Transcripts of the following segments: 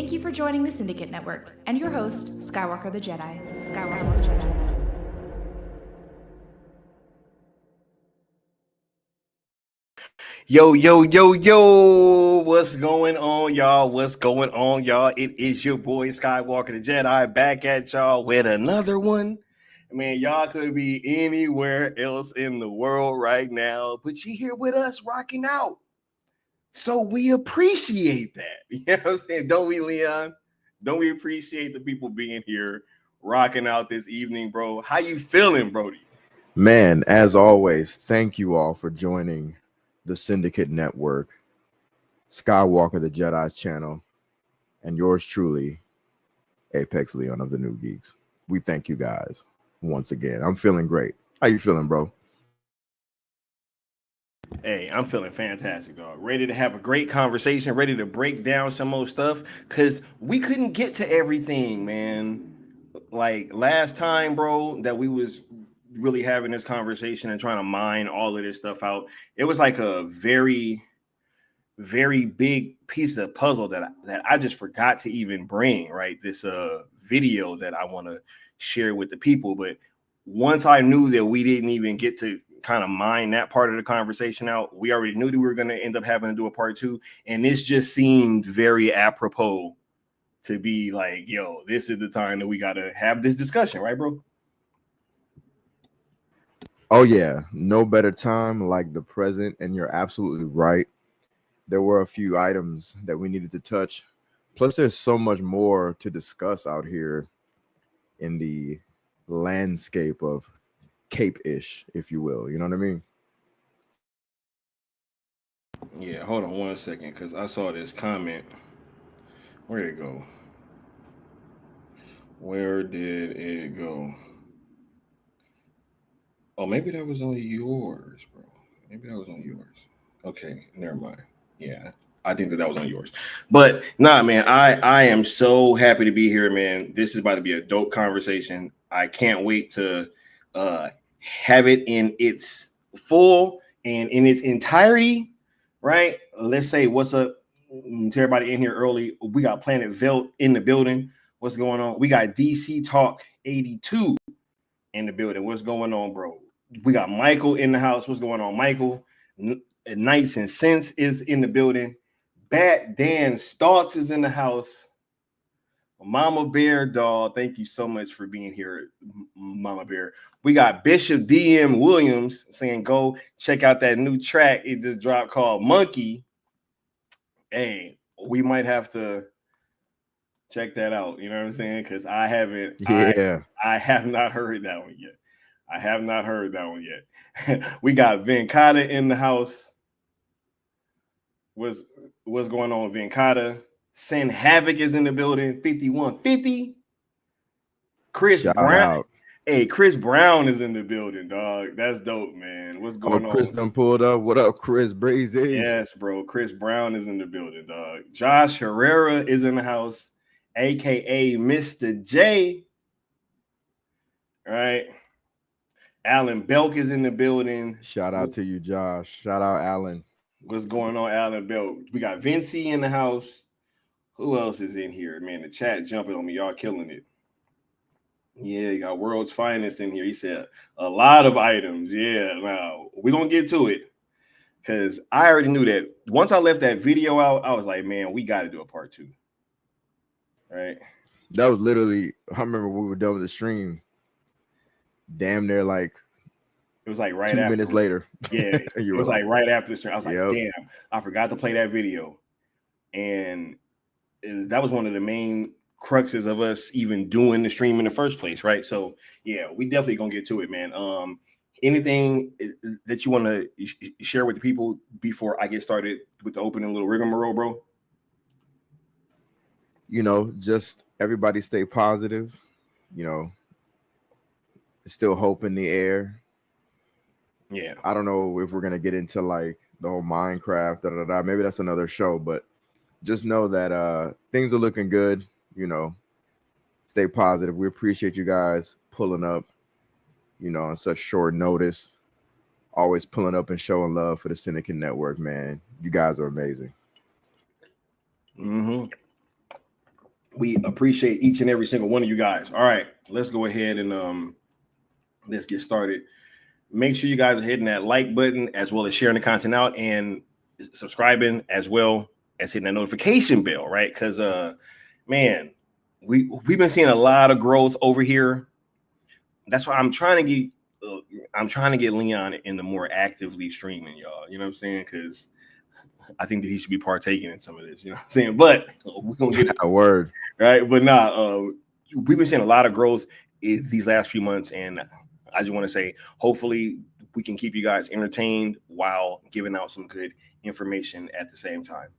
Thank you for joining the Syndicate Network and your host, Skywalker the Jedi. Skywalker the Jedi. Yo, yo, yo, yo, what's going on, y'all? What's going on, y'all? It is your boy, Skywalker the Jedi, back at y'all with another one. Man, y'all could be anywhere else in the world right now, but you're here with us rocking out. So we appreciate that. You know what I'm saying? Don't we, Leon? Don't we appreciate the people being here rocking out this evening, bro? How you feeling, Brody? Man, as always, thank you all for joining the Syndicate Network, Skywalker the Jedi's channel, and yours truly, Apex Leon of TheNuGeekz. We thank you guys once again. I'm feeling great. How you feeling, bro? Hey, I'm feeling fantastic, dog. Ready to have a great conversation, ready to break down some more stuff, because we couldn't get to everything, man. Like last time, bro, that we was really having this conversation and trying to mine all of this stuff out, it was like a very, very big piece of the puzzle that I just forgot to even bring, right? This video that I want to share with the people. But once I knew that we didn't even get to kind of mine that part of the conversation out, we already knew that we were going to end up having to do a part two. And this just seemed very apropos to be like, yo, this is the time that we got to have this discussion, right, bro? Oh, yeah. No better time like the present, and you're absolutely right. There were a few items that we needed to touch. Plus, there's so much more to discuss out here in the landscape of Cape-ish, if you will. You know what I mean? Yeah, hold on 1 second, because I saw this comment. Where'd it go? Where did it go? Oh, maybe that was on yours, bro. Maybe that was on yours. Okay, never mind. Yeah, I think that was on yours. But nah, man, I am so happy to be here, man. This is about to be a dope conversation. I can't wait to have it in its full and in its entirety, right? Let's say what's up to everybody in here early. We got Planet Velt in the building. What's going on? We got DC Talk 82 in the building. What's going on, bro? We got Michael in the house. What's going on, Michael? Nights and Sense is in the building. Bat Dan Starts is in the house. Mama Bear, dog. Thank you so much for being here, Mama Bear. We got Bishop DM Williams saying, go check out that new track it just dropped called Monkey. Hey, we might have to check that out. You know what I'm saying? Because I haven't. Yeah. I have not heard that one yet. I have not heard that one yet. We got Venkata in the house. What's going on, Venkata? Send Havoc is in the building. 5150. Chris Shout Brown. out. Hey, Chris Brown is in the building, dog. That's dope, man. What's going Chris on? done pulled up. What up, Chris Brazy? Yes, bro. Chris Brown is in the building, dog. Josh Herrera is in the house, aka Mr. J. Right. Alan Belk is in the building. Shout out to you, Josh. Shout out, Alan. What's going on, Alan Belk? We got Vinci in the house. Who else is in here? Man, the chat jumping on me. Y'all killing it. Yeah, you got World's Finest in here. He said a lot of items. Yeah, now we're going to get to it because I already knew that once I left that video out, I was like, man, we got to do a part two. Right? That was literally, I remember we were done with the stream. Damn near like it was like right 2 minutes later. Yeah, it was like right after the stream. I was like, damn, I forgot to play that video. And that was one of the main cruxes of us even doing the stream in the first place, right? So yeah, we definitely gonna get to it, man. Anything that you want to share with the people before I get started with the opening little rigmarole, bro? You know, just everybody stay positive. You know, still hope in the air. Yeah, I don't know if we're gonna get into like the whole Minecraft, maybe that's another show, but just know that things are looking good. You know, stay positive. We appreciate you guys pulling up, you know, on such short notice. Always pulling up and showing love for the Syndicate Network, man. You guys are amazing. Mm-hmm. We appreciate each and every single one of you guys. All right, let's go ahead and let's get started. Make sure you guys are hitting that like button as well as sharing the content out and subscribing as well as hitting that notification bell, right? Because man, we've been seeing a lot of growth over here. That's why I'm trying to get Leon into more actively streaming, y'all. You know what I'm saying? Because I think that he should be partaking in some of this. You know what I'm saying? But we're gonna get a word, right? But we've been seeing a lot of growth in these last few months, and I just want to say, hopefully, we can keep you guys entertained while giving out some good information at the same time,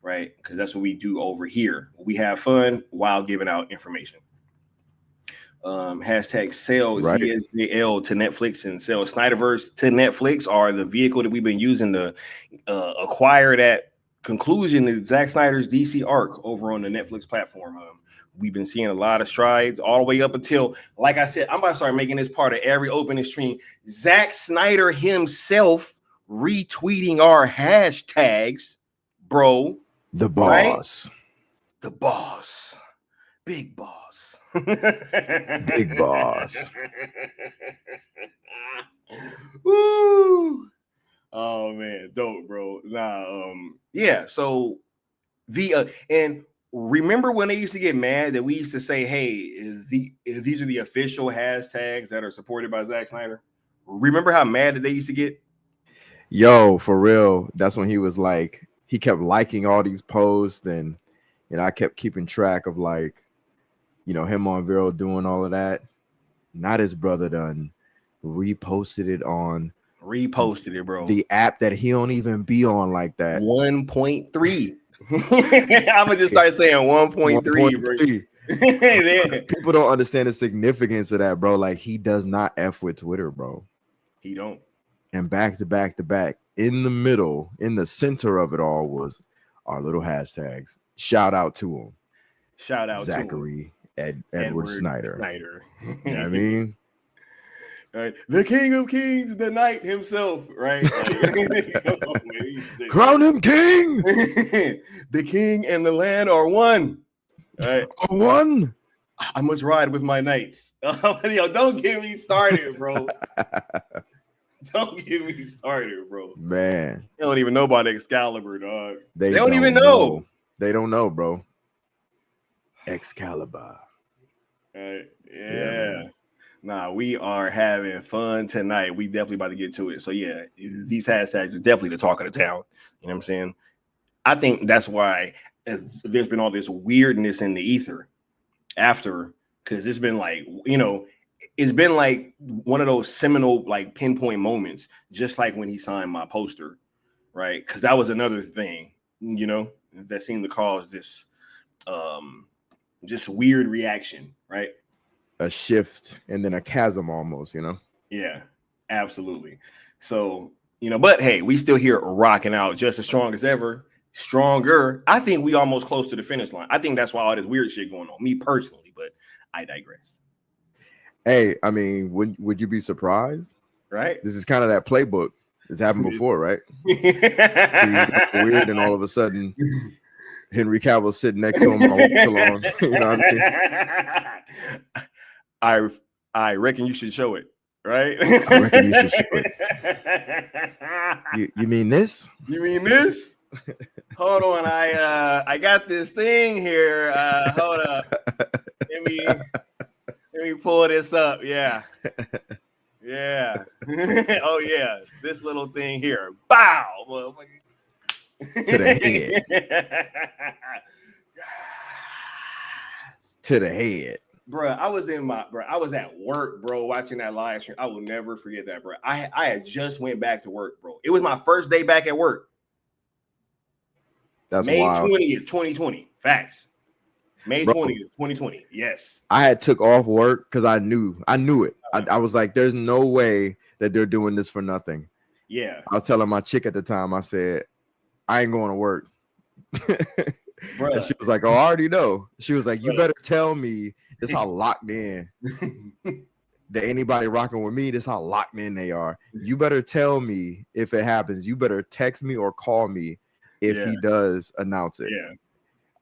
right? Because that's what we do over here. We have fun while giving out information. Hashtag sell right. ZSJL to Netflix and sell Snyderverse to Netflix are the vehicle that we've been using to acquire that conclusion to Zack Snyder's DC arc over on the Netflix platform. We've been seeing a lot of strides all the way up until, like I said, I'm about to start making this part of every opening stream. Zack Snyder himself retweeting our hashtags, bro. The boss. Right? The boss. Big boss. Big boss. Woo. Oh man, dope, bro. Yeah. So and remember when they used to get mad that we used to say, "Hey, these are the official hashtags that are supported by Zack Snyder." Remember how mad that they used to get? Yo, for real. That's when he was like, he kept liking all these posts, and I kept keeping track of like, him on Vero doing all of that. Not his brother done reposted it, bro. The app that he don't even be on like that. 1.3. I'm gonna just start saying 1.3. People don't understand the significance of that, bro. Like, he does not F with Twitter, bro. He don't. And back to back to back, in the middle, in the center of it all was our little hashtags. Shout out to him. Shout out Zachary Edward Snyder. You know what I mean? Right. The King of Kings, the Knight himself, right? Crown him king. The king and the land are one. Right? One. I must ride with my knights. Yo, don't get me started, bro. Don't get me started, bro. Man, they don't even know about Excalibur, dog. They don't even know. They don't know, bro. Excalibur. Yeah. Nah, we are having fun tonight. We definitely about to get to it. So yeah, these hashtags are definitely the talk of the town. You know what I'm saying? I think that's why there's been all this weirdness in the ether after, because it's been like, it's been like one of those seminal like pinpoint moments, just like when he signed my poster, right? Because that was another thing, that seemed to cause this just weird reaction, right? A shift and then a chasm almost, Yeah, absolutely. So, but hey, we still here rocking out just as strong as ever. Stronger. I think we almost close to the finish line. I think that's why all this weird shit going on, me personally, but I digress. Hey, I mean, would you be surprised? Right? This is kind of that playbook. It's happened before, right? Weird, and all of a sudden Henry Cavill sitting next to him all along. You know what I mean? I reckon you should show it, right? I reckon you should show it. You mean this? You mean this? Hold on, I got this thing here. Hold up. Let me pull this up. Yeah. Yeah. Oh yeah, this little thing here. Bow, motherfucker. To the head. To the head. Bro, I was at work, bro, watching that live stream. I will never forget that, bro. I had just went back to work, bro. It was my first day back at work. That's May wild. 20th, 2020. Facts. May 20th, 2020. Yes. I had took off work because I knew it. I was like, there's no way that they're doing this for nothing. Yeah. I was telling my chick at the time, I said, I ain't going to work. And she was like, oh, I already know. She was like, you better tell me this how locked in that anybody rocking with me, this how locked in they are. You better tell me if it happens. You better text me or call me if he does announce it. Yeah.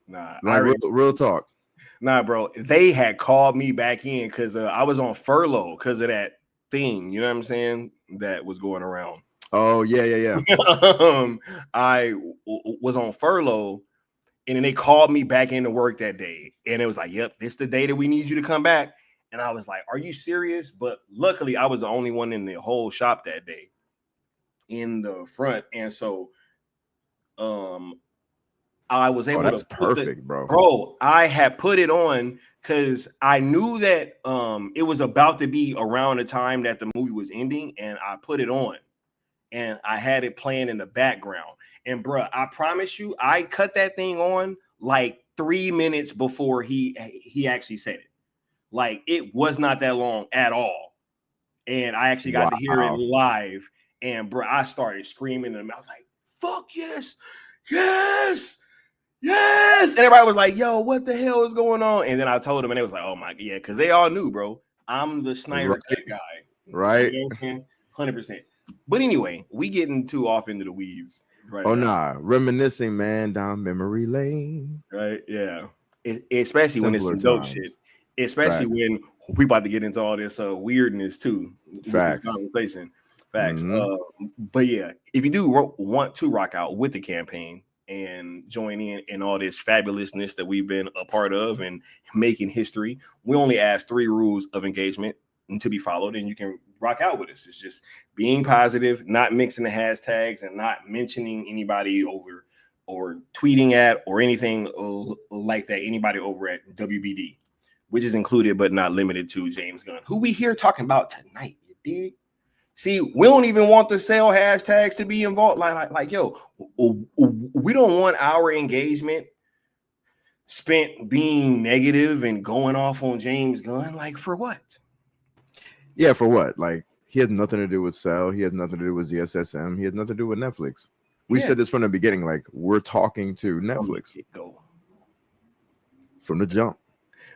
Nah, like real talk. Nah, bro. They had called me back in because I was on furlough because of that thing. You know what I'm saying? That was going around. Oh yeah. I was on furlough, and then they called me back into work that day, and it was like, "Yep, this is the day that we need you to come back." And I was like, "Are you serious?" But luckily, I was the only one in the whole shop that day in the front, and so I was able that's to put perfect, bro. Bro, I had put it on because I knew that it was about to be around the time that the movie was ending, and I put it on. And I had it playing in the background. And bro, I promise you, I cut that thing on like 3 minutes before he actually said it. Like it was not that long at all. And I actually got to hear it live. And bro, I started screaming and I was like, fuck yes, yes, yes. And everybody was like, yo, what the hell is going on? And then I told them, and they was like, oh my, yeah, because they all knew, bro. I'm the Snyder Cut guy. Right. You know 100%. But anyway, we getting too off into the weeds right now. Nah, reminiscing, man, down memory lane. Right, yeah. Especially when it's some dope shit. Especially when we about to get into all this weirdness too. Facts. This conversation. Facts. But yeah, if you do want to rock out with the campaign and join in all this fabulousness that we've been a part of and making history, we only ask 3 rules of engagement to be followed, and you can rock out with us. It's just being positive, not mixing the hashtags, and not mentioning anybody over or tweeting at or anything like that, anybody over at WBD, which is included but not limited to James Gunn, who we here talking about tonight. You dig? See, we don't even want the sale hashtags to be involved. Like, yo, we don't want our engagement spent being negative and going off on James Gunn. Like, for what? Yeah, for what? Like, he has nothing to do with Cell. He has nothing to do with ZSSM. He has nothing to do with Netflix. We said this from the beginning. Like, we're talking to Netflix. From the jump.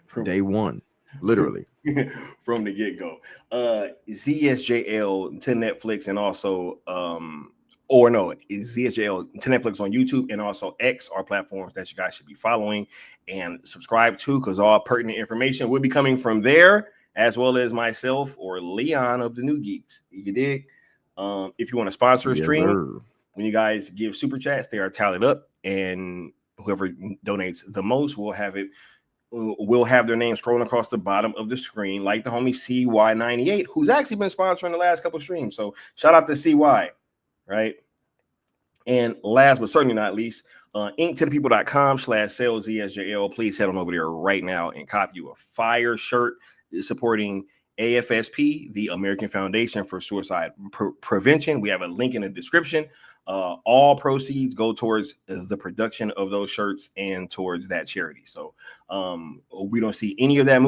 From day one. Literally. From the get-go. ZSJL to Netflix, and also ZSJL to Netflix on YouTube, and also X are platforms that you guys should be following and subscribe to, because all pertinent information will be coming from there, as well as myself or Leon of TheNuGeekz. You dig? If you want to sponsor a stream, when you guys give super chats, they are tallied up, and whoever donates the most will have it. We'll have their name scrolling across the bottom of the screen, like the homie CY98, who's actually been sponsoring the last couple of streams. So shout out to CY, right? And last but certainly not least, inktothepeople.com/saleszsjl. Please head on over there right now and copy you a fire shirt supporting AFSP, the American Foundation for Suicide Prevention. We have a link in the description. All proceeds go towards the production of those shirts and towards that charity. So we don't see any of that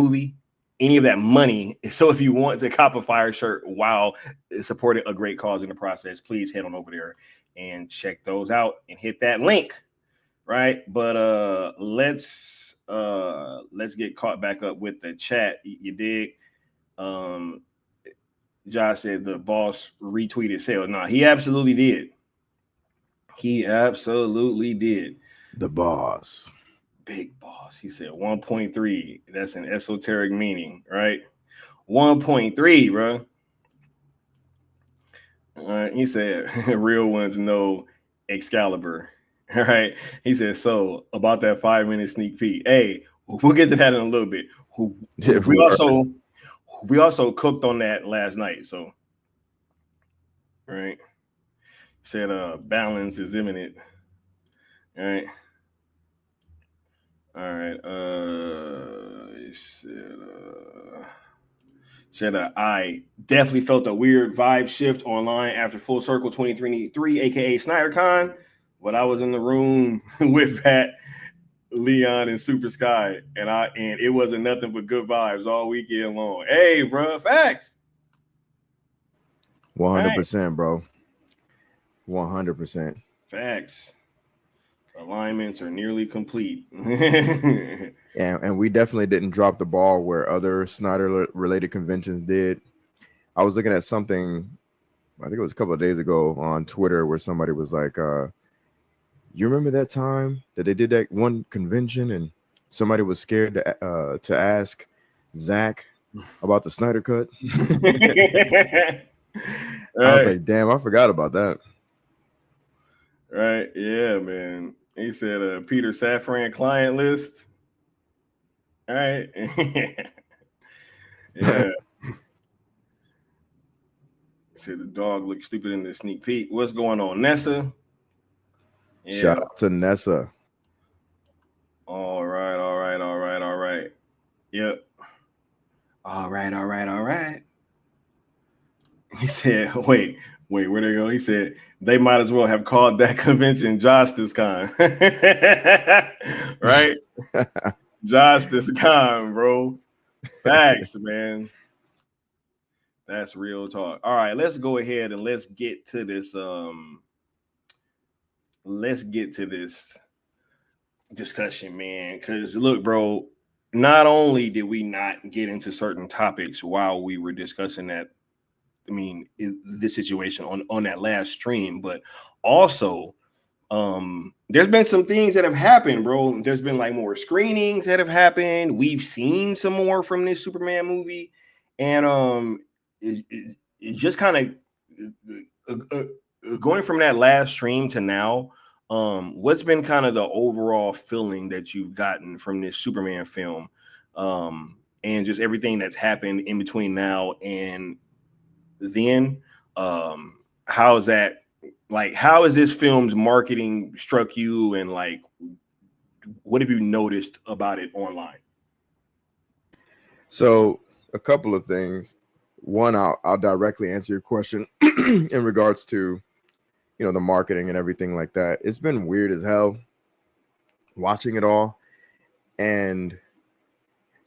money. So if you want to cop a fire shirt while supporting a great cause in the process, please head on over there and check those out and hit that link. Right. But let's get caught back up with the chat. You dig? Josh said the boss retweeted sale. No, he absolutely did. He absolutely did. The boss. Big boss. He said 1.3. That's an esoteric meaning, right? 1.3, bro. All right. He said real ones know Excalibur. All right. He said, so about that 5-minute sneak peek. Hey, we'll get to that in a little bit. We also cooked on that last night. So, right. Said balance is imminent. All right. Said I definitely felt a weird vibe shift online after Full Circle 2023, aka SnyderCon, but I was in the room with Pat, Leon, and Super Sky, and it wasn't nothing but good vibes all weekend long. Hey, bro, facts. 100%, bro. 100%. Facts. Alignments are nearly complete. And we definitely didn't drop the ball where other Snyder-related conventions did. I was looking at something, I think it was a couple of days ago on Twitter, where somebody was like, you remember that time that they did that one convention and somebody was scared to ask Zach about the Snyder Cut. I was like, damn, I forgot about that. Right. Yeah, man. He said Peter Safran client list. All right. Yeah. Said the dog looked stupid in the sneak peek. What's going on, Nessa? Yeah. Shout out to Nessa. All right. Yep. All right. He said, wait, where'd they go? He said, they might as well have called that convention Justice Con. Right? Justice Con, bro. Facts, man. That's real talk. All right, let's go ahead and let's get to this. Let's get to this discussion, man. Because look, bro, not only did we not get into certain topics while we were discussing that, I mean, this situation on that last stream, but also there's been some things that have happened, bro. There's been like more screenings that have happened. We've seen some more from this Superman movie, and it just kind of going from that last stream to now. What's been kind of the overall feeling that you've gotten from this Superman film, and just everything that's happened in between now and then? How is that? Like, how has this film's marketing struck you, and like, what have you noticed about it online? So, a couple of things. One, I'll directly answer your question in regards to, you know, the marketing and everything like that. It's been weird as hell watching it all, and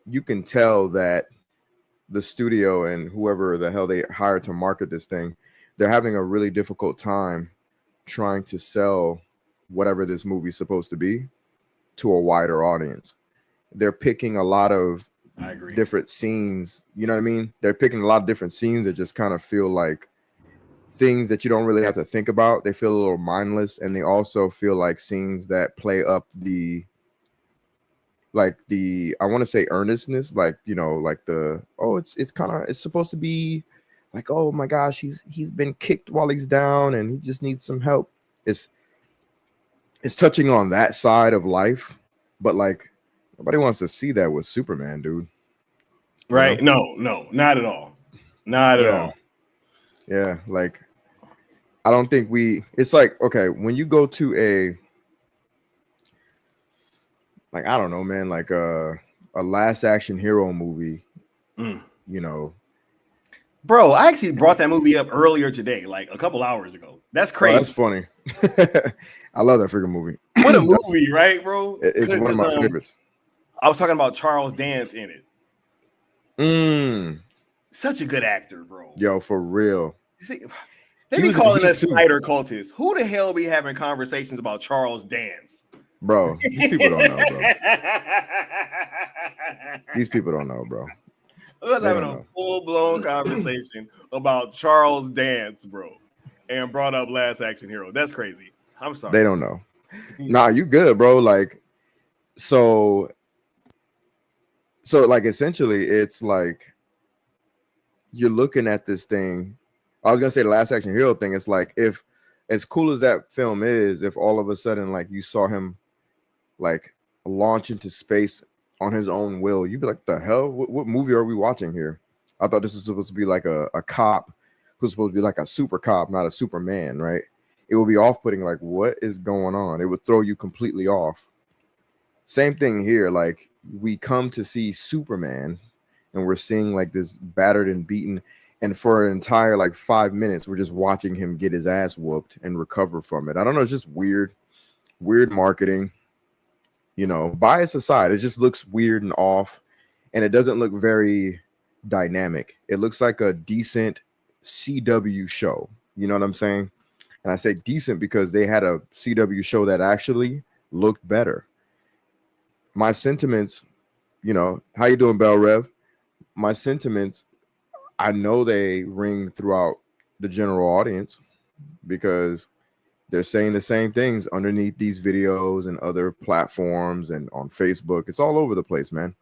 you can tell that the studio and whoever the hell they hired to market this thing, they're having a really difficult time trying to sell whatever this movie's supposed to be to a wider audience. They're picking a lot of different scenes, you know what I mean? They're picking a lot of different scenes that just kind of feel like things that you don't really have to think about. They feel a little mindless, and they also feel like scenes that play up the I want to say earnestness, like, you know, like it's supposed to be like, oh my gosh, he's been kicked while he's down and he just needs some help. It's touching on that side of life, but like nobody wants to see that with Superman, dude. Right? No, not at all. Not at all. Yeah, like I don't think it's like, okay, when you go to a, like, I don't know, man, like a Last Action Hero movie, you know. Bro, I actually brought that movie up earlier today, like a couple hours ago. That's crazy. Oh, that's funny. I love that freaking movie. What a movie, right, bro? It's one of my favorites. I was talking about Charles Dance in it. Such a good actor, bro. Yo, for real. See, they be calling us Snyder cultists. Who the hell be having conversations about Charles Dance? Bro, these people don't know, bro. These people don't know, bro. I was having a full-blown conversation about Charles Dance, bro, and brought up Last Action Hero. That's crazy. I'm sorry. They don't know. Nah, you good, bro. Like, so like essentially it's like you're looking at this thing. I was gonna say the Last Action Hero thing. It's like, if as cool as that film is, if all of a sudden like you saw him like launch into space on his own will, you'd be like, the hell? What movie are we watching here? I thought this was supposed to be like a cop who's supposed to be like a super cop, not a Superman, right? It would be off-putting, like, what is going on? It would throw you completely off. Same thing here. Like, we come to see Superman and we're seeing like this battered and beaten, and for an entire like 5 minutes we're just watching him get his ass whooped and recover from it. I don't know, it's just weird marketing. You know, bias aside, it just looks weird and off, and it doesn't look very dynamic. It looks like a decent CW show. You know what I'm saying? And I say decent because they had a CW show that actually looked better. My sentiments, you know, how you doing, Bell Rev? My sentiments, I know they ring throughout the general audience because They're saying the same things underneath these videos and other platforms and on Facebook. It's all over the place, man.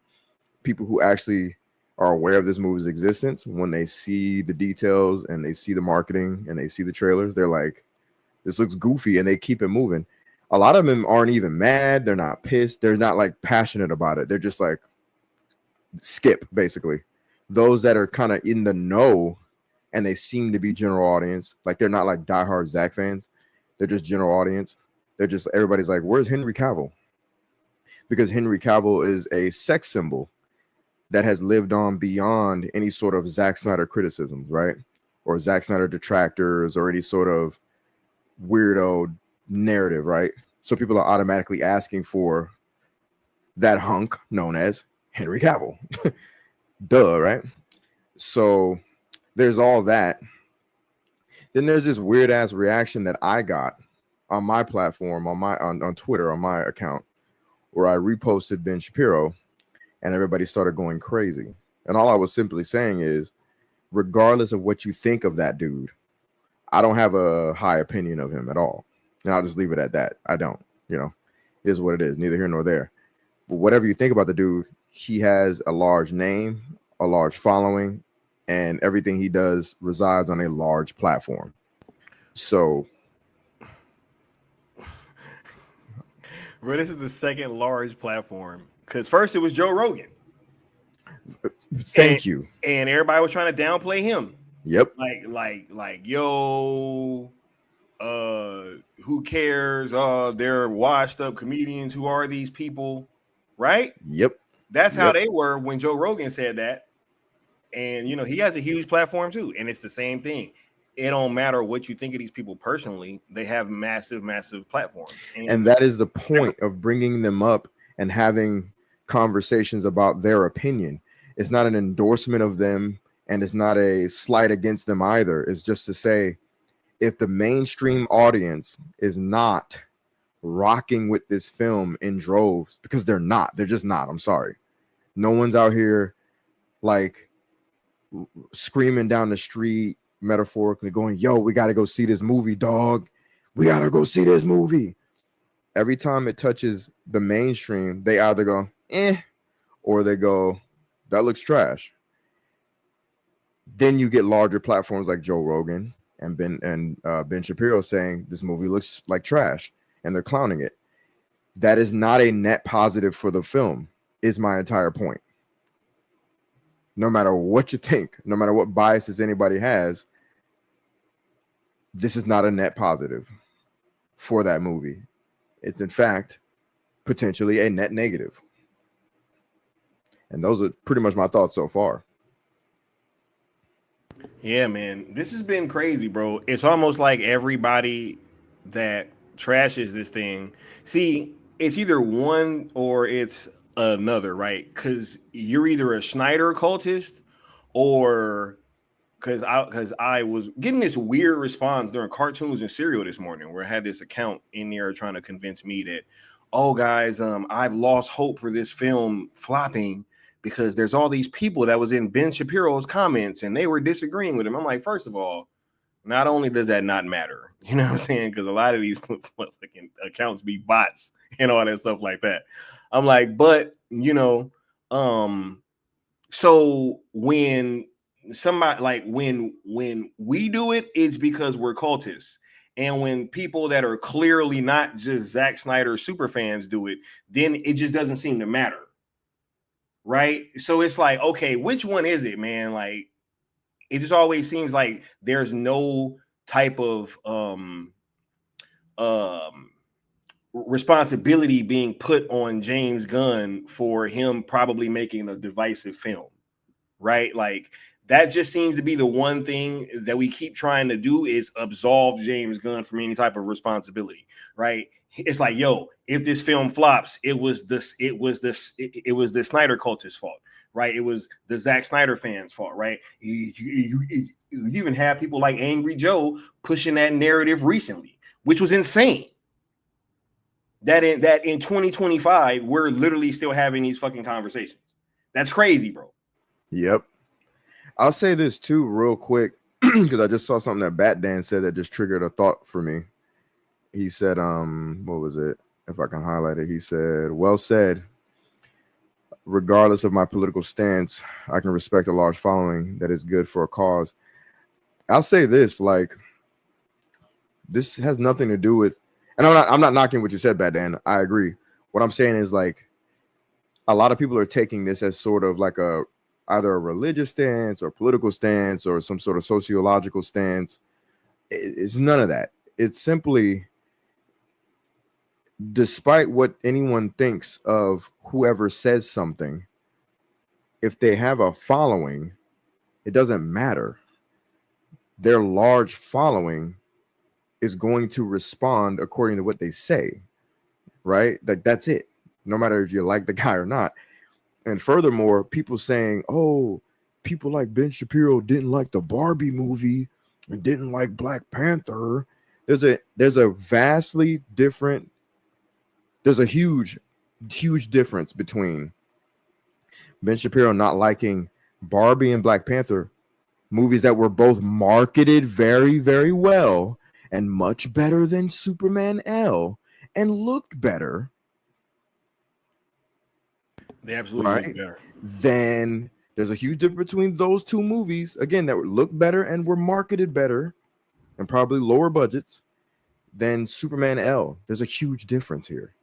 People who actually are aware of this movie's existence, when they see the details and they see the marketing and they see the trailers, they're like, this looks goofy, and they keep it moving. A lot of them aren't even mad. They're not pissed. They're not like passionate about it. They're just like skip, basically. Those that are kind of in the know and they seem to be general audience, like they're not like diehard Zack fans. They're just general audience. They're just, everybody's like, where's Henry Cavill? Because Henry Cavill is a sex symbol that has lived on beyond any sort of Zack Snyder criticisms, right? Or Zack Snyder detractors or any sort of weirdo narrative, right? So people are automatically asking for that hunk known as Henry Cavill. Duh, right? So there's all that. Then there's this weird ass reaction that I got on my platform, on Twitter, on my account, where I reposted Ben Shapiro and everybody started going crazy. And all I was simply saying is, regardless of what you think of that dude, I don't have a high opinion of him at all. And I'll just leave it at that. I don't, it is what it is, neither here nor there. But whatever you think about the dude, he has a large name, a large following, and everything he does resides on a large platform. So, bro, this is the second large platform. Because first it was Joe Rogan. Thank you. And everybody was trying to downplay him. Yep. Like, yo, who cares? They're washed up comedians. Who are these people? Right? Yep. That's how they were when Joe Rogan said that. And he has a huge platform too. And it's the same thing. It don't matter what you think of these people personally. They have massive, massive platforms. And that is the point of bringing them up and having conversations about their opinion. It's not an endorsement of them, and it's not a slight against them either. It's just to say, if the mainstream audience is not rocking with this film in droves, because they're just not. I'm sorry. No one's out here like screaming down the street, metaphorically going, yo, we got to go see this movie, dog. We got to go see this movie. Every time it touches the mainstream, they either go, or they go, that looks trash. Then you get larger platforms like Joe Rogan and Ben Shapiro saying this movie looks like trash, and they're clowning it. That is not a net positive for the film, is my entire point. No matter what you think, no matter what biases anybody has, this is not a net positive for that movie. It's in fact potentially a net negative. And those are pretty much my thoughts so far. Yeah, man, this has been crazy, bro. It's almost like everybody that trashes this thing, see, it's either one or it's another, right? Because you're either a Snyder cultist or because I was getting this weird response during cartoons and cereal this morning where I had this account in there trying to convince me that, oh guys, I've lost hope for this film flopping because there's all these people that was in Ben Shapiro's comments and they were disagreeing with him. I'm like, first of all, not only does that not matter, you know what I'm saying? Because a lot of these fucking accounts be bots and all that stuff like that. I'm like, but so when somebody like when we do it, it's because we're cultists. And when people that are clearly not just Zack Snyder super fans do it, then it just doesn't seem to matter. Right? So it's like, okay, which one is it, man? Like, it just always seems like there's no type of responsibility being put on James Gunn for him probably making a divisive film, right? Like, that just seems to be the one thing that we keep trying to do is absolve James Gunn from any type of responsibility, right? It's like, yo, if this film flops, it was the Snyder cult's fault, right? It was the Zack Snyder fans' fault, right? You even have people like Angry Joe pushing that narrative recently, which was insane. That in 2025, we're literally still having these fucking conversations. That's crazy, bro. Yep. I'll say this too real quick because I just saw something that Bat Dan said that just triggered a thought for me. he said, what was it? If I can highlight it, he said, "Well said. Regardless of my political stance, I can respect a large following that is good for a cause." I'll say this, like, this has nothing to do with, and I'm not knocking what you said, Bad Dan. I agree. What I'm saying is, like, a lot of people are taking this as sort of like either a religious stance or political stance or some sort of sociological stance. It's none of that. It's simply, despite what anyone thinks of whoever says something, if they have a following, it doesn't matter. Their large following is going to respond according to what they say, right? Like, that's it. No matter if you like the guy or not. And furthermore, people saying, "Oh, people like Ben Shapiro didn't like the Barbie movie and didn't like Black Panther." There's a vastly different, there's a huge difference between Ben Shapiro not liking Barbie and Black Panther, movies that were both marketed very, very well and much better than Superman L and looked better. They absolutely right? look better. Then there's a huge difference between those two movies, again, that look better and were marketed better and probably lower budgets than Superman L. There's a huge difference here.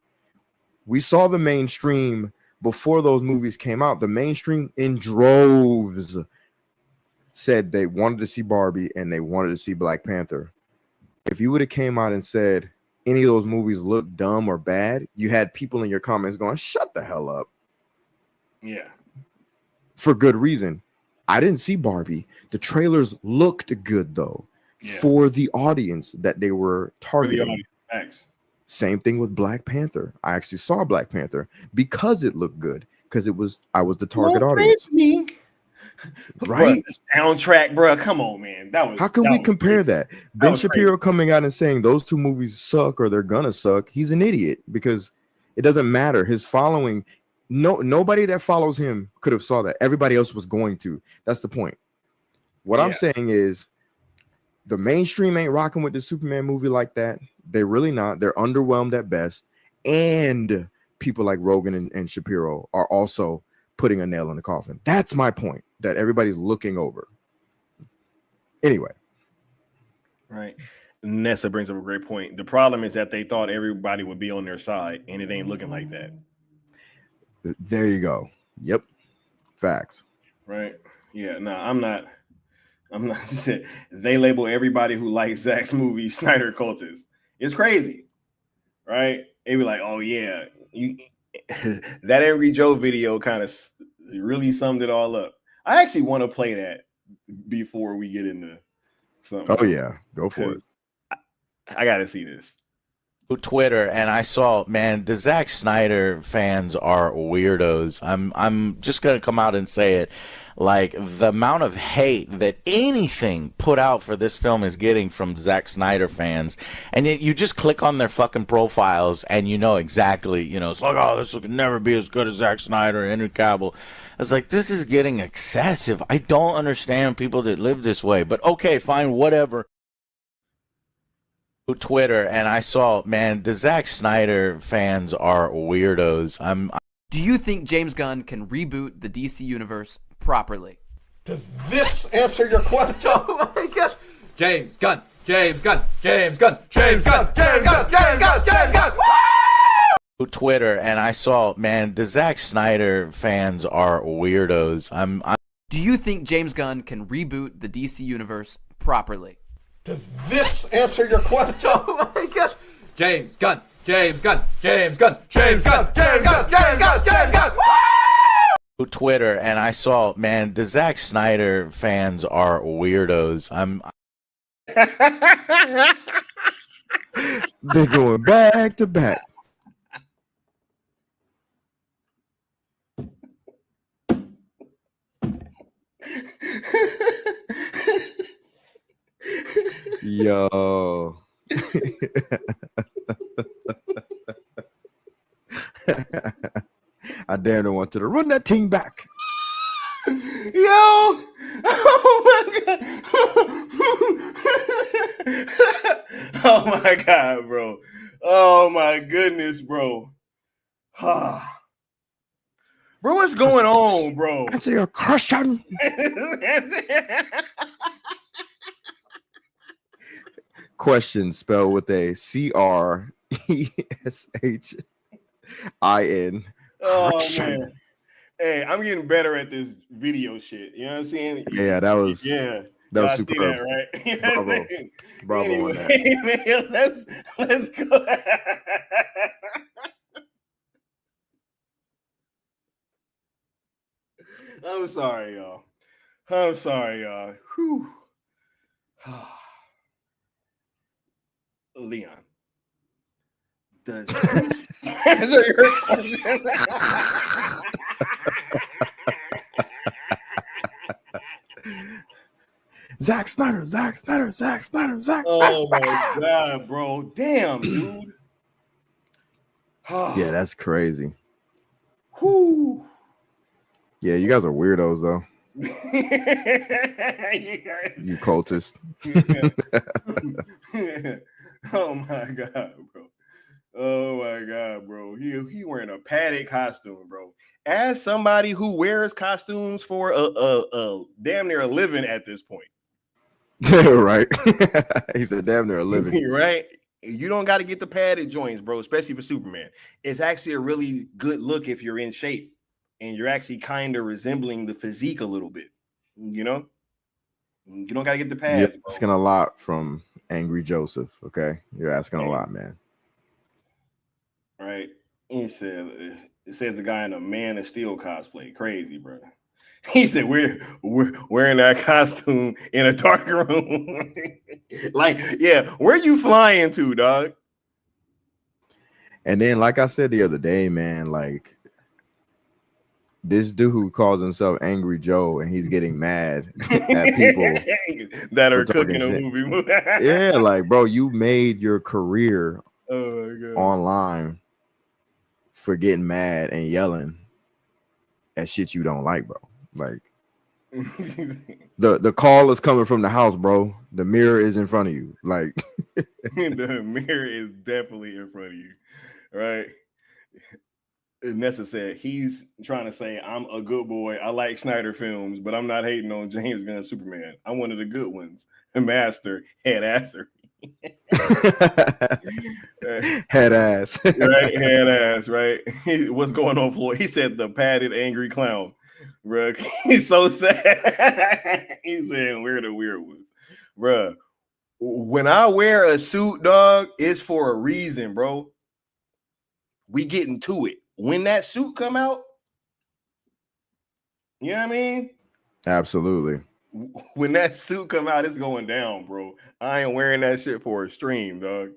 We saw the mainstream before those movies came out. The mainstream in droves said they wanted to see Barbie and they wanted to see Black Panther. If you would have came out and said any of those movies look dumb or bad, you had people in your comments going, "Shut the hell up." Yeah. For good reason. I didn't see Barbie. The trailers looked good, though, for the audience that they were targeting. Same thing with Black Panther. I actually saw Black Panther because it looked good, because I was the target audience. Right? Bruh, the soundtrack, bro. Come on, man. How can we compare that? Ben Shapiro coming out and saying those two movies suck or they're gonna suck. He's an idiot, because it doesn't matter. His following, nobody that follows him could have saw that. Everybody else was going to. That's the point. What I'm saying is, the mainstream ain't rocking with the Superman movie like that. They're really not. They're underwhelmed at best. And people like Rogan and Shapiro are also putting a nail in the coffin. That's my point, that everybody's looking over. Anyway. Right. Nessa brings up a great point. The problem is that they thought everybody would be on their side, and it ain't looking like that. There you go. Yep. Facts. Right. Yeah. No, I'm not. They label everybody who likes Zach's movie Snyder cultists. It's crazy. Right. They be like, "Oh yeah, that Angry Joe video kind of really summed it all up." I actually want to play that before we get into something. Oh yeah, go for it. I got to see this. Twitter, and I saw, man, the Zack Snyder fans are weirdos. I'm just gonna come out and say it. Like, the amount of hate that anything put out for this film is getting from Zack Snyder fans, and you just click on their fucking profiles and you know exactly, it's like, "Oh, this will never be as good as Zack Snyder or Henry Cavill." It's like, this is getting excessive. I don't understand people that live this way, but okay, fine, whatever. Twitter, and I saw, man, the Zack Snyder fans are weirdos. Do you think James Gunn can reboot the DC universe properly? Does this answer your question? Oh my gosh. James Gunn, James Gunn, James Gunn, James Gunn, James Gunn, James Gunn, James Gunn. Woo! Twitter, and I saw, man, the Zack Snyder fans are weirdos. Do you think James Gunn can reboot the DC universe properly? Does this answer your question? Oh my gosh. James Gunn, James Gunn, James Gunn, James Gunn, James Gunn, James Gunn, James Gunn. Woo! Twitter, and I saw, man, the Zack Snyder fans are weirdos. They're going back to back. Yo. I damn near wanted to run that team back. Yo, Oh my god. Oh my god, bro. Oh my goodness, bro. Bro, what's going on, bro? Answer your question. Question spelled with a CRESHIN. Oh man. Hey, I'm getting better at this video shit. You know what I'm saying? Yeah, that was that was see superb. that, right? Bravo. Bravo anyway, on that. Man, let's go. I'm sorry, y'all. Whew. Leon, does this answer your question? Zack Snyder. Oh my god, bro. Damn, dude. Yeah, that's crazy. Whew. Yeah, you guys are weirdos though. You cultist. Oh my god, bro. Oh my god, bro. He wearing a padded costume, bro. As somebody who wears costumes for a damn near a living at this point. Right. He said damn near a living. Right. You don't got to get the padded joints, bro, especially for Superman. It's actually a really good look if you're in shape and you're actually kind of resembling the physique a little bit. You know? You don't got to get the pads. You're asking a lot from Angry Joseph, okay? You're asking a lot, man. Right. It says the guy in a Man of Steel cosplay. Crazy, bro. He said we're wearing that costume in a dark room. Like, yeah, where you flying to, dog? And then, like I said the other day, man, like this dude who calls himself Angry Joe and he's getting mad at people that are cooking a movie. Yeah, like, bro, you made your career God. online for getting mad and yelling at shit you don't like, bro. Like the call is coming from the house, bro. The mirror is in front of you. Like the mirror is definitely in front of you, right? Nessa said he's trying to say I'm a good boy. I like Snyder films, but I'm not hating on James Gunn Superman. I'm one of the good ones. Master head asser. Head ass. Right, head ass, right? What's going on, Floyd? He said the padded angry clown. Bruh, he's so sad. He's saying we're the weird ones. Bruh, when I wear a suit, dog, it's for a reason, bro. We getting to it. When that suit come out, you know what I mean? Absolutely. When that suit come out, it's going down, bro. I ain't wearing that shit for a stream, dog.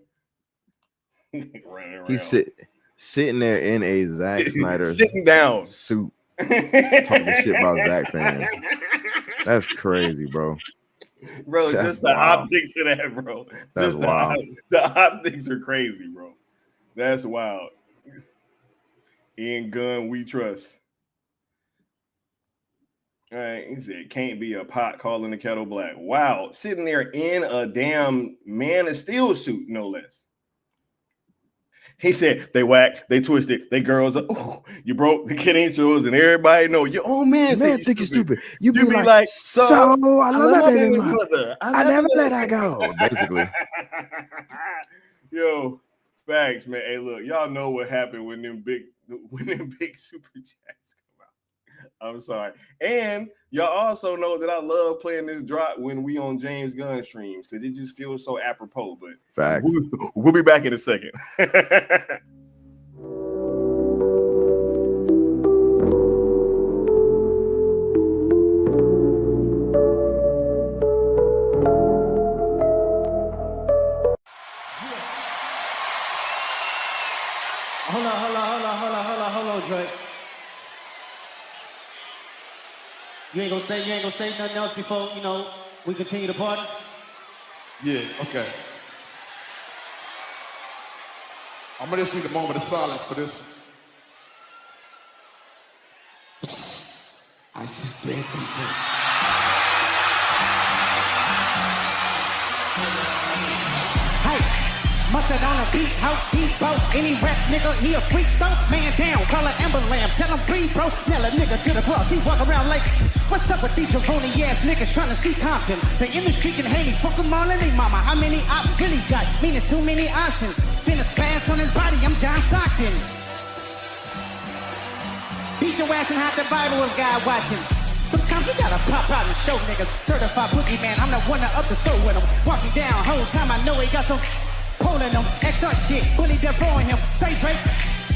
He's sitting there in a Zack Snyder sitting down suit talking shit about Zack fans. That's crazy, bro. Bro, That's just the wild. optics of that, bro. That's just wild. The optics are crazy, bro. That's wild. In Gunn, we trust. All right, he said, can't be a pot calling the kettle black. Wow, sitting there in a damn Man of Steel suit, no less. He said, they whack, they twisted, they girls, oh, you broke the kid ain't yours, and everybody know your own man think you're stupid. You be like, so I love that baby mother. I never let her go. Basically. Yo, facts, man. Hey, look, y'all know what happened when them big super chats come out. I'm sorry. And y'all also know that I love playing this drop when we on James Gunn streams because it just feels so apropos. But facts. We'll be back in a second. Hold on, Drake. You ain't gonna say nothing else before, we continue the party? Yeah, okay. I'm gonna just need a moment of silence for this. I see dead people. Posted on a beat, how deep, bro. Any rap nigga, he a freak, though. Man down, call an ambulance. Tell him breathe, bro. Nail a nigga to the cross. He walk around like, what's up with these jabroni ass niggas trying to see Compton? The industry can hate me. Fuck them all and they mama. How many op really got? Mean it's too many options. Finish pass on his body, I'm John Stockton. Beat your ass and hide the Bible if God watching. Sometimes you gotta pop out and show niggas. Certified boogie man, I'm the one that up the score with him. Walking down, whole time I know he got some pulling him. Extra shit, bully devouring him. Say Drake,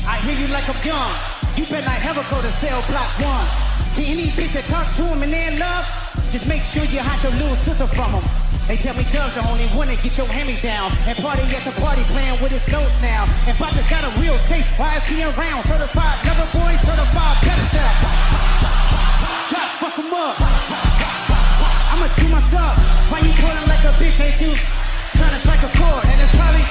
I hear you like I'm young. You better not ever go to cell block 1. To any bitch that talk to him and they in love, just make sure you hide your little sister from him. They tell me Doug's the only one that get your hammy down. And party at the party playing with his notes now. And Papa got a real case, why is he around? Certified lover boy, certified pedestal. Drop, fuck him up. I'ma do my stuff. Why you calling like a bitch, ain't you? Trying to strike a chord, and it's probably...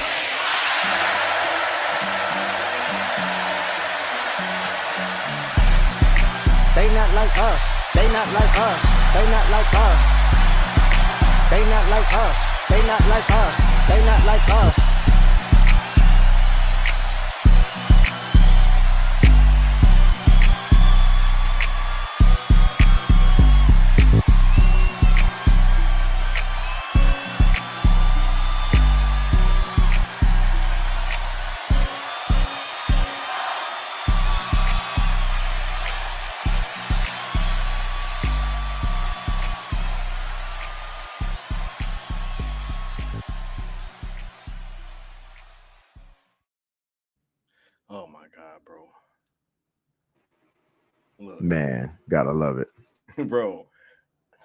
They not like us. They not like us. They not like us. They not like us. They not like us. They not like us. Oh my God, bro. Look, Man, gotta love it. bro,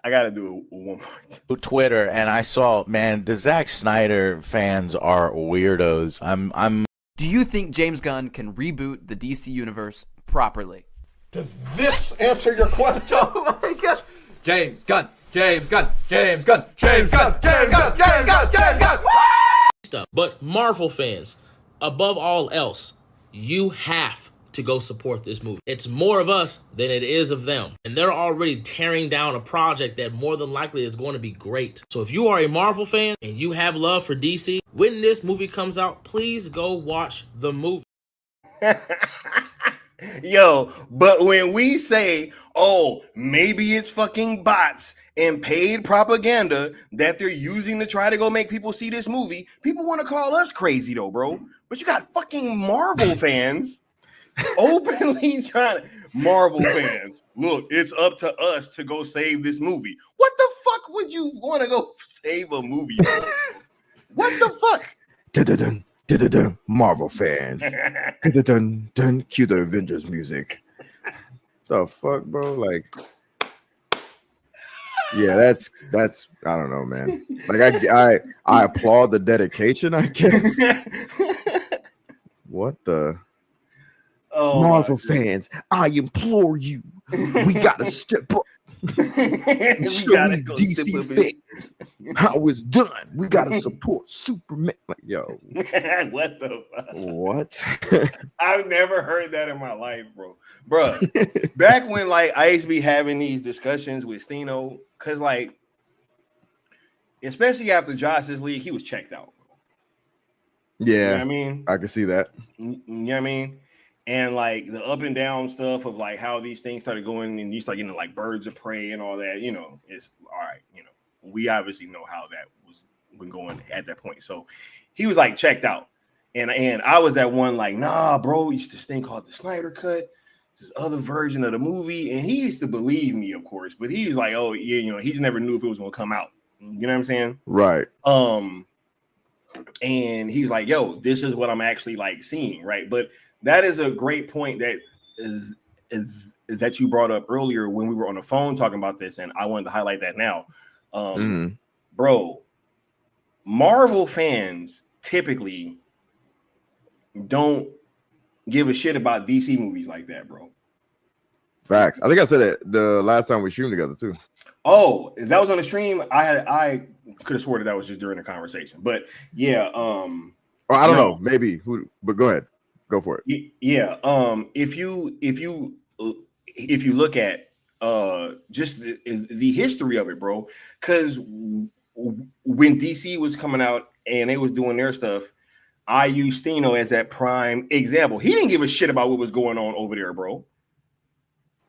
I gotta do it one more. Twitter, and I saw, man, the Zack Snyder fans are weirdos. I'm Do you think James Gunn can reboot the DC universe properly? Does this answer your question? Oh my gosh. James Gunn. James Gunn. James Gunn. James Gunn. James Gunn. James Gunn. James Gunn. Stuff. But Marvel fans, above all else, you have to go support this movie. It's more of us than it is of them. And they're already tearing down a project that more than likely is going to be great. So if you are a Marvel fan and you have love for DC, when this movie comes out, please go watch the movie. Yo, but when we say, oh, maybe it's fucking bots and paid propaganda that they're using to try to go make people see this movie, people want to call us crazy though, bro. But you got fucking Marvel fans openly trying to... Marvel fans, look, it's up to us to go save this movie. What the fuck would you want to go save a movie for? What the fuck? Dun-dun-dun, dun-dun-dun, Marvel fans. Dun-dun-dun, dun, cue the Avengers music. The fuck, bro? Like, yeah, that's I don't know, man. Like I applaud the dedication, I guess. What the Marvel fans, I implore you. We gotta step up. Show me DC fans how it's done. We gotta support Superman. Like, yo, what the fuck? What? I've never heard that in my life, bro. Back when like I used to be having these discussions with Stino, because like, especially after Josh's league, he was checked out. Yeah, you know what I mean, I can see that. You know what I mean? And like the up and down stuff of like how these things started going, and you start getting like birds of prey and all that, you know, it's all right. You know, we obviously know how that was been going at that point. So he was like checked out, and I was that one like, nah, bro, it's this thing called the Snyder Cut, this other version of the movie, and he used to believe me, of course, but he was like, oh yeah, you know, he's never knew if it was gonna come out. You know what I'm saying? Right. And he's like, yo, this is what I'm actually like seeing, right? But that is a great point that is that you brought up earlier when we were on the phone talking about this, and I wanted to highlight that now. Bro, Marvel fans typically don't give a shit about DC movies like that, bro. Facts. I think I said it the last time we streamed together too. Oh, if that was on the stream, I could have sworn that was just during the conversation. But yeah, I don't know, maybe who, but go ahead. Go for it. Yeah. If you look at just the history of it, bro, because when DC was coming out and they was doing their stuff, I use Stino as that prime example. He didn't give a shit about what was going on over there, bro.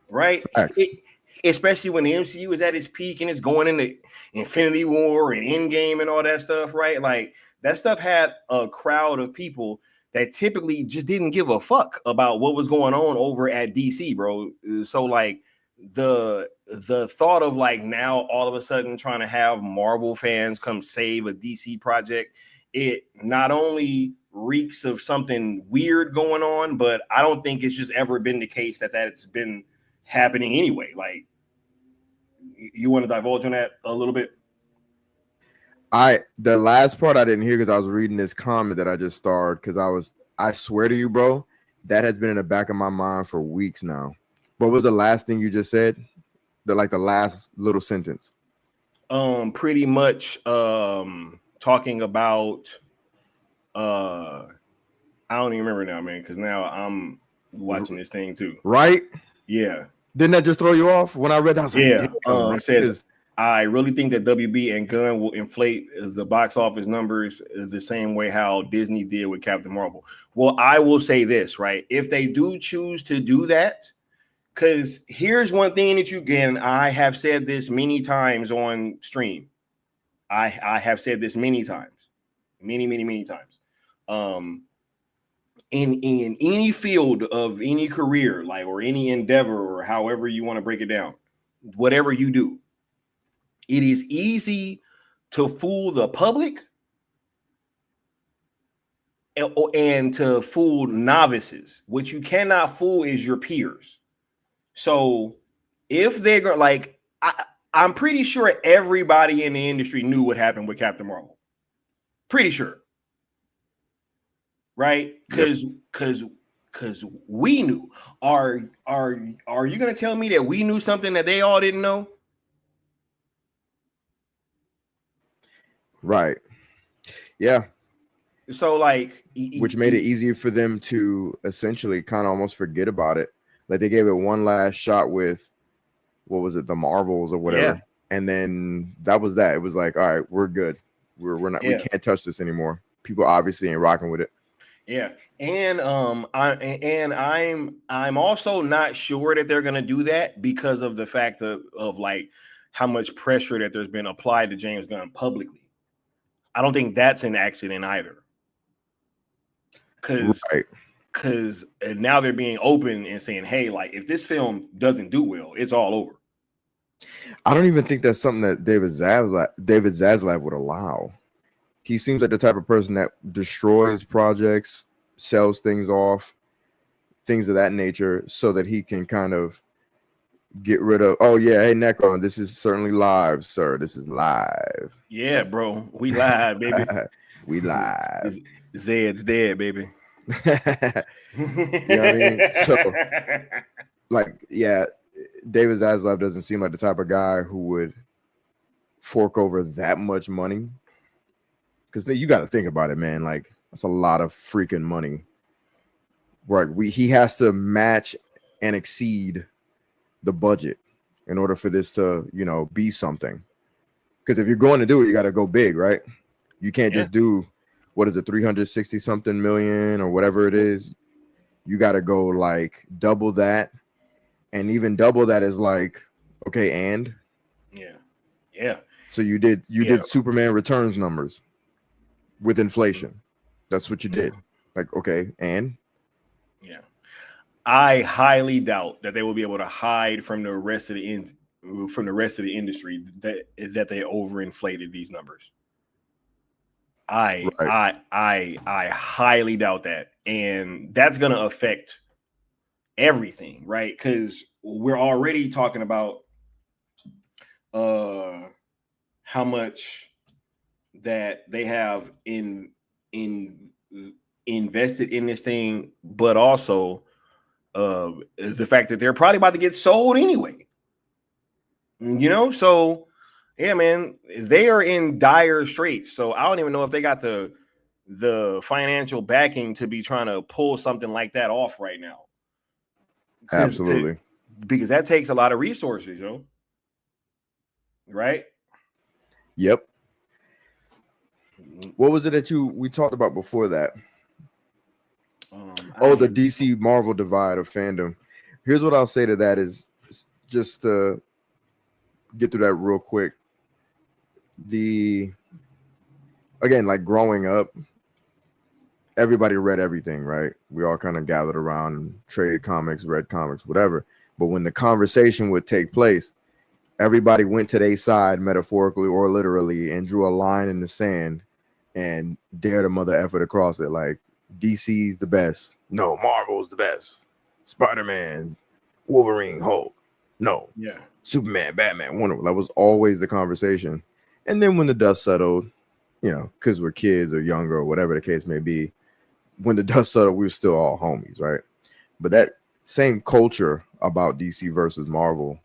Right? Especially when the MCU is at its peak and it's going into Infinity War and Endgame and all that stuff, right? Like that stuff had a crowd of people that typically just didn't give a fuck about what was going on over at DC, bro. So like the thought of like now all of a sudden trying to have Marvel fans come save a DC project, it not only reeks of something weird going on, but I don't think it's just ever been the case that it's been happening anyway. Like, you want to divulge on that a little bit? The last part I didn't hear because I was reading this comment that I just started because I swear to you, bro, that has been in the back of my mind for weeks now. What was the last thing you just said? The last little sentence. Pretty much talking about I don't even remember now, man, because now I'm watching this thing too. Right? Yeah. Didn't that just throw you off when I read that? I was like, says I really think that WB and Gunn will inflate the box office numbers the same way how Disney did with Captain Marvel. Well, I will say this, right? If they do choose to do that, because here's one thing that you can, I have said this many times on stream. I have said this many times, many times. In any field of any career, like, or any endeavor, or however you want to break it down, whatever you do, it is easy to fool the public and to fool novices. What you cannot fool is your peers. So if they're going, like, I'm pretty sure everybody in the industry knew what happened with Captain Marvel. Pretty sure. Right? Because we knew. Are you going to tell me that we knew something that they all didn't know? Right. Yeah. So like, which made it easier for them to essentially kind of almost forget about it. Like they gave it one last shot with, what was it, the Marvels or whatever, yeah. And then that was that. It was like, all right, we're good. We're not. Yeah. We can't touch this anymore. People obviously ain't rocking with it. Yeah, and I'm also not sure that they're gonna do that because of the fact of like how much pressure that there's been applied to James Gunn publicly. I don't think that's an accident either. Because now they're being open and saying, hey, like if this film doesn't do well, it's all over. I don't even think that's something that David Zaslav would allow. He seems like the type of person that destroys projects, sells things off, things of that nature, so that he can kind of get rid of, oh yeah, hey Necron, this is certainly live, sir. This is live. Yeah, bro. We live, baby. We live. Zed's dead, baby. You know what I mean? So, like, yeah, David Zaslav doesn't seem like the type of guy who would fork over that much money. Because you got to think about it, man. Like, that's a lot of freaking money. Right? He has to match and exceed the budget in order for this to, be something. Because if you're going to do it, you got to go big, right? You can't just do, what is it, 360 something million or whatever it is. You got to go like double that, and even double that is like, okay, and yeah. So you did Superman Returns numbers with inflation. That's what you did. Like, okay, and I highly doubt that they will be able to hide from the rest of the industry that they overinflated these numbers. I highly doubt that, and that's going to affect everything, right? Because we're already talking about how much that they have invested in this thing, but also the fact that they're probably about to get sold anyway. So yeah, man, they are in dire straits. So I don't even know if they got the financial backing to be trying to pull something like that off right now. Absolutely. Because that takes a lot of resources, Right? Yep. What was it that we talked about before that? The DC Marvel divide of fandom. Here's what I'll say to that is just to get through that real quick. Again, like growing up, everybody read everything, right? We all kind of gathered around and traded comics, read comics, whatever. But when the conversation would take place, everybody went to their side, metaphorically or literally, and drew a line in the sand and dared a mother effer to cross it. Like, DC's the best. No, Marvel's the best. Spider-Man, Wolverine, Hulk. No. Yeah. Superman, Batman, Wonder Woman. That was always the conversation. And then when the dust settled, you know, because we're kids or younger or whatever the case may be, when the dust settled, we were still all homies, right? But that same culture about DC versus Marvel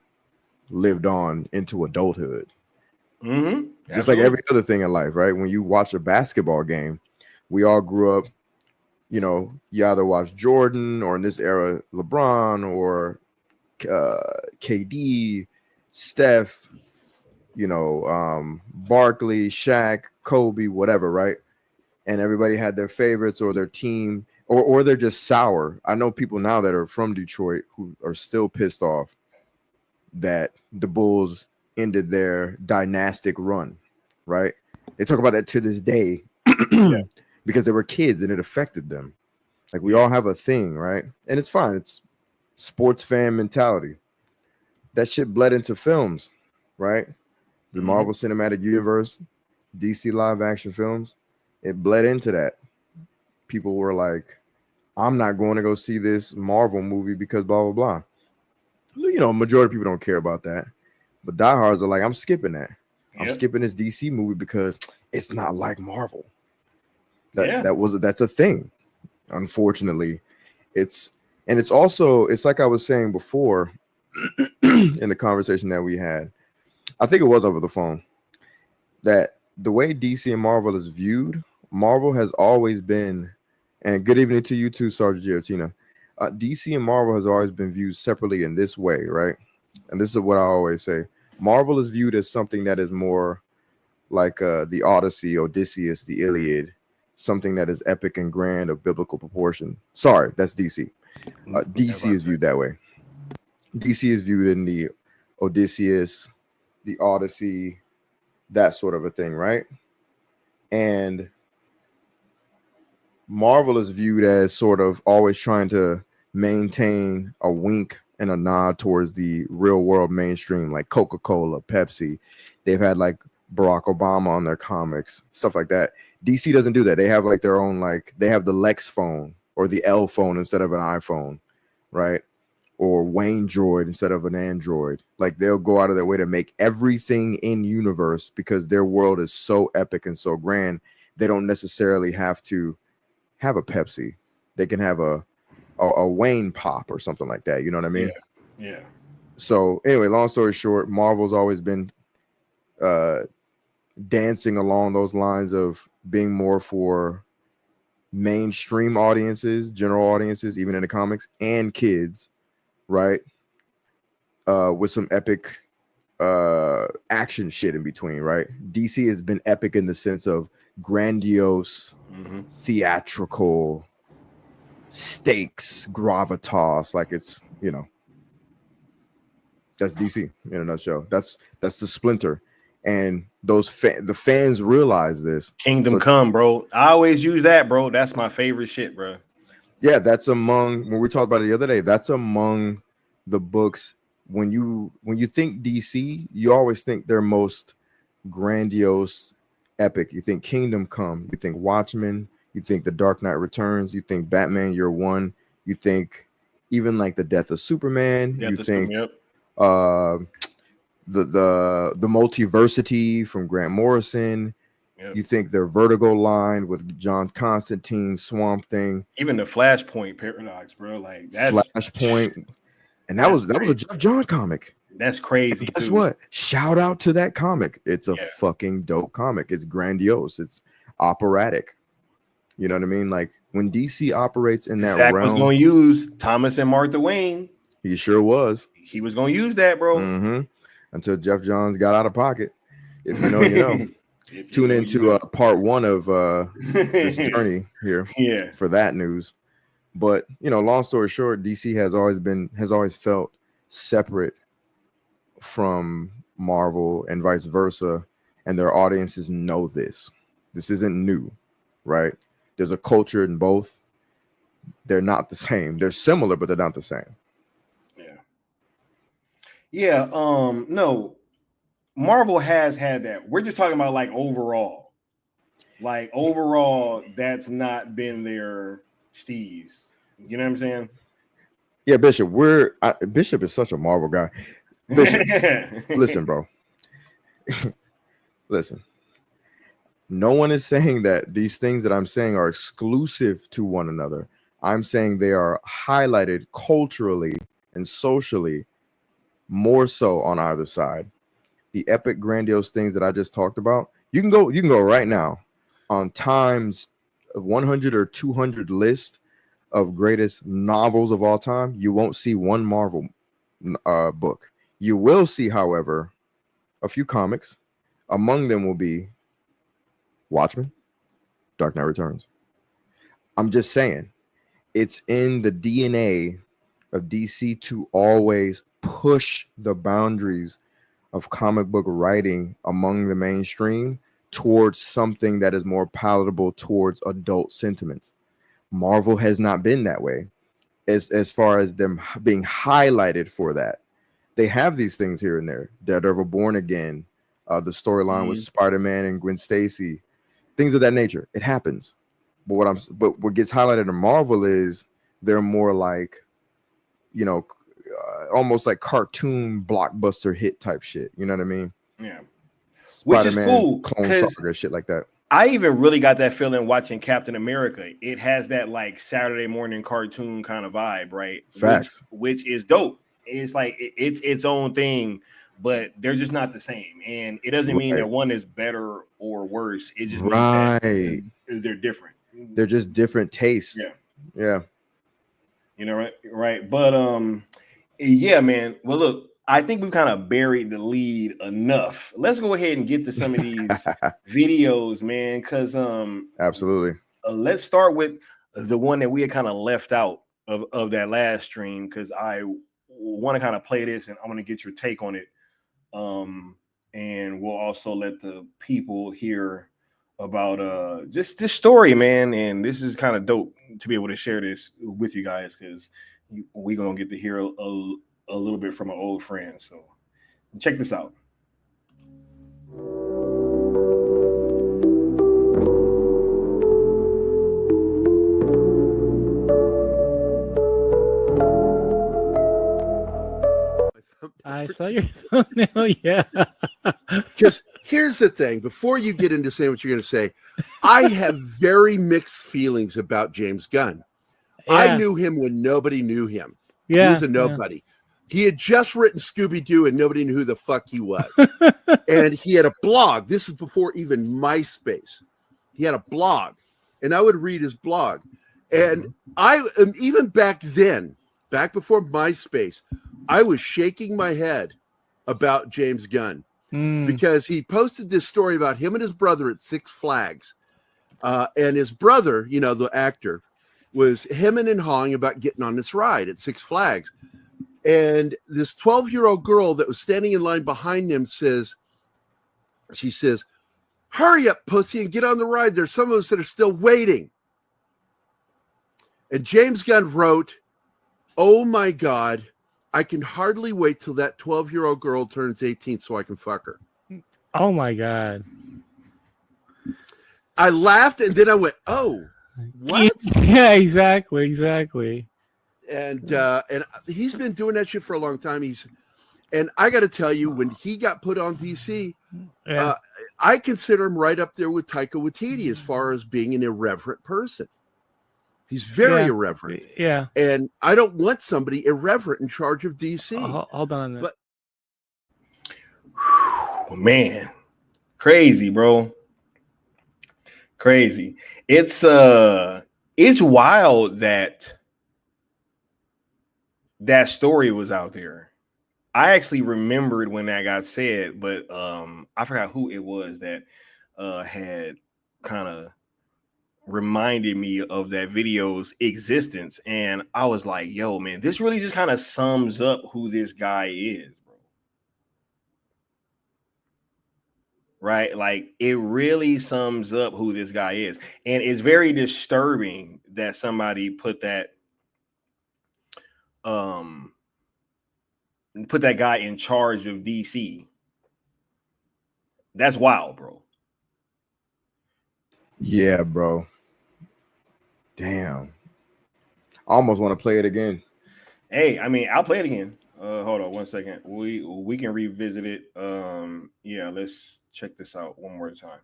lived on into adulthood. Mm-hmm. Just like every other thing in life, right? When you watch a basketball game, we all grew up, you know, you either watch Jordan or in this era, LeBron or KD, Steph, you know, Barkley, Shaq, Kobe, whatever, right? And everybody had their favorites or their team, or they're just sour. I know people now that are from Detroit who are still pissed off that the Bulls ended their dynastic run, right? They talk about that to this day because they were kids and it affected them. Like, we all have a thing, right? And it's fine. It's sports fan mentality. That shit bled into films, right? The Marvel Cinematic Universe, DC live action films, it bled into that. People were like, I'm not going to go see this Marvel movie because blah, blah, blah. You know, majority of people don't care about that. But diehards are like, I'm skipping that. I'm skipping this DC movie because it's not like Marvel. That's a thing. Unfortunately, it's like I was saying before in the conversation that we had. I think it was over the phone, that the way DC and Marvel is viewed, Marvel has always been, and good evening to you too, Sergeant Giratina. DC and Marvel has always been viewed separately in this way, right? And this is what I always say. Marvel is viewed as something that is more like the Odyssey, Odysseus, the Iliad, something that is epic and grand of biblical proportion. Sorry, that's DC. DC is viewed that way. DC is viewed in the Odysseus, the Odyssey, that sort of a thing, right? And Marvel is viewed as sort of always trying to maintain a wink and a nod towards the real world mainstream, like Coca-Cola, Pepsi. They've had like Barack Obama on their comics, stuff like that. DC doesn't do that. They have like their own, like they have the Lex phone or the L phone instead of an iPhone, right? Or Wayne Droid instead of an Android. Like, they'll go out of their way to make everything in universe because their world is so epic and so grand. They don't necessarily have to have a Pepsi. They can have a Wayne Pop or something like that. You know what I mean? Yeah. So anyway, long story short, Marvel's always been dancing along those lines of being more for mainstream audiences, general audiences, even in the comics, and kids, right? With some epic action shit in between, right? DC has been epic in the sense of grandiose, theatrical, stakes, gravitas. Like, it's, you know, that's DC in a nutshell. That's the splinter. And those the fans realize this. Kingdom Come, bro. I always use that, bro. That's my favorite shit, bro. Yeah, that's among, when we talked about it the other day, that's among the books. When you think DC, you always think their most grandiose, epic. You think Kingdom Come, you think Watchmen, you think The Dark Knight Returns, you think Batman Year One, you think even like the Death of Superman, you think the Multiversity from Grant Morrison. You think their Vertigo line with John Constantine, Swamp Thing, even the Flashpoint paradox, bro. Like, that's Flashpoint, and that was a Jeff John comic. That's crazy. Guess what? Shout out to that comic. It's a fucking dope comic. It's grandiose. It's operatic. You know what I mean? Like, when DC operates in that Zach realm, was going to use Thomas and Martha Wayne. He sure was. He was going to use that, bro. Until Jeff Johns got out of pocket. If you know, you know. tune into part 1 of this journey here for that news. But long story short, DC has always felt separate from Marvel and vice versa, and their audiences know this. This isn't new, right? There's a culture in both. They're not the same. They're similar, but they're not the same. Yeah. No, Marvel has had that. We're just talking about like overall, that's not been their steez. You know what I'm saying? Yeah, Bishop. Bishop is such a Marvel guy. Bishop, listen, bro. Listen. No one is saying that these things that I'm saying are exclusive to one another. I'm saying they are highlighted culturally and socially more so on either side. The epic, grandiose things that I just talked about, you can go right now on Time's 100 or 200 list of greatest novels of all time. You won't see one Marvel book. You will see, however, a few comics. Among them will be Watchmen, Dark Knight Returns. I'm just saying, it's in the DNA of DC to always push the boundaries of comic book writing among the mainstream towards something that is more palatable towards adult sentiments. Marvel has not been that way as far as them being highlighted for that. They have these things here and there. Daredevil Born Again, the storyline with Spider-Man and Gwen Stacy, things of that nature. It happens. But what gets highlighted in Marvel is they're more like, almost like cartoon blockbuster hit type shit. You know what I mean? Yeah. Which is cool. Clone Saga, shit like that. I even really got that feeling watching Captain America. It has that like Saturday morning cartoon kind of vibe, right? Facts. Which is dope. It's like it's its own thing, but they're just not the same. And it doesn't mean that one is better or worse. It just means that they're different. They're just different tastes. Yeah. Right. But yeah, man. Well, look, I think we've kind of buried the lead enough. Let's go ahead and get to some of these videos, man. Because absolutely. Let's start with the one that we had kind of left out of that last stream, because I want to kind of play this and I want to get your take on it. And we'll also let the people hear about just this story, man. And this is kind of dope to be able to share this with you guys, because we're gonna get to hear a little bit from an old friend. So check this out. I saw your thumbnail, yeah. Because here's the thing. Before you get into saying what you're going to say, I have very mixed feelings about James Gunn. Yeah. I knew him when nobody knew him. Yeah, he was a nobody. Yeah. He had just written Scooby-Doo and nobody knew who the fuck he was. And he had a blog. This is before even MySpace. He had a blog, and I would read his blog. And I even back then, back before MySpace, I was shaking my head about James Gunn because he posted this story about him and his brother at Six Flags. And his brother, the actor, was hemming and hawing about getting on this ride at Six Flags. And this 12-year-old girl that was standing in line behind him says, "Hurry up, pussy, and get on the ride. There's some of us that are still waiting." And James Gunn wrote, "Oh my God, I can hardly wait till that 12-year-old girl turns 18 so I can fuck her." Oh my God. I laughed and then I went, "Oh, what?" Yeah, exactly. And he's been doing that shit for a long time. And I got to tell you, when he got put on DC, I consider him right up there with Taika Waititi as far as being an irreverent person. He's very irreverent. Yeah. And I don't want somebody irreverent in charge of DC. Hold on. But man, crazy, bro. Crazy. It's wild that story was out there. I actually remembered when that got said, but I forgot who it was that had kind of reminded me of that video's existence, and I was like, yo, man, this really just kind of sums up who this guy is, bro. Right? Like, it really sums up who this guy is. And it's very disturbing that somebody put that guy in charge of DC. That's wild, bro. Yeah, bro. Damn. I almost want to play it again. Hey, I mean, I'll play it again. Hold on 1 second. We can revisit it. Yeah, let's check this out one more time.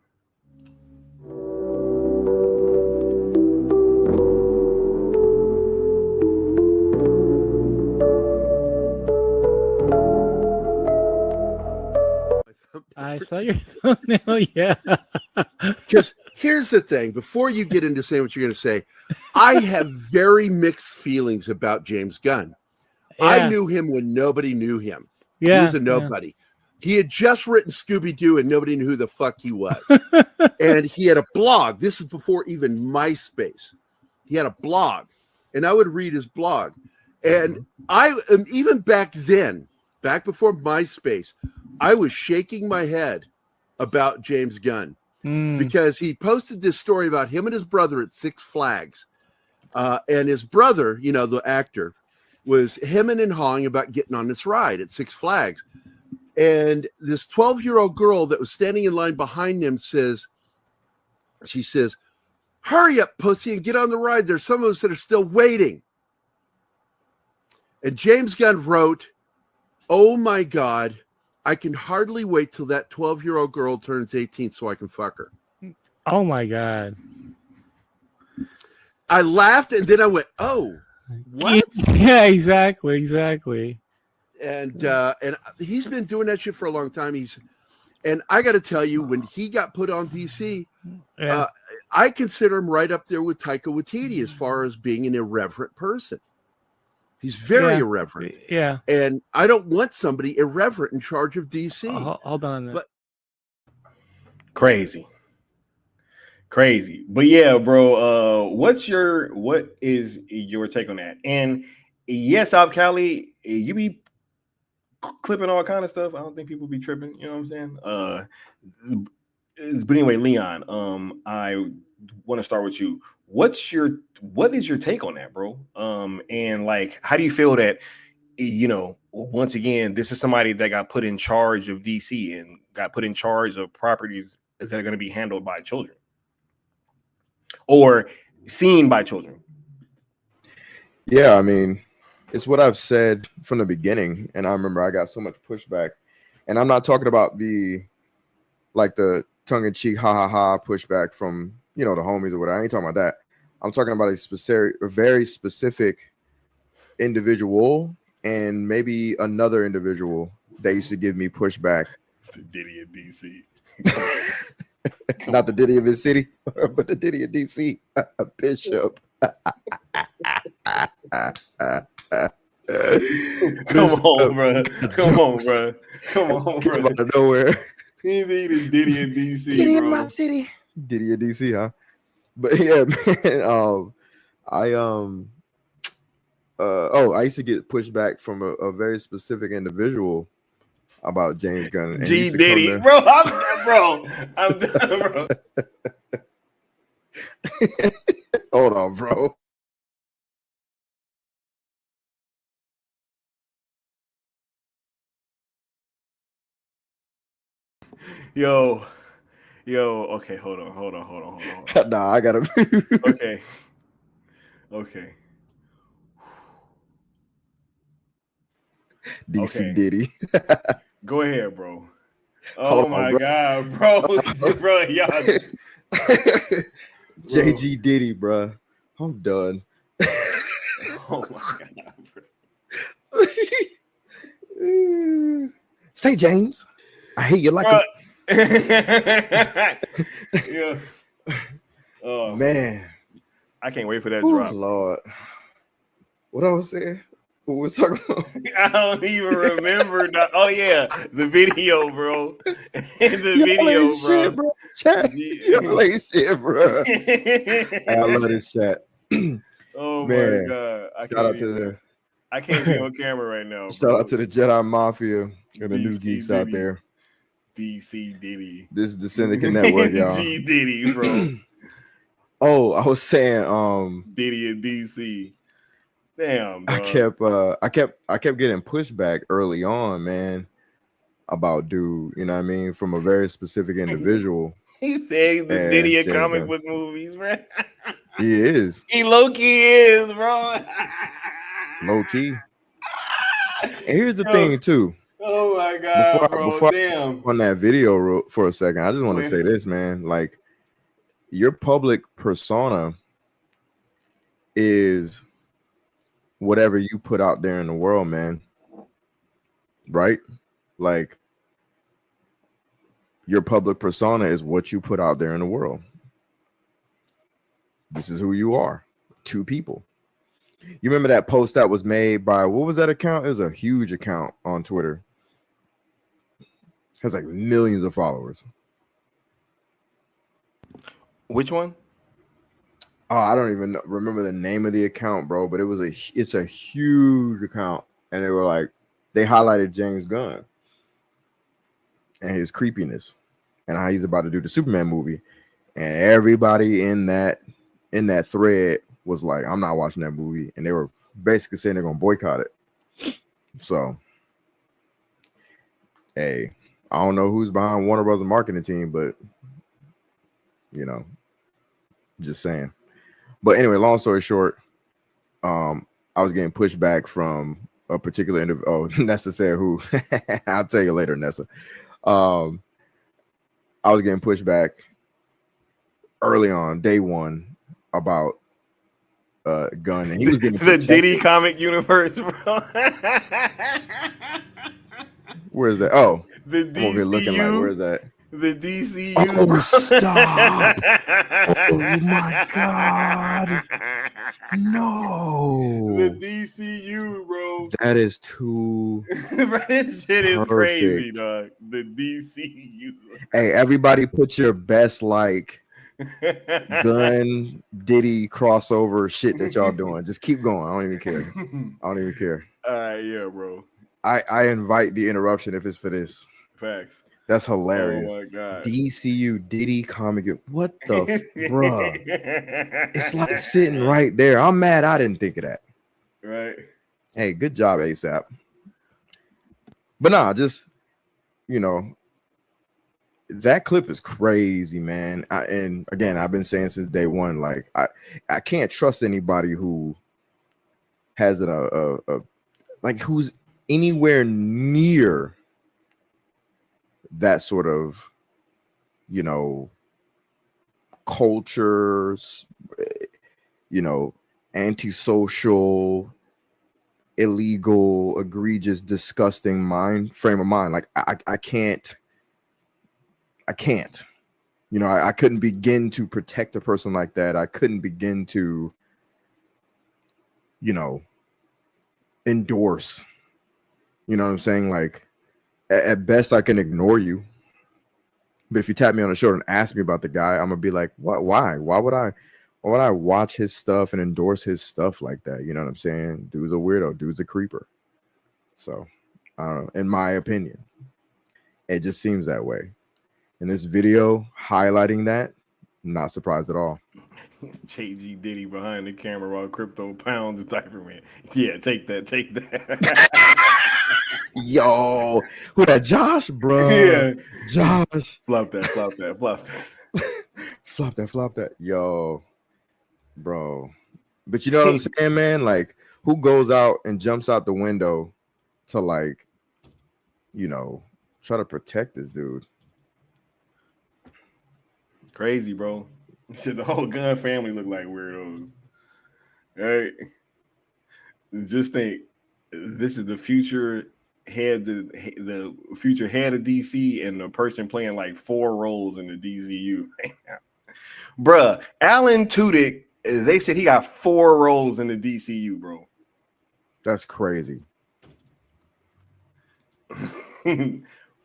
I saw your thumbnail. Yeah. Because here's the thing: before you get into saying what you're going to say, I have very mixed feelings about James Gunn. Yeah. I knew him when nobody knew him. Yeah, He was a nobody. He had just written Scooby-Doo and nobody knew who the fuck he was. And he had a blog. This is before even MySpace. He had a blog, and I would read his blog. And even back then, back before MySpace, I was shaking my head about James Gunn because he posted this story about him and his brother at Six Flags. And his brother, you know, the actor, was hemming and hawing about getting on this ride at Six Flags. And this 12-year-old girl that was standing in line behind him says, hurry up, pussy, and get on the ride. There's some of us that are still waiting. And James Gunn wrote, oh my God, I can hardly wait till that 12-year-old girl turns 18 so I can fuck her. Oh my God. I laughed and then I went, oh, what? Yeah, exactly. And he's been doing that shit for a long time. And I got to tell you, when he got put on DC, I consider him right up there with Taika Waititi as far as being an irreverent person. He's very irreverent. Yeah. And I don't want somebody irreverent in charge of DC. Hold on. But crazy. But yeah, bro, what is your take on that? And yes, South Cali, you be clipping all kind of stuff. I don't think people be tripping, you know what I'm saying? But anyway, Leon, I want to start with you. What is your take on that, bro? And like, how do you feel that, you know, once again, this is somebody that got put in charge of DC and got put in charge of properties that are going to be handled by children or seen by children? Yeah, I mean, it's what I've said from the beginning, and I remember I got so much pushback. And I'm not talking about the tongue-in-cheek ha pushback from, you know, the homies or whatever. I ain't talking about that. I'm talking about a very specific individual and maybe another individual that used to give me pushback. The Diddy of DC. Not the Diddy of his city, but the Diddy of DC. Bishop. Come on, bro. Out of nowhere. He's the Diddy of DC, Diddy bro. in my city. Diddy of DC, huh? But yeah, man. I used to get pushback from a very specific individual about James Gunn. And G Diddy, bro. I'm done, bro. Hold on, bro. Yo, okay, hold on. Nah, I gotta. Okay. DC Diddy. Go ahead, bro. Oh my God, bro, y'all. JG Diddy, bro. I'm done. Oh my God, bro. Say, James, I hate you like yeah. Oh man, I can't wait for that ooh, drop. Lord, what I was saying? Who was talking about? I don't even remember. Oh yeah, the video, bro. The video, bro. Shit, bro. Chat. Y'all ain't shit, bro. I love this chat. Oh Man, my god! I can't be on camera right now. Shout Bro. out to the Jedi Mafia and the new DC geeks out Diddy. there. DC Diddy. This is the Syndicate Network, y'all. G Diddy, bro. Oh, I was saying, Diddy and DC. Damn, dog. I kept getting pushback early on, man, about dude. You know what I mean, from a very specific individual. He says the Diddy of comic book movies, bro. He is. He low key is, bro. Low key. And here's the thing, too. Oh my god, before damn. On that video for a second, I just want to say this, man. Like, your public persona is whatever you put out there in the world, man. Right? Like, your public persona is what you put out there in the world. This is who you are. Two people. You remember that post that was made by, what was that account? It was a huge account on Twitter. Has like millions of followers. Which one? Oh, I don't even remember the name of the account, bro. But it's a huge account, and they highlighted James Gunn and his creepiness, and how he's about to do the Superman movie, and everybody in that thread was like, "I'm not watching that movie," and they were basically saying they're gonna boycott it. So, hey. I don't know who's behind Warner Brothers marketing team, but just saying. But anyway, long story short, I was getting pushback from a particular individual. Oh, Nessa said who? I'll tell you later, Nessa. I was getting pushback early on, day one, about Gunn, and he was getting the Diddy comic universe, bro. Where is that? Oh, the DCU. Looking like, where's that? The DCU. Oh, bro. stop! Oh my god! No. The DCU, bro. That is too. This shit is perfect. Crazy, dog. The DCU. Hey, everybody, put your best Gunn Diddy crossover shit that y'all doing. Just keep going. I don't even care. All right, yeah, bro. I invite the interruption if it's for this. Facts. That's hilarious. Oh my god. DCU Diddy comic. What the bruh? It's like sitting right there. I'm mad I didn't think of that. Right. Hey, good job, ASAP. But nah, just that clip is crazy, man. And again, I've been saying since day one, like I can't trust anybody who has who's anywhere near that sort of culture, antisocial, illegal, egregious, disgusting frame of mind. Like I can't. I couldn't begin to protect a person like that. I couldn't begin to endorse. You know what I'm saying? Like, at best, I can ignore you. But if you tap me on the shoulder and ask me about the guy, I'm gonna be like, "What? Why? Why would I watch his stuff and endorse his stuff like that?" You know what I'm saying? Dude's a weirdo. Dude's a creeper. So, I don't know. In my opinion, it just seems that way. And this video highlighting that, not surprised at all. JG Diddy behind the camera while Crypto pounds the diaper man. Yeah, take that. Yo, who that? Josh, bro. Yeah, Josh. Flop that. Flop that. Yo, bro. But you know what I'm saying, man? Like, who goes out and jumps out the window to try to protect this dude? Crazy, bro. The whole Gunn family look like weirdos. Right? Just think, this is the future head, the future head of DC, and the person playing like 4 roles in the DCU. Bruh, Alan Tudyk, they said he got 4 roles in the DCU, bro. That's crazy.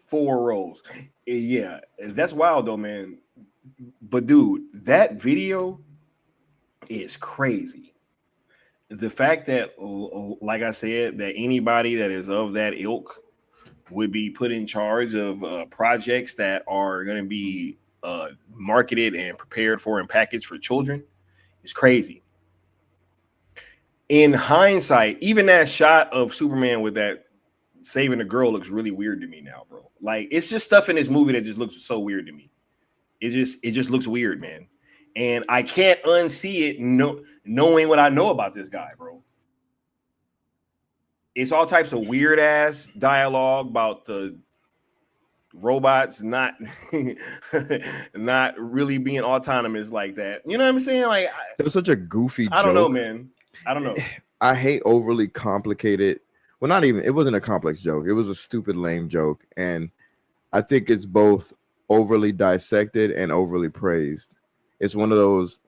4 roles. Yeah, that's wild though, man. But dude, that video is crazy. The fact that, like I said, that anybody that is of that ilk would be put in charge of projects that are going to be marketed and prepared for and packaged for children is crazy. In hindsight, even that shot of Superman with that saving the girl looks really weird to me now, bro. Like, it's just stuff in this movie that just looks so weird to me. It just looks weird, man. And I can't unsee it knowing what I know about this guy, bro. It's all types of weird ass dialogue about the robots not not really being autonomous like that. You know what I'm saying? Like, it was such a goofy joke. I don't know, man. I don't know. I hate overly complicated. Well, not even. It wasn't a complex joke. It was a stupid, lame joke, and I think it's both overly dissected and overly praised. It's one of those.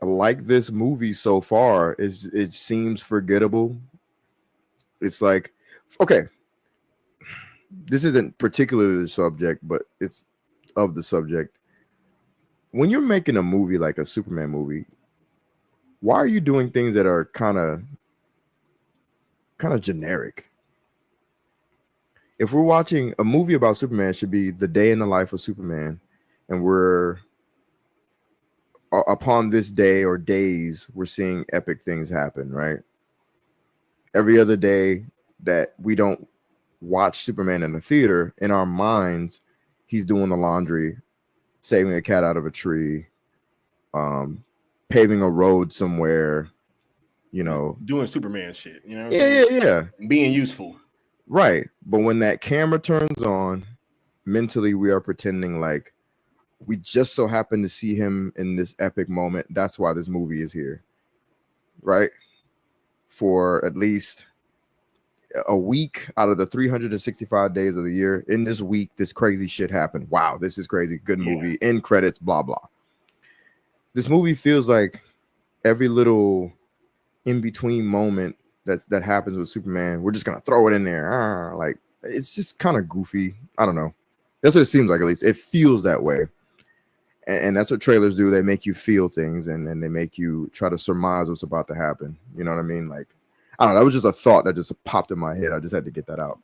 Like this movie so far, it seems forgettable. It's like, okay, this isn't particularly the subject, but it's of the subject. When you're making a movie like a Superman movie, why are you doing things that are kind of generic? If we're watching a movie about Superman, it should be the day in the life of Superman, and we're upon this day or days, we're seeing epic things happen, right? Every other day that we don't watch Superman in the theater, in our minds, he's doing the laundry, saving a cat out of a tree, paving a road somewhere, you know, doing Superman shit, you know? Yeah. Being useful. Right. But when that camera turns on, mentally we are pretending like we just so happen to see him in this epic moment. That's why this movie is here. Right? For at least a week out of the 365 days of the year. In this week, this crazy shit happened. Wow, this is crazy. Good movie. End credits, blah, blah. This movie feels like every little in-between moment that happens with Superman, we're just going to throw it in there. Like, it's just kind of goofy. I don't know. That's what it seems like, at least. It feels that way. And that's what trailers do. They make you feel things, and they make you try to surmise what's about to happen. You know what I mean? Like, I don't know. That was just a thought that just popped in my head. I just had to get that out.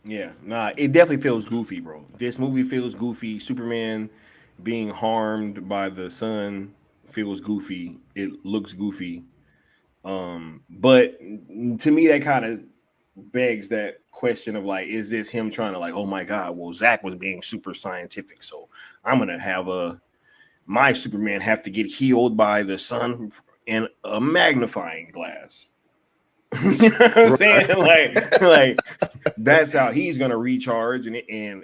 Yeah, nah, it definitely feels goofy, bro. This movie feels goofy. Superman being harmed by the sun feels goofy. It looks goofy. But to me, that kind of begs that question of like, is this him trying to like, oh my God, well, Zach was being super scientific, so I'm gonna have my Superman have to get healed by the sun in a magnifying glass. You know what I'm saying? Like that's how he's gonna recharge, and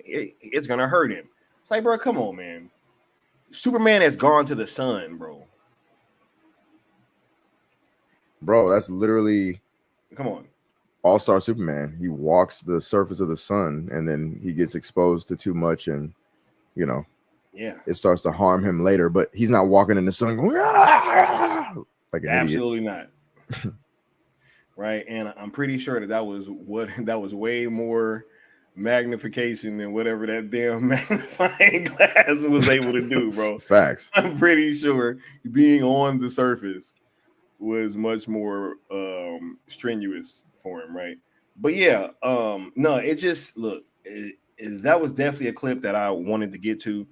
it's gonna hurt him. It's like, bro, come on, man. Superman has gone to the sun, bro. Bro, that's literally, come on, All-Star Superman. He walks the surface of the sun, and then he gets exposed to too much, and you know, it starts to harm him later. But he's not walking in the sun going, like an absolutely idiot. Not. Right, and I'm pretty sure that was way more magnification than whatever that damn magnifying glass was able to do, bro. Facts. I'm pretty sure being on the surface was much more strenuous for him, right? But yeah, no, it just that was definitely a clip that I wanted to get to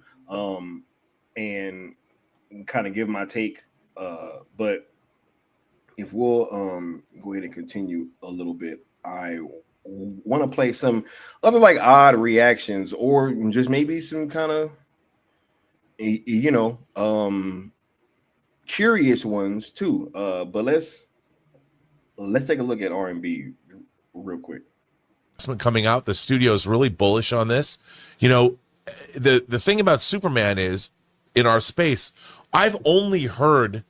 and kind of give my take. But if we'll go ahead and continue a little bit, I want to play some other like odd reactions or just maybe some kind of curious ones too. But let's take a look at R&B real quick. Coming out, the studio is really bullish on this. You know, the thing about Superman is, in our space, I've only heard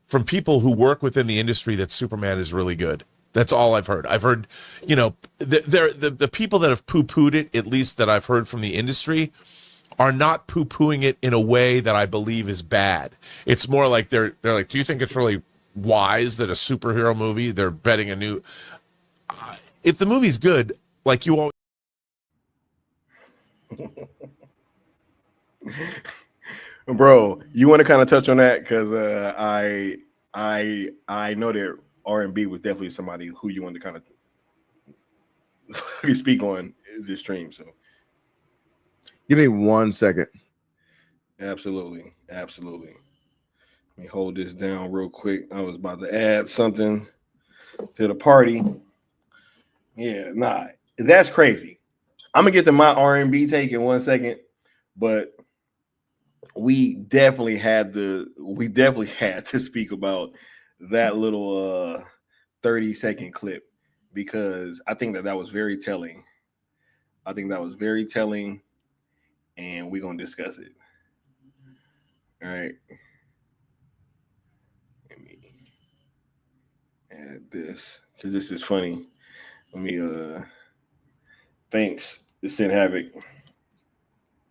from people who work within the industry that Superman is really good. That's all I've heard. I've heard, you know, the people that have poo-pooed it, at least that I've heard from the industry, are not poo-pooing it in a way that I believe is bad. It's more like they're like, do you think it's really wise that a superhero movie, they're betting a new. If the movie's good, like you always. Bro, you want to kind of touch on that because I know that R&B was definitely somebody who you wanted to kind of speak on this stream. So, give me 1 second. Absolutely. Let me hold this down real quick. I was about to add something to the party. Yeah, nah, that's crazy. I'm gonna get to my R&B take in 1 second, but we definitely had to speak about that little 30-second clip because I think that was very telling. And we're gonna discuss it. All right. Let me add this because this is funny. Let me thanks to Sin Havoc.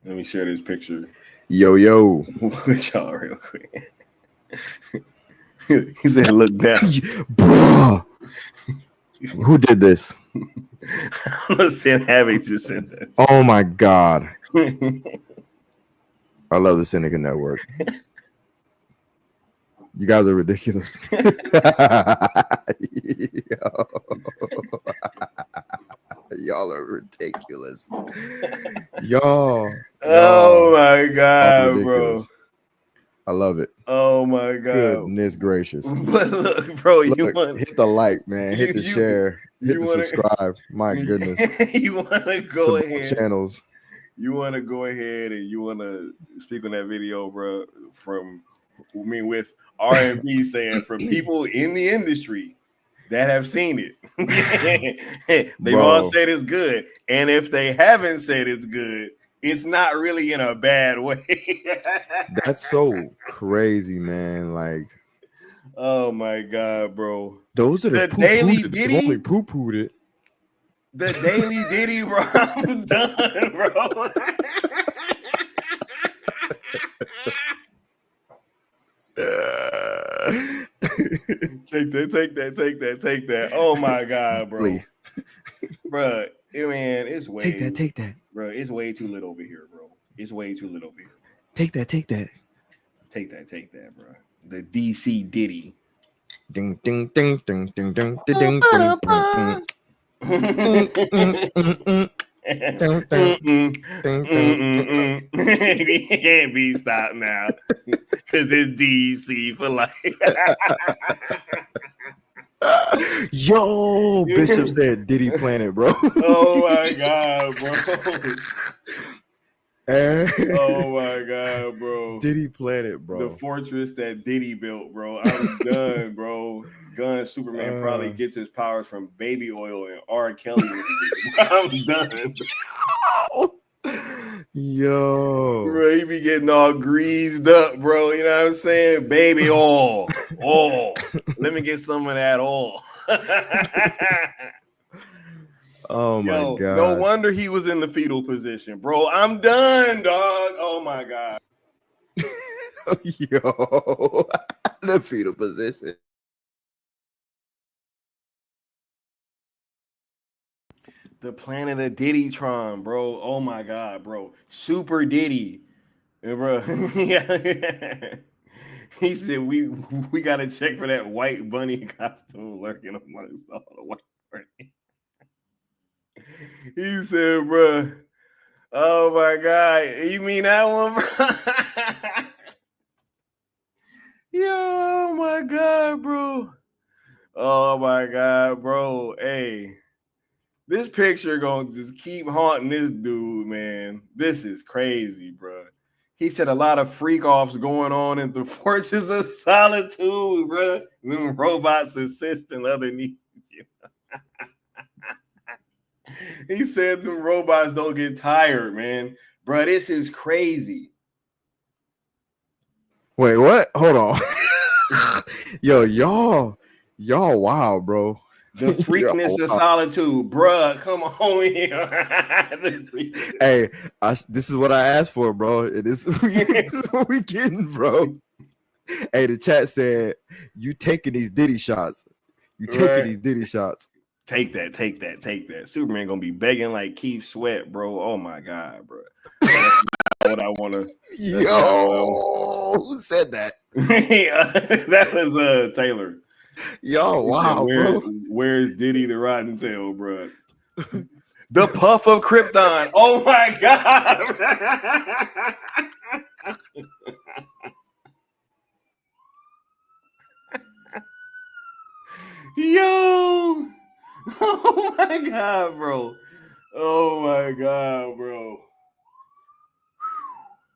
Let me share this picture. Yo. With y'all real quick. He said, look down. Bruh. Who did this? Sin Havoc just said that. Oh my God. I love the Seneca Network. You guys are ridiculous. Y'all are ridiculous. Y'all. Oh my God, bro. I love it. Oh my God. Goodness gracious. But look, bro, hit the like, man. Hit the share. Hit the subscribe. My goodness. You want to go ahead. Channels. You want to go ahead and you want to speak on that video, bro, with R&B saying from people in the industry that have seen it. They've all said it's good. And if they haven't said it's good, it's not really in a bad way. That's so crazy, man. Like, oh my God, bro. Those are the Daily Diddy. Only poo-pooed it. The Daily Diddy, bro. I'm done, bro. Take that. Oh my God, bro. Bro, man, it's way. Take that. Bro, it's way too lit over here, bro. It's way too lit over here. Take that. Take that, bro. The DC Diddy. Ding ding ding ding ding ding ding ding ding. It can't be stopped now because it's DC for life. Yo, Bishop said Diddy Planet, bro. Oh my God, bro. Oh my God, bro. Diddy Planet, bro. The fortress that Diddy built, bro. I'm done, bro. Gunn Superman probably gets his powers from baby oil and R. Kelly. I'm done. Yo. Bro, he be getting all greased up, bro. You know what I'm saying? Baby oil. Let me get some of that oil. Oh my God. No wonder he was in the fetal position, bro. I'm done, dog. Oh my God. Yo. The fetal position. The planet of Diddytron, bro. Oh my God, bro. Super Diddy. Bro. He said we gotta check for that white bunny costume lurking amongst all the white bunny. He said, bro. Oh my God. You mean that one, bro? Yo, oh my God, bro. Oh my God, bro. Hey. This picture gonna just keep haunting this dude, man. This is crazy, bro. He said a lot of freak offs going on in the Fortress of Solitude, bro. Them robots assisting underneath you. He said them robots don't get tired, man. Bro, this is crazy. Wait, what? Hold on. Yo, y'all wow, bro. The freakness of solitude, bruh. Come on here. Hey, this is what I asked for, bro. This is what we getting, bro. Hey, the chat said you taking these Diddy shots. You taking these Diddy shots. Take that. Superman gonna be begging like Keith Sweat, bro. Oh my god, bro. That's what I want to. Yo, who said that? That was Taylor. Yo, wow, bro. Where's Diddy the Rotten Tail, bro? The Puff of Krypton. Oh my god. Yo. Oh my god, bro. Oh my god, bro.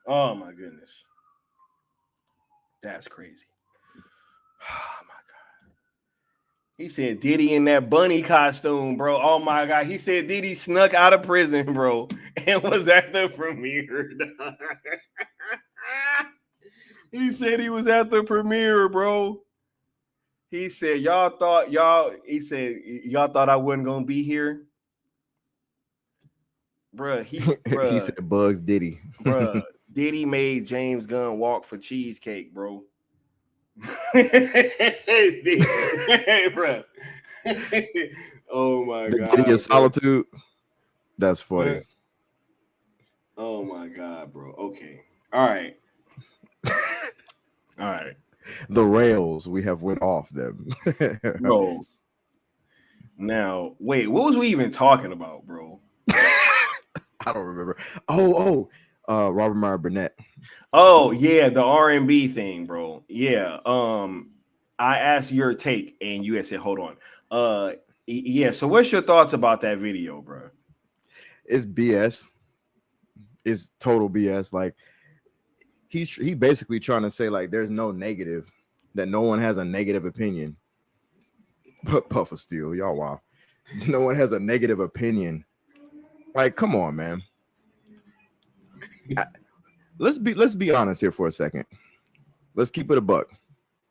Oh my goodness. That's crazy. Oh my god. He said Diddy in that bunny costume, bro. Oh my god. He said Diddy snuck out of prison, bro, and was at the premiere. He said he was at the premiere, bro. He said y'all thought I wasn't gonna be here. Bruh, he said Bugs Diddy. Bruh, Diddy made James Gunn walk for cheesecake, bro. Hey, bro. Oh my god. Diddy of Solitude. That's funny. Oh my god, bro. Okay. All right. All right. The rails we have went off them. Bro. Now, wait, what was we even talking about, bro? I don't remember. Robert Meyer Burnett. Oh yeah, the R&B thing, bro. Yeah. I asked your take, and you had said, "Hold on." Yeah. So, what's your thoughts about that video, bro? It's BS. It's total BS. Like he basically trying to say like there's no negative, that no one has a negative opinion. But Puff of Steel, y'all wow. No one has a negative opinion. Like, come on, man. Let's be honest here for a second. Let's keep it a buck.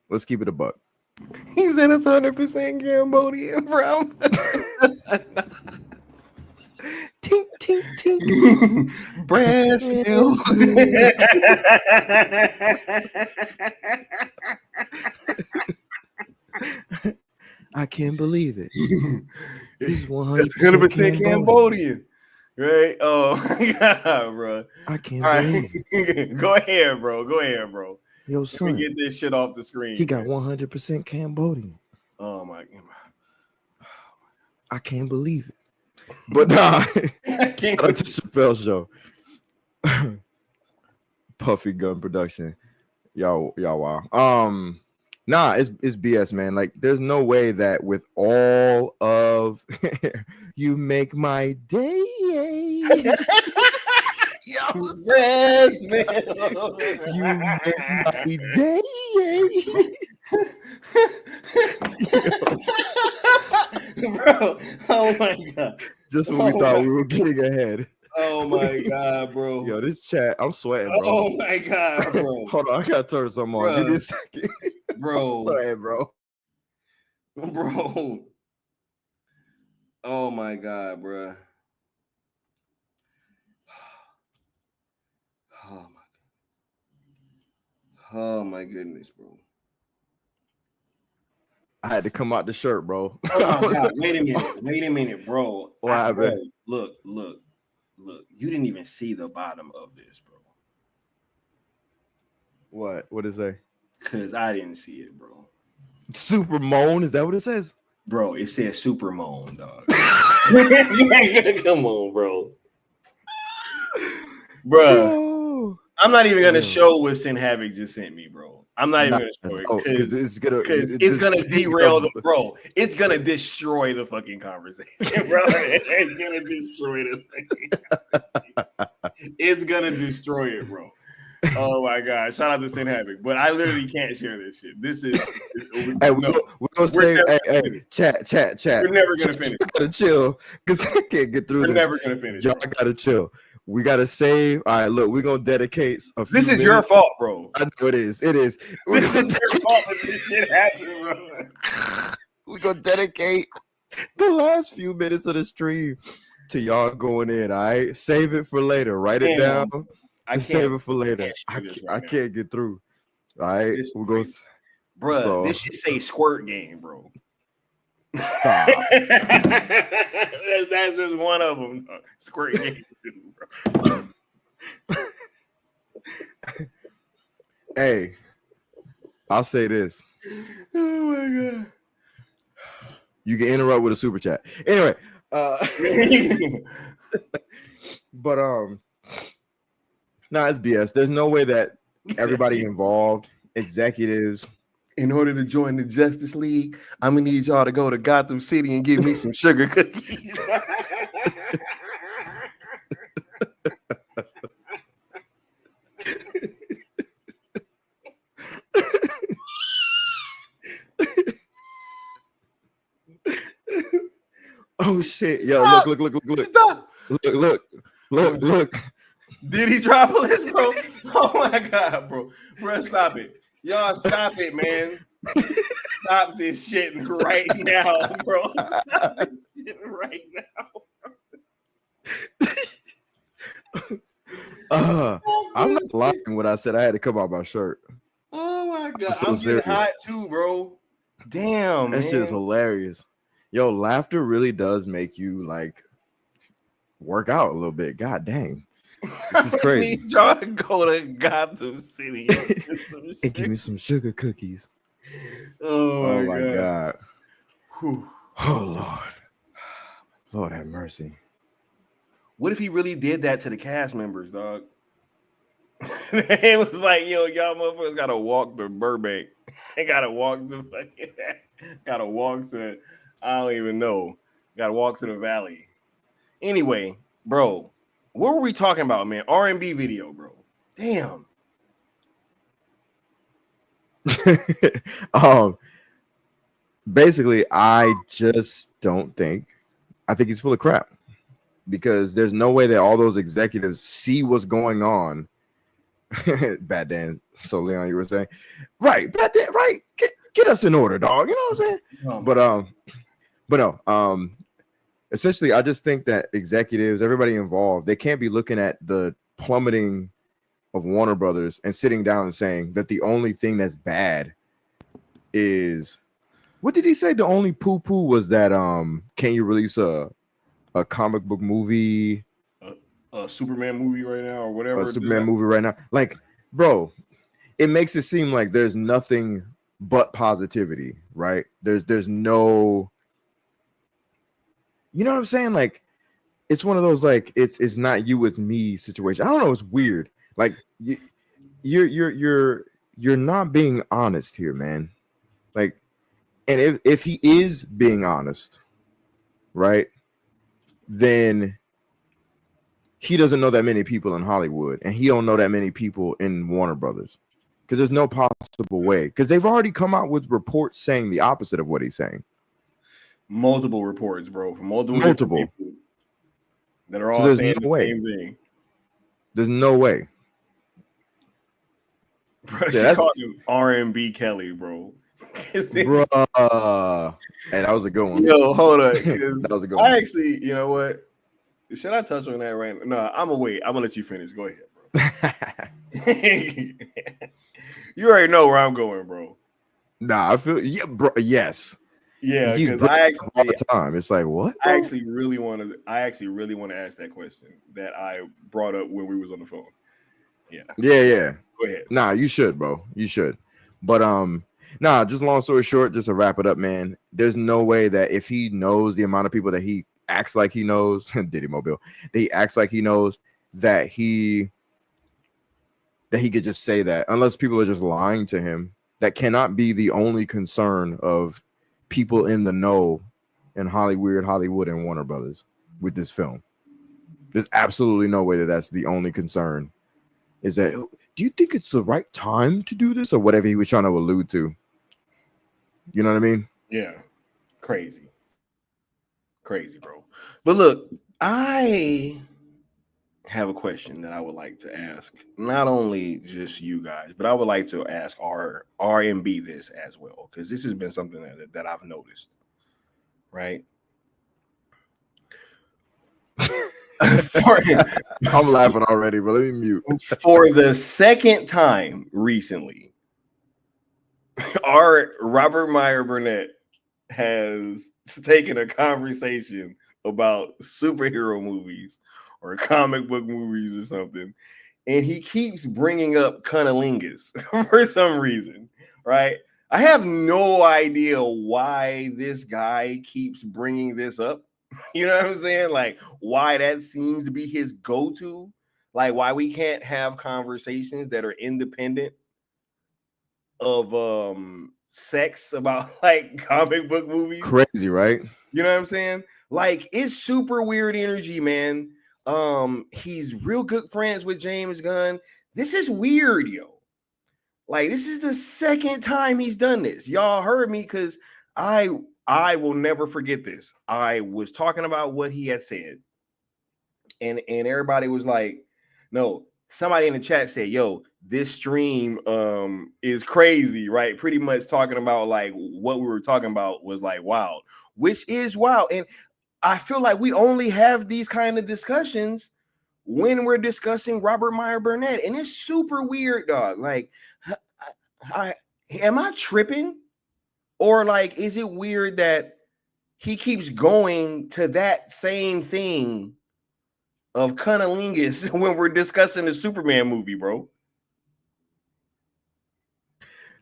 Let's keep it a buck. He said it's 100% Cambodian, bro. Tink, tink, tink. Brass nails. I can't believe it. It's 100% Cambodian. Right? Oh my god, bro. I can't believe it. Go ahead, bro. Yo, Let son, me get this shit off the screen. he got 100% Cambodian. Oh my god. I can't believe it. But nah, shout out to Chappelle's show. Puffy Gun production. Y'all wow. Nah, it's BS, man. Like, there's no way that with all of you make my day. Yes, man. You make my day. Bro, oh my god. Just when we thought we were getting ahead. Oh my god, bro. Yo, this chat, I'm sweating, bro. Oh my god, bro. Hold on, I gotta turn something on. Give me a second. Bro. I'm sweating, bro. Bro. Oh my god, bro. Oh my goodness, bro. I had to come out the shirt, bro. Oh my god, wait a minute, bro. What happened? Look. You didn't even see the bottom of this, bro. What is that? Because I didn't see it, bro. Super Moan, is that what it says? Bro, it says Super Moan, dog. Come on, bro. Bro, I'm not even gonna show what Sin Havoc just sent me, bro. I'm not even gonna show it because it's gonna derail the bro. It's gonna destroy the fucking conversation, bro. It's gonna destroy it's gonna destroy it, bro. Oh my god! Shout out to Sin Havoc, but I literally can't share this shit. This is hey, we're gonna say, hey, chat. We're never gonna finish. We gotta chill because I can't get through. We're this. Never gonna finish. Y'all gotta chill. We gotta save. All right, look, we're gonna dedicate a few This is minutes. your fault, bro. I know it is. It is. This is your fault that this shit happened, bro. We're gonna dedicate the last few minutes of the stream to y'all going in. All right, save it for later. Write it down. Save it for later. I can't get through. All right, This we'll go. Bruh, So- this should say squirt game, bro. Stop. That's just one of them. Squirt game, bro. Hey, I'll say this. Oh my god. You can interrupt with a super chat. Anyway, but it's BS. There's no way that everybody involved, executives. In order to join the Justice League, I'm gonna need y'all to go to Gotham City and give me some sugar cookies. Oh shit! Yo, Stop. look! Stop. Look! Did he drop a list, bro? Oh my god, bro! Bro, stop it! Y'all, stop it, man! Stop this shit right now, bro! Stop this shit right now. I'm not lying when I said I had to come out my shirt. Oh my god, so I'm serious. getting hot too, bro. Damn, That shit is hilarious. Yo, laughter really does make you like work out a little bit. God dang. This is crazy. I need y'all to go to Gotham City and give me some sugar cookies. Oh my god. Whew. Oh Lord have mercy. What if he really did that to the cast members, dog? It was like, yo, y'all motherfuckers gotta walk to Burbank. They gotta walk to fucking gotta walk to, I don't even know. Gotta walk to the valley. Anyway, bro, what were we talking about, man? R&B video, bro. Damn. Basically, I just don't think. I think he's full of crap because there's no way that all those executives see what's going on. Bad Dan. So Leon, you were saying, right? Bad Dan, right? Get us in order, dog. You know what I'm saying? But no. Essentially, I just think that executives, everybody involved, they can't be looking at the plummeting of Warner Brothers and sitting down and saying that the only thing that's bad is, what did he say? The only poo-poo was that can you release a comic book movie, a Superman movie right now or whatever. A Superman movie right now. Like, bro, it makes it seem like there's nothing but positivity, right? There's no, you know what I'm saying? Like, it's one of those like it's not you, it's me situation. I don't know. It's weird. Like you're not being honest here, man. Like, and if he is being honest, right, then he doesn't know that many people in Hollywood, and he don't know that many people in Warner Brothers, because there's no possible way. Because they've already come out with reports saying the opposite of what he's saying. Multiple reports, bro, from multiple people that are all saying the same thing. There's no way. Bro, she called him R&B Kelly, bro. Bro, hey, that was a good one. Yo, hold on. That was a good one. I actually, you know what? Should I touch on that right now? No, I'm gonna wait. I'm gonna let you finish. Go ahead, bro. You already know where I'm going, bro. Nah, I feel bro. Yes. Yeah, because I actually all the time. It's like, what? I actually really want to ask that question that I brought up when we was on the phone. Yeah. Go ahead. Nah, you should, bro. You should. But nah, just long story short, just to wrap it up, man. There's no way that if he knows the amount of people that he acts like he knows, Diddy Mobile, that he acts like he knows, that he could just say that, unless people are just lying to him. That cannot be the only concern of people in the know in Hollywood and Warner Brothers with this film. There's absolutely no way that that's the only concern. Is that, do you think it's the right time to do this, or whatever he was trying to allude to? You know what I mean? Yeah. Crazy, bro. But look, I have a question that I would like to ask, not only just you guys, but I would like to ask our R&B this as well, because this has been something that I've noticed, right? I'm laughing already, but let me mute. For the second time recently, our Robert Meyer Burnett has taken a conversation about superhero movies or comic book movies or something, and he keeps bringing up cunnilingus for some reason, right? I have no idea why this guy keeps bringing this up. You know what I'm saying? Like, why that seems to be his go-to. Like, why we can't have conversations that are independent of sex about like comic book movies. Crazy, right? You know what I'm saying? Like, it's super weird energy, man. He's real good friends with James Gunn. This is weird, yo. Like, this is the second time he's done this. Y'all heard me, because I will never forget this. I was talking about what he had said, and everybody was like, no, somebody in the chat said, yo, this stream is crazy, right? Pretty much talking about like what we were talking about was like wild, which is wild. And I feel like we only have these kind of discussions when we're discussing Robert Meyer Burnett, and it's super weird, dog. Like, am I tripping, or like, is it weird that he keeps going to that same thing of cunnilingus when we're discussing the Superman movie, bro?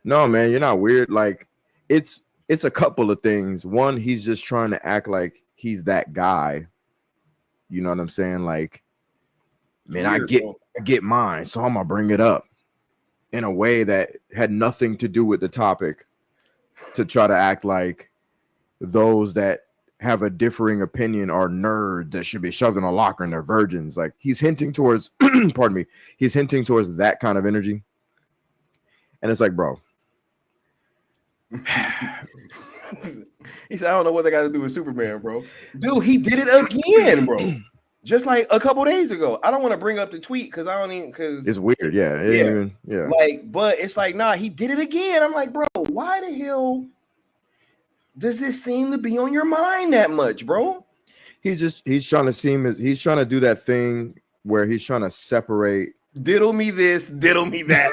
No, man, you're not weird. Like, it's a couple of things. One, he's just trying to act like he's that guy. You know what I'm saying? Like, man, weird, I get mine, so I'm gonna bring it up in a way that had nothing to do with the topic, to try to act like those that have a differing opinion are nerds that should be shoved in a locker and they're virgins. Like, he's hinting towards pardon me, he's hinting towards that kind of energy. And it's like, bro. He said, I don't know what they got to do with Superman, bro. Dude, he did it again, bro. Just like a couple days ago. I don't want to bring up the tweet because I don't even, because it's weird. Yeah. Like, but it's like, nah, he did it again. I'm like, bro, why the hell does this seem to be on your mind that much, bro? He's trying to do that thing where he's trying to separate. Diddle me this, diddle me that.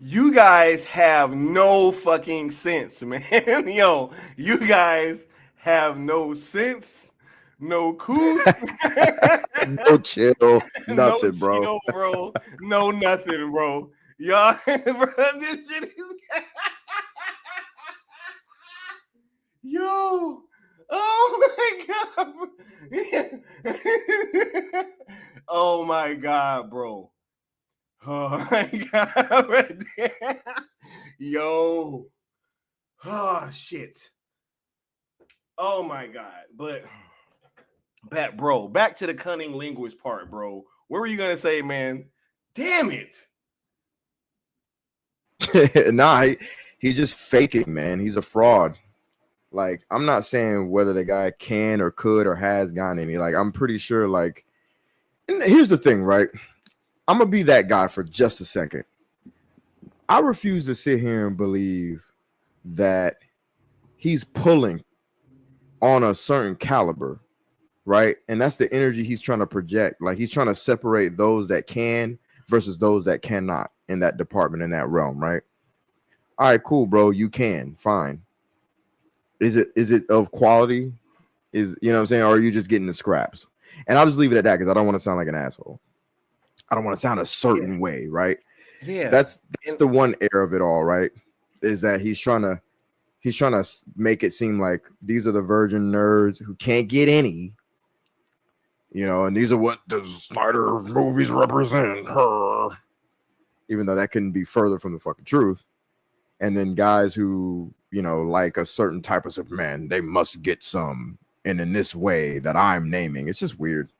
You guys have no fucking sense, man. Yo, you guys have no sense, no cool, no chill, nothing, no bro. Chill, bro. No nothing, bro. Y'all, bro, this shit is yo. Oh my god. Oh my god, bro. Oh my god, right there. Yo. Oh shit. Oh my god. But back to the cunning linguist part, bro. What were you gonna say, man? Damn it. Nah, he's just faking, man. He's a fraud. Like, I'm not saying whether the guy can or could or has gotten any. Like, I'm pretty sure, like, and here's the thing, right? I'm gonna be that guy for just a second. I refuse to sit here and believe that he's pulling on a certain caliber, right? And that's the energy he's trying to project. Like, he's trying to separate those that can versus those that cannot in that department, in that realm, right? All right, cool, bro. You can, fine. Is it of quality? You know what I'm saying? Or are you just getting the scraps? And I'll just leave it at that because I don't want to sound like an asshole. I don't want to sound a certain way, right? Yeah. That's the one air of it all, right? Is that he's trying to make it seem like these are the virgin nerds who can't get any, you know, and these are what the Snyder movies represent. Her, even though that couldn't be further from the fucking truth. And then guys who, you know, like a certain type of Superman, they must get some, and in this way that I'm naming. It's just weird.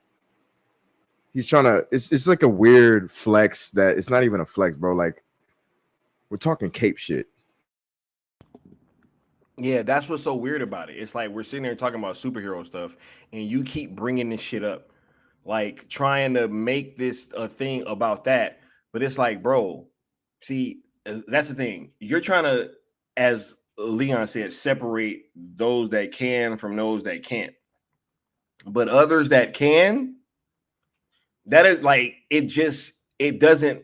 He's trying to, it's like a weird flex that it's not even a flex, bro. Like, we're talking cape shit. Yeah, that's what's so weird about it. It's like we're sitting there talking about superhero stuff, and you keep bringing this shit up, like trying to make this a thing about that. But it's like, bro, see, that's the thing. You're trying to, as Leon said, separate those that can from those that can't. But others that can, that is like, it doesn't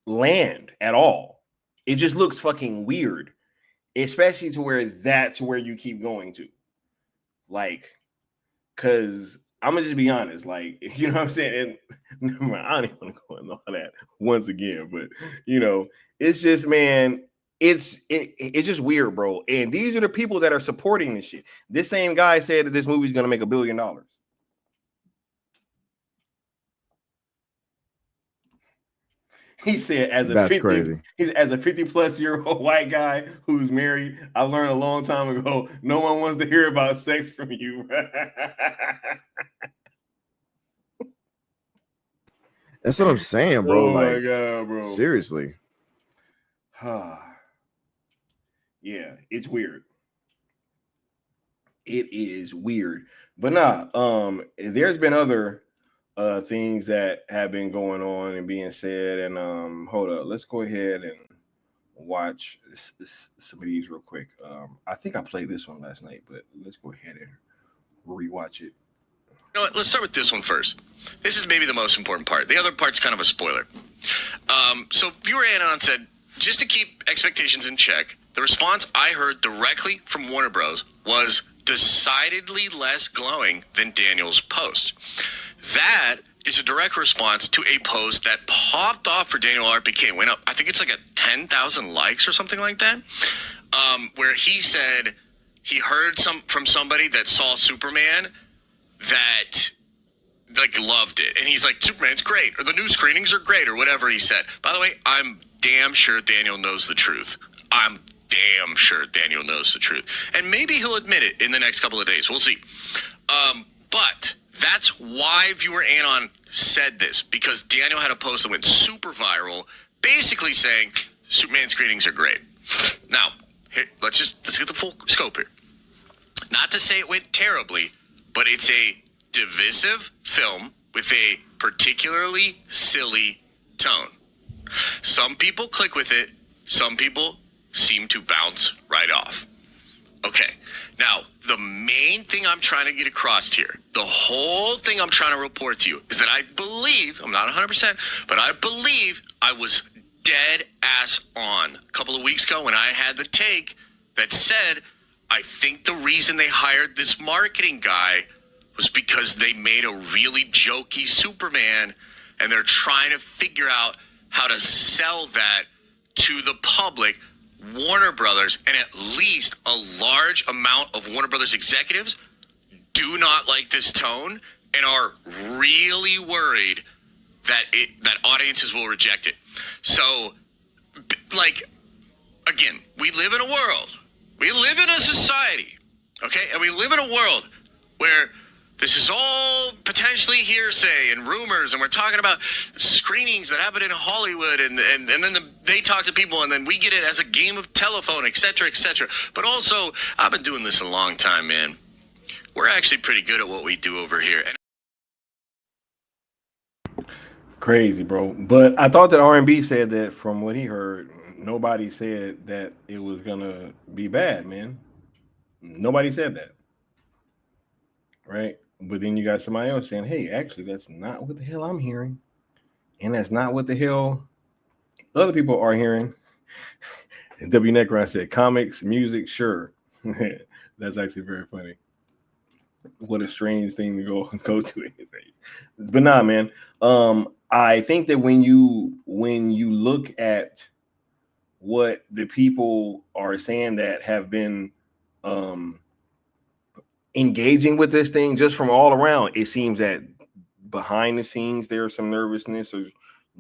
land at all. It just looks fucking weird, especially to where that's where you keep going to. Like, because I'm gonna just be honest, like, you know what I'm saying? And I don't even want to go into all that once again, but you know, it's just, man, it's just weird, bro. And these are the people that are supporting this shit. This same guy said that this movie's gonna make $1 billion. He said, as a That's 50, crazy. as a 50-plus-year-old white guy who's married, I learned a long time ago, no one wants to hear about sex from you. That's what I'm saying, bro. Oh my Like, God, bro. seriously. Yeah, it's weird. It is weird. But nah, there's been other things that have been going on and being said. And hold up, let's go ahead and watch some of these real quick. I think I played this one last night, but let's go ahead and rewatch it. You know what? Let's start with this one first. This is maybe the most important part. The other part's kind of a spoiler. So viewer Anon said, just to keep expectations in check, the response I heard directly from Warner Bros. Was decidedly less glowing than Daniel's post. That is a direct response to a post that popped off for Daniel RPK and went up. I think it's like a 10,000 likes or something like that, where he said he heard from somebody that saw Superman that like loved it, and he's like, Superman's great, or the new screenings are great, or whatever he said. By the way, I'm damn sure Daniel knows the truth. I'm damn sure Daniel knows the truth, and maybe he'll admit it in the next couple of days. We'll see. But that's why viewer Anon said this, because Daniel had a post that went super viral, basically saying Superman screenings are great. Now, let's get the full scope here. Not to say it went terribly, but it's a divisive film with a particularly silly tone. Some people click with it, some people seem to bounce right off. Okay, now the main thing I'm trying to get across here, the whole thing I'm trying to report to you, is that I believe, I'm not 100%, but I believe I was dead ass on a couple of weeks ago when I had the take that said, I think the reason they hired this marketing guy was because they made a really jokey Superman, and they're trying to figure out how to sell that to the public. Warner Brothers, and at least a large amount of Warner Brothers executives, do not like this tone and are really worried that audiences will reject it. So, like, again, we live in a world, we live in a society, okay, and we live in a world where this is all potentially hearsay and rumors, and we're talking about screenings that happen in Hollywood, and then they talk to people, and then we get it as a game of telephone, et cetera, et cetera. But also, I've been doing this a long time, man. We're actually pretty good at what we do over here. Crazy, bro. But I thought that R&B said that from what he heard, nobody said that it was going to be bad, man. Nobody said that. Right? But then you got somebody else saying, hey, actually, that's not what the hell I'm hearing. And that's not what the hell other people are hearing. W. Necron said, comics, music, sure. That's actually very funny. What a strange thing to go to in his age. But nah, man. I think that when you look at what the people are saying that have been engaging with this thing just from all around, it seems that behind the scenes there's some nervousness or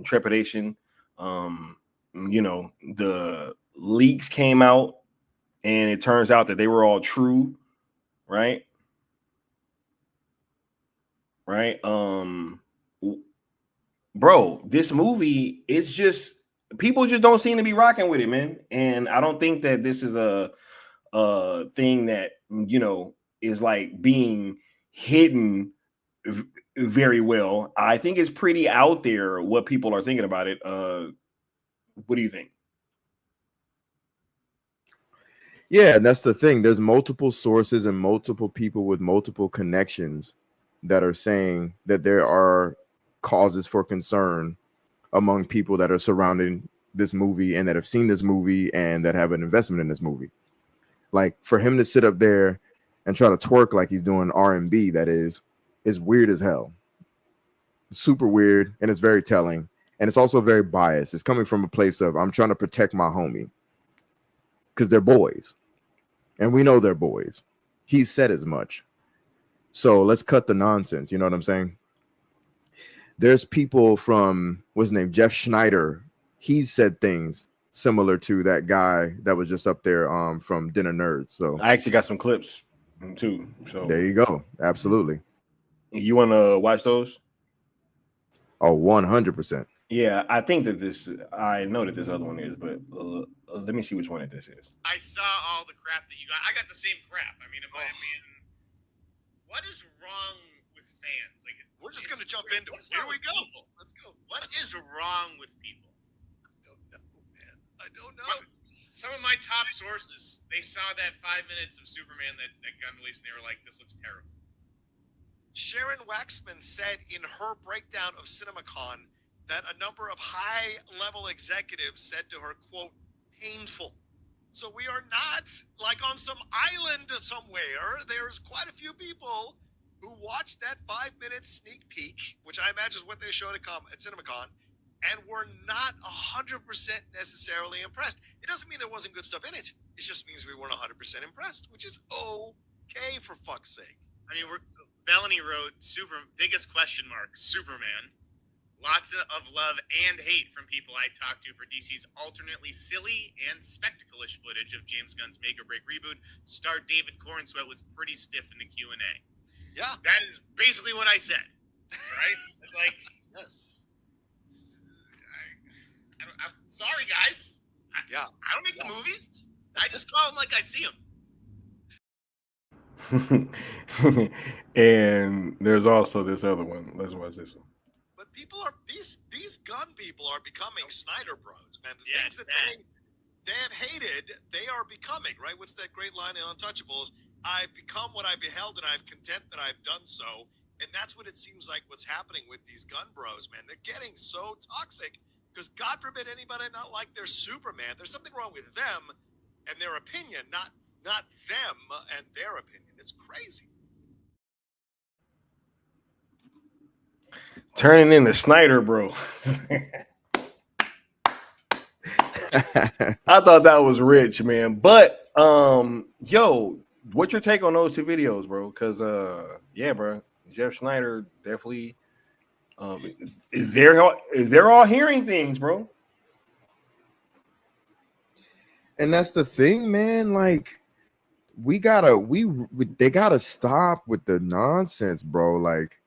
trepidation. You know, the leaks came out and it turns out that they were all true, right? Bro, this movie is just, people just don't seem to be rocking with it, man. And I don't think that this is a thing that, you know, is like being hidden very well. I think it's pretty out there what people are thinking about it. What do you think? Yeah, and that's the thing. There's multiple sources and multiple people with multiple connections that are saying that there are causes for concern among people that are surrounding this movie and that have seen this movie and that have an investment in this movie. Like, for him to sit up there and try to twerk like he's doing R&B, that is weird as hell. Super weird, and it's very telling. And it's also very biased. It's coming from a place of, I'm trying to protect my homie. Because they're boys. And we know they're boys. He said as much. So let's cut the nonsense. You know what I'm saying? There's people from, what's his name? Jeff Schneider. He's said things similar to that guy that was just up there from Dinner Nerds. So I actually got some clips too. So there you go. Absolutely. You want to watch those? Oh, 100%. Yeah, I think that I know that this other one is, but let me see which one this is. I saw all the crap that you got. I got the same crap. I mean, what is wrong with fans? Like, we're just going to jump into it. Here we go. Let's go. What is wrong with people? I don't know, man. I don't know. Some of my top sources, they saw that 5 minutes of Superman that Gunn released, and they were like, this looks terrible. Sharon Waxman said in her breakdown of CinemaCon that a number of high-level executives said to her, quote, painful. So we are not like on some island somewhere. There's quite a few people who watched that 5-minute sneak peek, which I imagine is what they showed at CinemaCon, and were not 100% necessarily impressed. It doesn't mean there wasn't good stuff in it. It just means we weren't 100% impressed, which is okay, for fuck's sake. I mean, Bellany wrote, biggest question mark, Superman. Lots of love and hate from people I talked to for DC's alternately silly and spectacle-ish footage of James Gunn's make-or-break reboot. Star David Cornsweet was pretty stiff in the Q&A. Yeah. That is basically what I said, right? It's like, yes. I'm sorry, guys. I don't make the movies. I just call them like I see them. And there's also this other one. Let's watch this one. But people are these Gunn people are becoming Snyder Bros, man. The things that they have hated, they are becoming, right? What's that great line in Untouchables? I've become what I beheld, and I'm content that I've done so. And that's what it seems like what's happening with these Gunn Bros, man. They're getting so toxic because God forbid anybody not like their Superman. There's something wrong with them and their opinion, not them and their opinion. It's crazy. Turning into Snyder, bro. I thought that was rich, man. But yo, what's your take on those two videos, bro? Because yeah, bro, Jeff Schneider definitely they're all hearing things, bro. And that's the thing, man. Like, they gotta stop with the nonsense, bro. Like,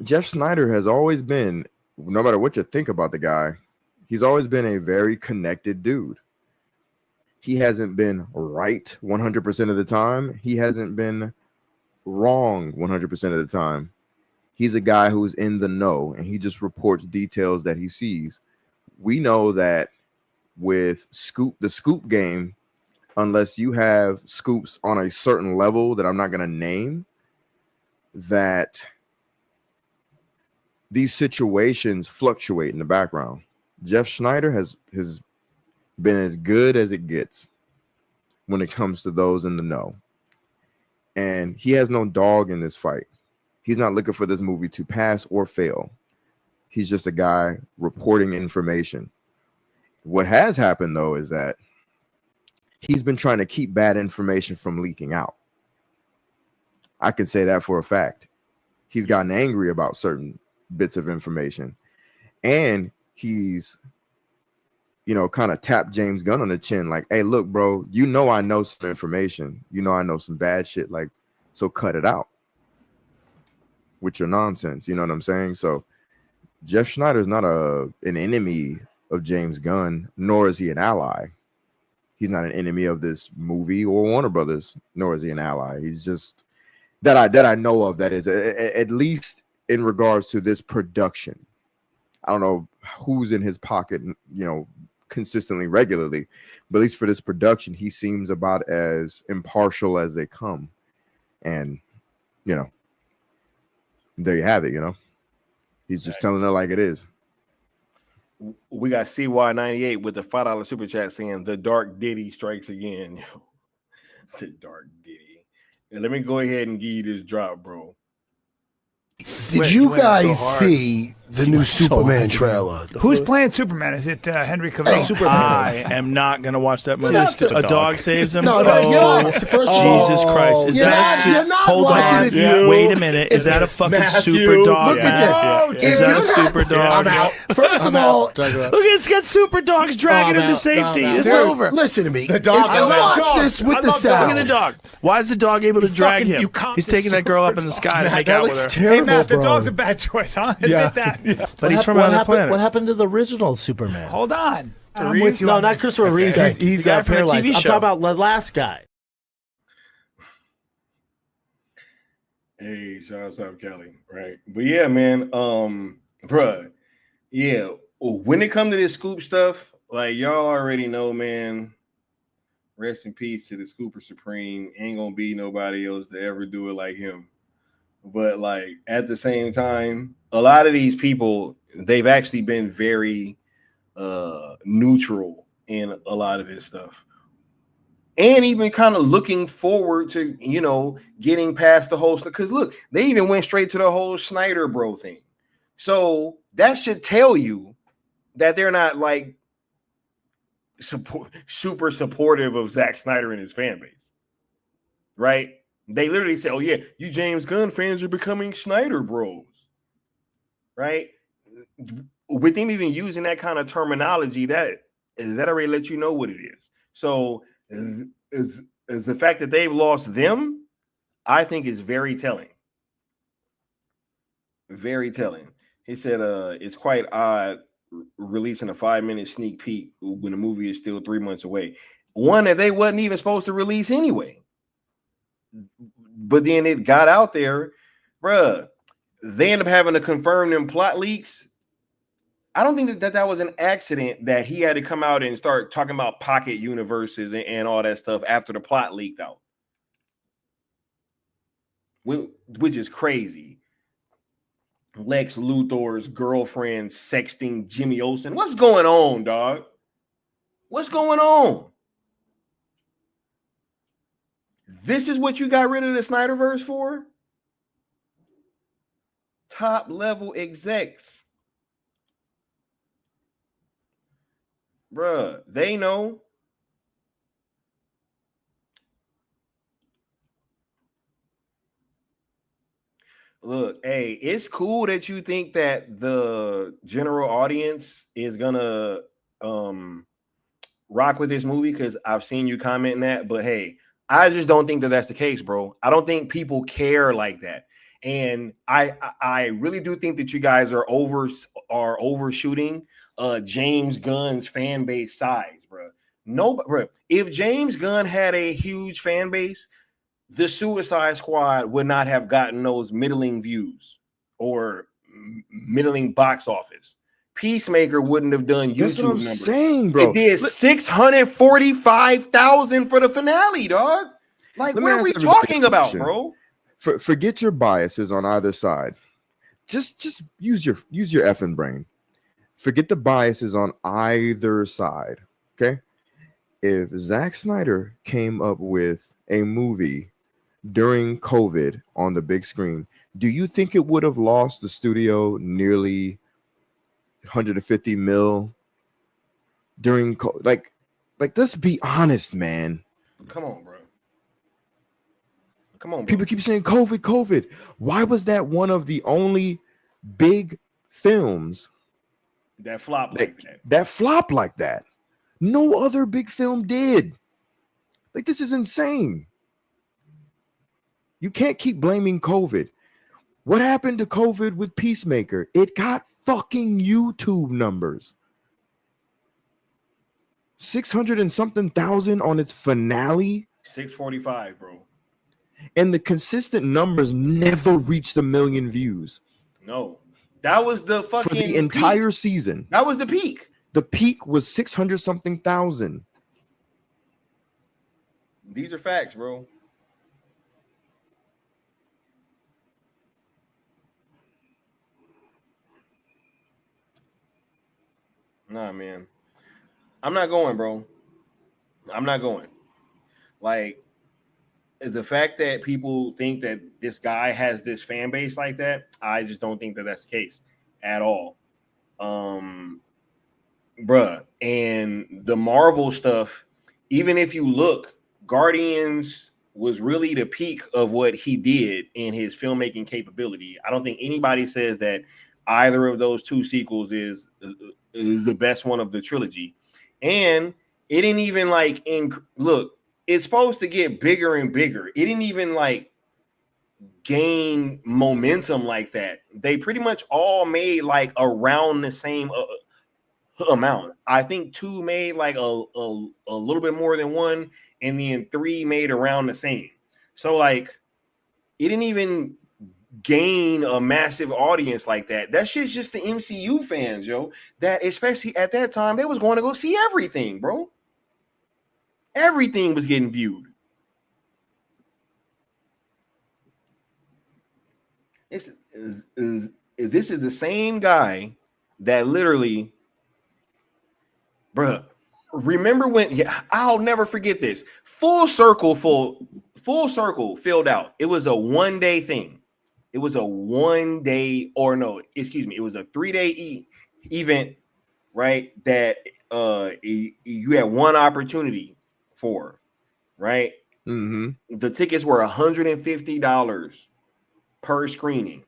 Jeff Schneider has always been, no matter what you think about the guy, he's always been a very connected dude. He hasn't been right 100% of the time. He hasn't been wrong 100% of the time. He's a guy who's in the know, and he just reports details that he sees. We know that with the scoop game, unless you have scoops on a certain level that I'm not going to name, that these situations fluctuate in the background. Jeff Schneider has been as good as it gets when it comes to those in the know. And he has no dog in this fight. He's not looking for this movie to pass or fail. He's just a guy reporting information. What has happened, though, is that he's been trying to keep bad information from leaking out. I can say that for a fact. He's gotten angry about certain bits of information, and he's, kind of tapped James Gunn on the chin, like, hey, look, bro, I know some information, I know some bad shit, like, so cut it out with your nonsense. You know what I'm saying? So Jeff Schneider is not an enemy of James Gunn, nor is he an ally. He's not an enemy of this movie or Warner Brothers, nor is he an ally. He's just that I know of. That is at least in regards to this production. I don't know who's in his pocket, consistently, regularly, but at least for this production, he seems about as impartial as they come. And there you have it. He's just telling it like it is. We got CY98 with the $5 super chat saying the Dark Diddy strikes again. The Dark Diddy. And let me go ahead and give you this drop, bro. Did you guys see the new Superman trailer? Who's playing Superman? Is it Henry Cavill? I am not going to watch that movie. A dog saves him? No, you're not. First of all, Jesus Christ. Is that you're not hold watching on. it. You. Wait a minute. Is that a fucking Matthew, super dog? Look at this. Is that a super dog? I'm out. First of all, look, it's got super dogs dragging him to safety. It's over. Listen to me. The dog. I watch this with the sound. Look at the dog. Why is the dog able to drag him? He's taking that girl up in the sky to make out with her. Hey, Matt, the dog's a bad choice, huh? Admit that. Yeah. But he's from another planet. What happened to the original Superman? Hold on. I'm with you. No, not Christopher Reeves. Okay. He's The guy from the paralyzed. TV I'm show. talking about the last guy. Hey, shout out to Kelly, right? But yeah, man, bruh, yeah. When it comes to this scoop stuff, like y'all already know, man. Rest in peace to the Scooper Supreme. Ain't gonna be nobody else to ever do it like him. But like at the same time, a lot of these people, they've actually been very neutral in a lot of this stuff. And even kind of looking forward to, getting past the whole stuff. Because look, they even went straight to the whole Snyder bro thing. So that should tell you that they're not like super supportive of Zack Snyder and his fan base. Right? They literally say, oh, yeah, you James Gunn fans are becoming Snyder bros. Right? With them even using that kind of terminology, that already lets you know what it is. So is the fact that they've lost them, I think is very telling. Very telling. He said it's quite odd releasing a 5-minute sneak peek when the movie is still 3 months away. One that they wasn't even supposed to release anyway. But then it got out there, bruh. They end up having to confirm them plot leaks. I don't think that was an accident that he had to come out and start talking about pocket universes and all that stuff after the plot leaked out, which is crazy. Lex Luthor's girlfriend sexting Jimmy Olsen. What's going on, dog? What's going on? This is what you got rid of the Snyderverse for? Top level execs. Bruh, they know. Look, hey, it's cool that you think that the general audience is gonna rock with this movie because I've seen you commenting that, but hey, I just don't think that that's the case, bro. I don't think people care like that. And I really do think that you guys are overshooting James Gunn's fan base size, bro. No, bro. If James Gunn had a huge fan base, the Suicide Squad would not have gotten those middling views or middling box office. Peacemaker wouldn't have done YouTube numbers. Saying, bro. It did 645,000 for the finale, dog. Like, what are we talking about, bro? Forget your biases on either side. Just use your effing brain. Forget the biases on either side. Okay. If Zack Snyder came up with a movie during COVID on the big screen, do you think it would have lost the studio nearly 150 mil during like let's be honest, man. Come on, bro. Come on, bro. People keep saying COVID. Why was that one of the only big films that flopped like that? That flopped like that. No other big film did. Like, this is insane. You can't keep blaming COVID. What happened to COVID with Peacemaker? It got fucking YouTube numbers. 600 and something thousand on its finale. 645, bro. and the consistent numbers never reached 1 million views. No, that was the fucking for the entire peak. Season. That was the peak. The peak was 600 something thousand. These are facts, bro. Nah, man. I'm not going, bro. I'm not going. Like, the fact that people think that this guy has this fan base like that, I just don't think that that's the case at all. Bruh. And the Marvel stuff, even if you look, Guardians was really the peak of what he did in his filmmaking capability. I don't think anybody says that either of those two sequels is the best one of the trilogy. And it didn't even like look, it's supposed to get bigger and bigger. It didn't even like gain momentum like that. They pretty much all made like around the same amount. I think 2 made like a little bit more than 1, and then 3 made around the same. So like it didn't even gain a massive audience like that. That shit's just the MCU fans, yo. That especially at that time, they was going to go see everything, bro. Everything was getting viewed. This is the same guy that literally, bruh, remember when, I'll never forget this. Full Circle filled out. It was a 1-day thing. It was a 1-day, or no, excuse me, it was a 3-day event, right? That you had one opportunity for, right? Mm-hmm. The tickets were $150 per screening.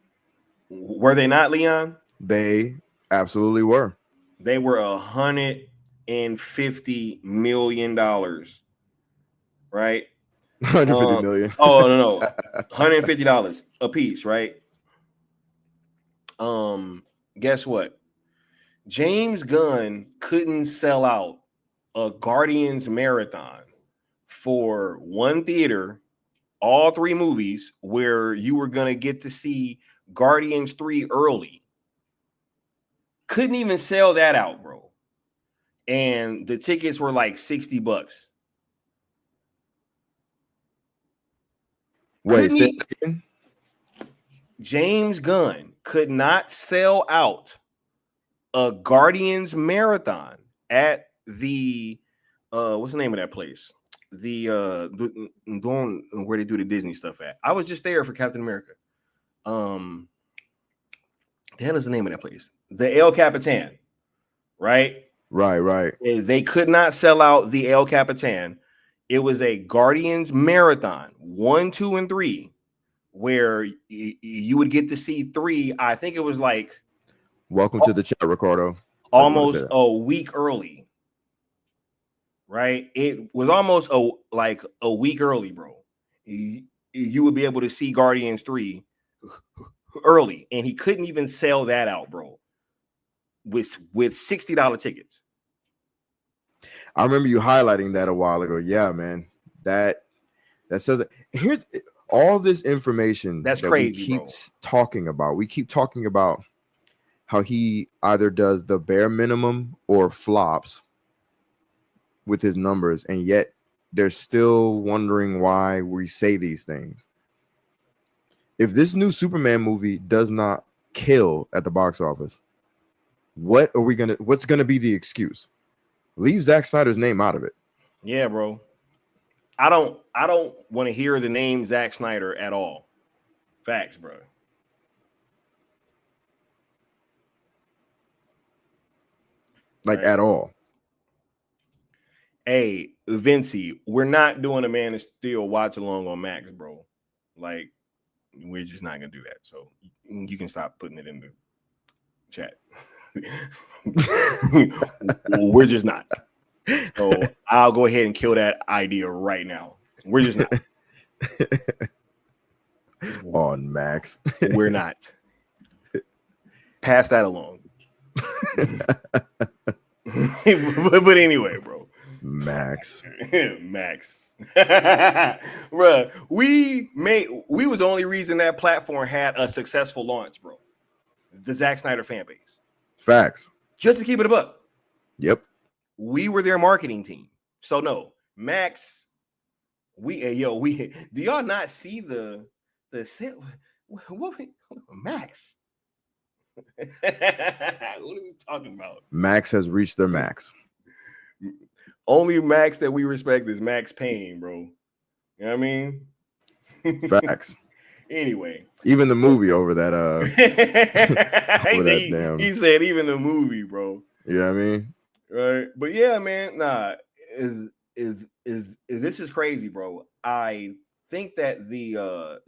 Were they not, Leon? They absolutely were. They were $150 million, right? 150 million. Oh no, $150 a piece, right? Guess what? James Gunn couldn't sell out a Guardians marathon for one theater, all 3 movies, where you were gonna get to see Guardians 3 early. Couldn't even sell that out, bro. And the tickets were like $60. Wait, James Gunn could not sell out a Guardians marathon at the what's the name of that place? The going where they do the Disney stuff at. I was just there for Captain America. The hell is the name of that place? The El Capitan, right? Right. They could not sell out the El Capitan. It was a Guardians marathon, 1, 2, and 3, where you would get to see 3. I think it was like, welcome to the chat, Ricardo. Almost a week early, right? It was almost a week early, bro. You would be able to see Guardians 3 early, and he couldn't even sell that out, bro. With $60 tickets. I remember you highlighting that a while ago. Yeah, man. That says it. Here's all this information that's that crazy. We keep talking about. We keep talking about how he either does the bare minimum or flops with his numbers, and yet they're still wondering why we say these things. If this new Superman movie does not kill at the box office, what's gonna be the excuse? Leave Zack Snyder's name out of it. Yeah, bro. I don't want to hear the name Zack Snyder at all. Facts, bro. Like at all. Hey, Vinci, we're not doing a Man of Steel watch along on Max, bro. Like, we're just not gonna do that. So you can stop putting it in the chat. We're just not. So I'll go ahead and kill that idea right now. We're just not. On Max. We're not. Pass that along. But anyway, bro. Max. Max. Bruh, we was the only reason that platform had a successful launch, bro. The Zack Snyder fan base. Facts. Just to keep it a buck. Yep. We were their marketing team. So no, Max, do y'all not see the set? What Max? What are we talking about? Max has reached their max. Only Max that we respect is Max Payne, bro. You know what I mean? Facts. Anyway, even the movie over that he said even the movie, bro. You know what I mean? Right. But yeah, man, is this is crazy, bro. I think that the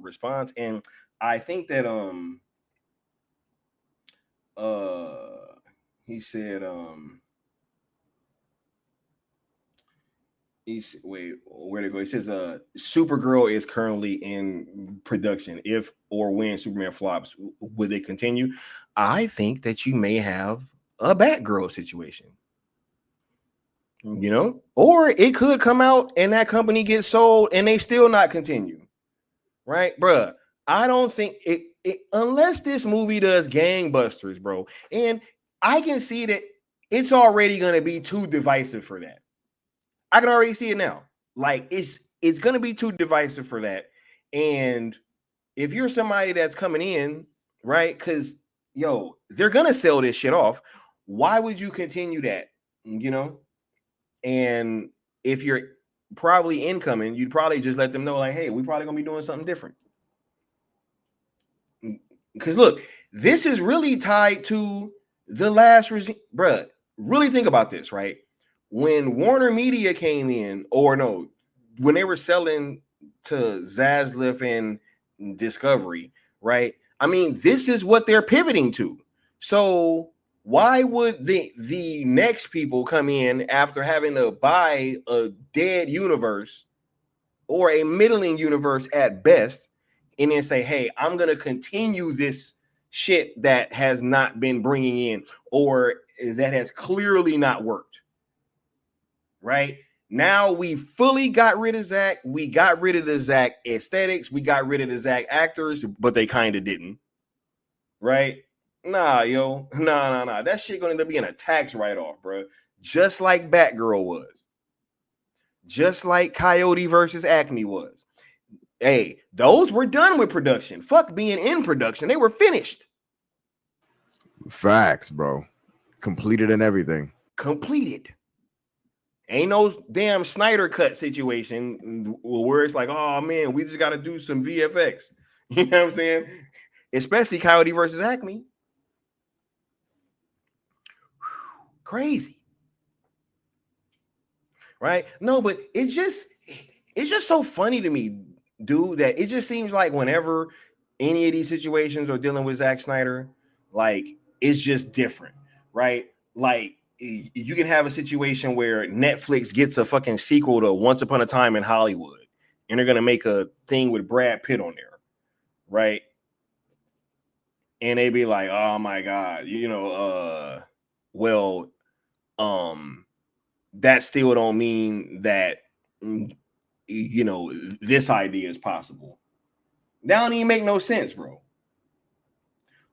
response, and I think that he said where'd it go? He says Supergirl is currently in production. If or when Superman flops, would they continue? I think that you may have a Batgirl situation, you know, or it could come out and that company gets sold and they still not continue, right, bruh? I don't think it unless this movie does gangbusters, bro, and I can see that it's already going to be too divisive for that. I can already see it now. Like it's going to be too divisive for that. And if you're somebody that's coming in, right, because they're going to sell this shit off. Why would you continue that? You know? And if you're probably incoming, you'd probably just let them know, like, hey, we're probably going to be doing something different. Because look, this is really tied to the last regime. Bruh, really think about this, right? When Warner Media came in, when they were selling to Zaslav and Discovery, right? I mean, this is what they're pivoting to. So why would the next people come in after having to buy a dead universe or a middling universe at best and then say, hey, I'm going to continue this shit that has not been bringing in or that has clearly not worked, right? Now we fully got rid of Zack. We got rid of the Zack aesthetics. We got rid of the Zack actors, but they kind of didn't, right? Nah. That shit gonna end up being a tax write-off, bro. Just like Batgirl was. Just like Coyote versus Acme was. Hey, those were done with production. Fuck being in production. They were finished. Facts, bro. Completed and everything. Completed. Ain't no damn Snyder cut situation where it's like, oh man, we just got to do some VFX. You know what I'm saying? Especially Coyote versus Acme. Crazy. Right? No, but it's just so funny to me, dude, that it just seems like whenever any of these situations are dealing with Zack Snyder, like it's just different, right? Like you can have a situation where Netflix gets a fucking sequel to Once Upon a Time in Hollywood, and they're gonna make a thing with Brad Pitt on there, right? And they be like, oh my god, that still don't mean that this idea is possible. That don't even make no sense, bro.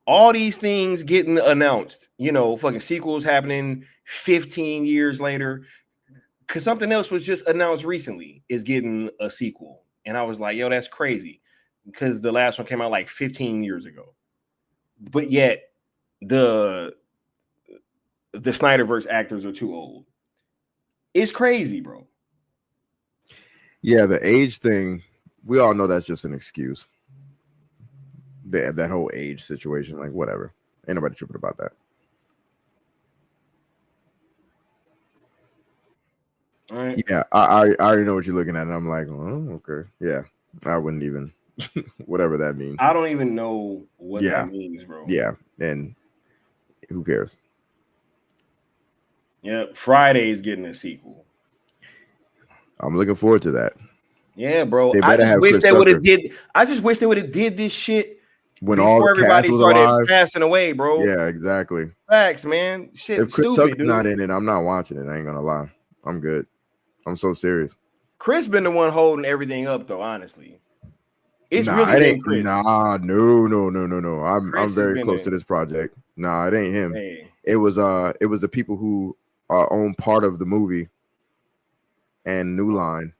All these things getting announced, fucking sequels happening 15 years later, because something else was just announced recently is getting a sequel. And I was like, yo, that's crazy, because the last one came out like 15 years ago. But yet the Snyderverse actors are too old. It's crazy, bro. Yeah, the age thing, we all know that's just an excuse. That whole age situation, like whatever. Ain't nobody tripping about that. All right. Yeah, I already know what you're looking at, and I'm like, oh, okay. Yeah, I wouldn't even, whatever that means. I don't even know what that means, bro. Yeah, and who cares? Yeah, Friday's getting a sequel. I'm looking forward to that. Yeah, bro. I just wish they would have did this shit when before all everybody started passing away, bro. Yeah, exactly. Facts, man. Shit, if Chris stupid, Tucker's not in it, I'm not watching it. I ain't gonna lie. I'm good. I'm so serious. Chris been the one holding everything up, though. Honestly, it's Nah, really it been ain't. Chris. Nah, no. I'm Chris has very been close to this project. Nah, it ain't him. Hey. It was the people who own part of the movie and New Line.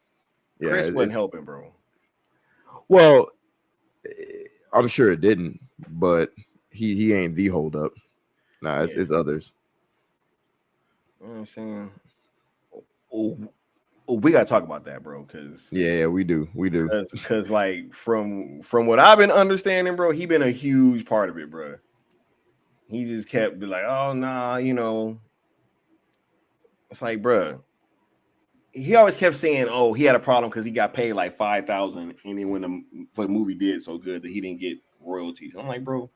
Yeah, Chris wasn't helping, bro. Well, I'm sure it didn't, but he ain't the hold up. Nah, it's others. You know what I'm saying? Oh, we gotta talk about that, bro. Cause yeah, we do. Cause like from what I've been understanding, bro, he been a huge part of it, bro. He just kept be like, oh nah, you know. It's like, bro. He always kept saying, oh, he had a problem because he got paid like $5,000, and then when the movie did so good that he didn't get royalties. I'm like, bro,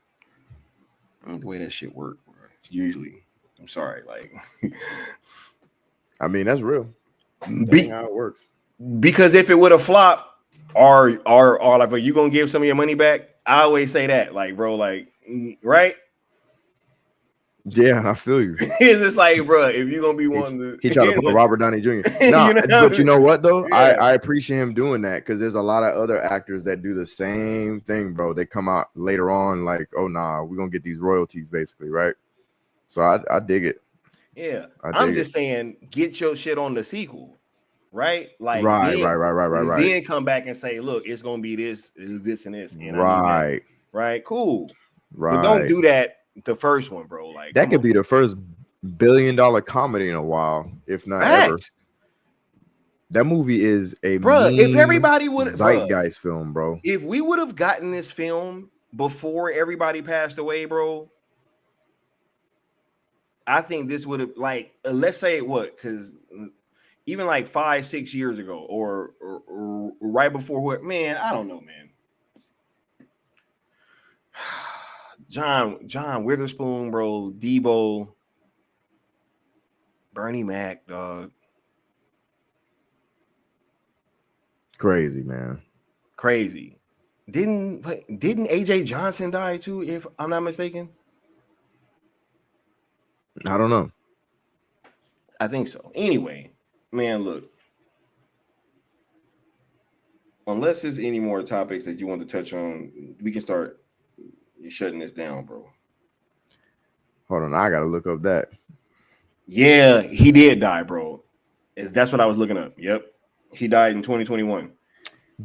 the way that shit work, bro. Usually, I'm sorry, like, I mean that's real. That's how it works. Because if it would have flopped, or like, are you gonna give some of your money back? I always say that, like, bro, like, right? Yeah, I feel you. It's just like, bro, if you're gonna be wanting to, he tried to put Robert Downey Jr. Nah, but you know what though? Yeah. I appreciate him doing that because there's a lot of other actors that do the same thing, bro. They come out later on like, oh nah, we're gonna get these royalties, basically, right? So I dig it. Yeah, I'm just saying, get your shit on the sequel, right? Like, right. Then come back and say, look, it's gonna be this, and this. And right, right, cool. Right. But don't do that. The first one, bro. Like that could be the first $1 billion comedy in a while, if not ever. That movie is a if everybody would zeitgeist film, bro. If we would have gotten this film before everybody passed away, bro, I think this would have, like, let's say what, because even like 5-6 years ago, or right before what, man, I don't know, man. John Witherspoon, bro, Debo, Bernie Mac, dog. Crazy, man. Crazy. Didn't AJ Johnson die too, if I'm not mistaken? I don't know. I think so. Anyway, man, look. Unless there's any more topics that you want to touch on, we can start shutting this down, bro. Hold on, I gotta look up that. Yeah, he did die, bro. That's what I was looking up. Yep, he died in 2021.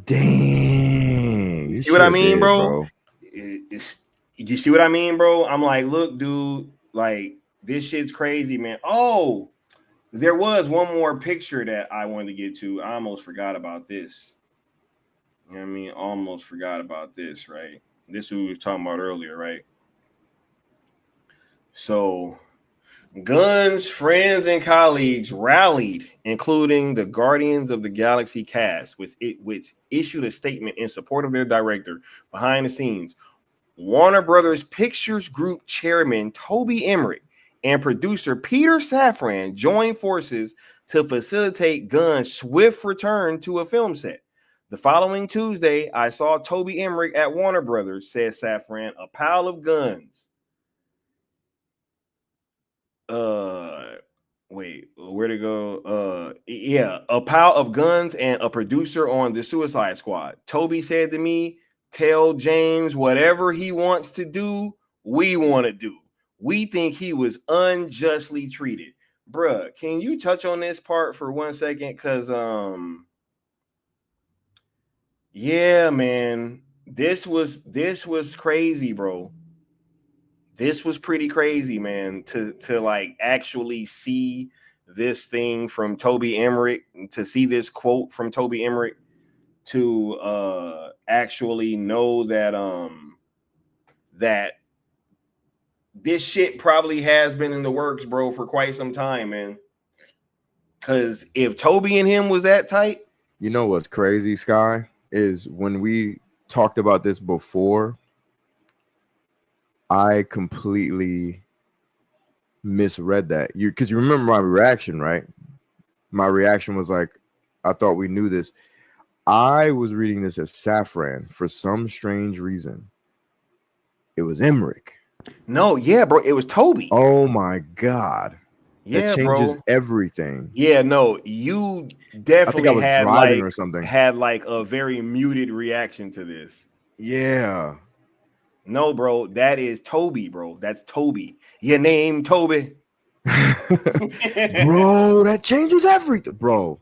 Dang, you see what I mean, bro? You see what I mean, bro? I'm like, look, dude, like, this shit's crazy, man. Oh, there was one more picture that I wanted to get to. I almost forgot about this. You know what I mean? Almost forgot about this, right? This is what we were talking about earlier, right? So, Gunn's friends and colleagues rallied, including the Guardians of the Galaxy cast, which issued a statement in support of their director. Behind the scenes, Warner Brothers Pictures Group chairman Toby Emmerich and producer Peter Safran joined forces to facilitate Gunn's swift return to a film set. The following Tuesday, I saw Toby Emmerich at Warner Brothers, said Safran, a pile of guns. Wait, where'd it go? Yeah, a pile of guns and a producer on the Suicide Squad. Toby said to me, tell James whatever he wants to do, we want to do. We think he was unjustly treated. Bruh, can you touch on this part for 1 second? Because, yeah, man, this was crazy, bro. This was pretty crazy, man, to like actually see this thing from Toby Emmerich, to see this quote from Toby Emmerich, to actually know that that this shit probably has been in the works, bro, for quite some time, man. Because if Toby and him was that tight, you know what's crazy, Sky, is when we talked about this before, I completely misread that. Because you remember my reaction, right? My reaction was like, I thought we knew this. I was reading this as Safran for some strange reason. It was Emmerich. No, yeah, bro, it was Toby. Oh my God. Yeah, changes bro. everything. Yeah, no, you I think definitely I was had driving like or something. a very muted reaction to this. Yeah. No, bro, that is Toby, bro. That's Toby. Your name, Toby. Bro, that changes everything, bro.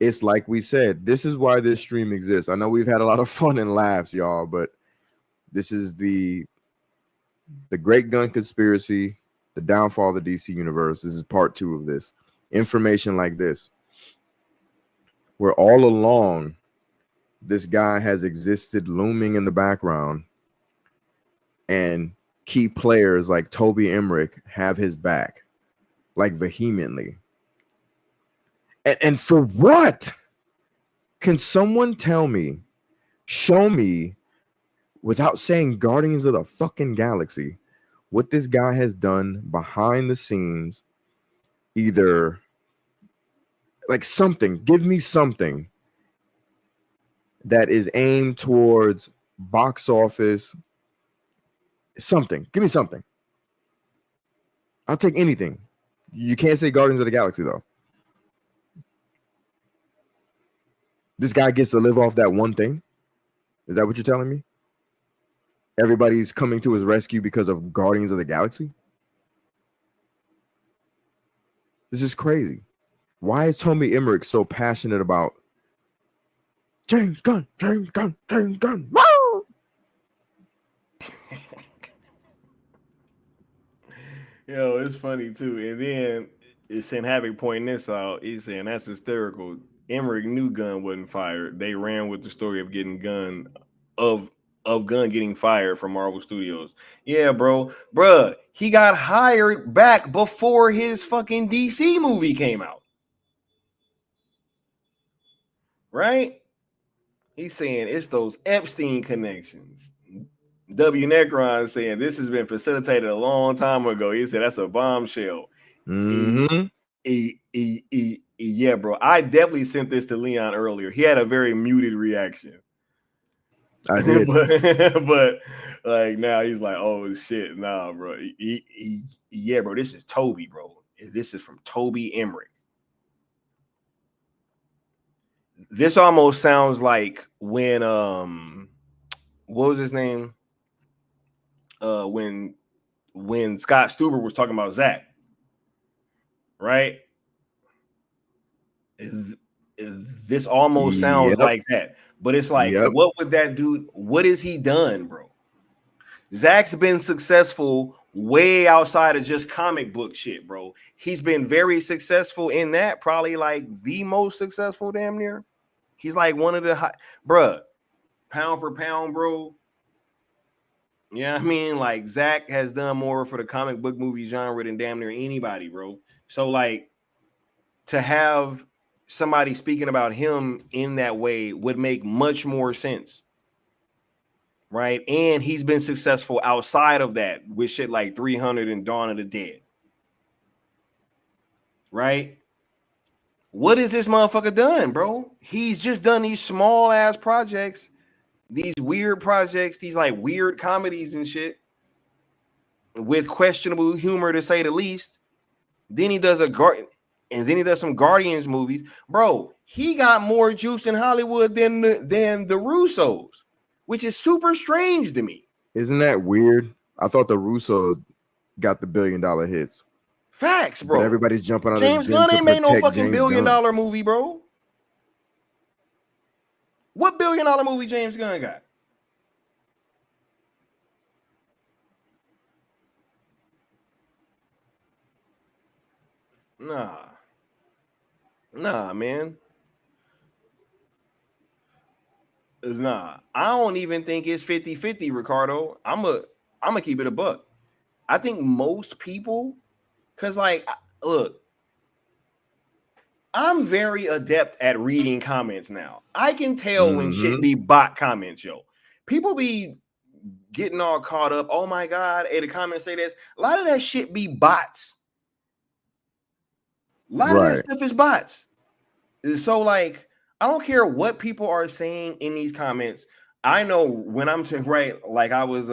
It's like we said, this is why this stream exists. I know we've had a lot of fun and laughs, y'all, but this is the Great Gun Conspiracy, the downfall of the DC universe. This is part 2 of this. Information like this, where all along this guy has existed looming in the background, and key players like Toby Emmerich have his back, like vehemently. And for what? Can someone tell me, show me, without saying Guardians of the fucking Galaxy, what this guy has done behind the scenes? Either like something, give me something that is aimed towards box office. Something, give me something. I'll take anything. You can't say Guardians of the Galaxy though. This guy gets to live off that one thing. Is that what you're telling me? Everybody's coming to his rescue because of Guardians of the Galaxy? This is crazy. Why is Toby Emmerich so passionate about James Gunn, James Gunn, James Gunn? Woo! Yo, it's funny too. And then it's saying Havoc pointing this out. He's saying that's hysterical. Emmerich knew Gunn wasn't fired. They ran with the story of getting Gunn of Gunn getting fired from Marvel Studios. Yeah, bro. Bruh, he got hired back before his fucking DC movie came out. Right? He's saying it's those Epstein connections. W. Necron saying this has been facilitated a long time ago. He said that's a bombshell. Mm-hmm. Yeah, bro. I definitely sent this to Leon earlier. He had a very muted reaction. I did. but like now he's like, oh shit, nah, bro. Yeah, bro. This is Toby, bro. This is from Toby Emmerich. This almost sounds like when what was his name? When Scott Stuber was talking about Zach, right? This almost sounds like that, but it's like, what would that dude? What has he done, bro? Zach's been successful way outside of just comic book shit, bro. He's been very successful in that, probably like the most successful, damn near. He's like one of the high, bruh, pound for pound, bro. Yeah, I mean, like Zach has done more for the comic book movie genre than damn near anybody, bro. So like to have somebody speaking about him in that way would make much more sense. Right? And he's been successful outside of that with shit like 300 and Dawn of the Dead. Right? What has this motherfucker done, bro? He's just done these small ass projects, these weird projects, these like weird comedies and shit with questionable humor to say the least. Then he does some Guardians movies. Bro, he got more juice in Hollywood than the Russos, which is super strange to me. Isn't that weird? I thought the Russo got the $1 billion hits. Facts, bro. But everybody's jumping on James Gunn ain't made no fucking $1 billion movie, bro. What $1 billion movie James Gunn got? Nah, man. Nah, I don't even think it's 50-50, Ricardo. I'm a keep it a buck. I think most people, because like, look, I'm very adept at reading comments now. I can tell when shit be bot comments, yo. People be getting all caught up. Oh my God, hey, the comments say this. A lot of that shit be bots. A lot of that stuff is bots. So like, I don't care what people are saying in these comments. I know when I'm right, like I was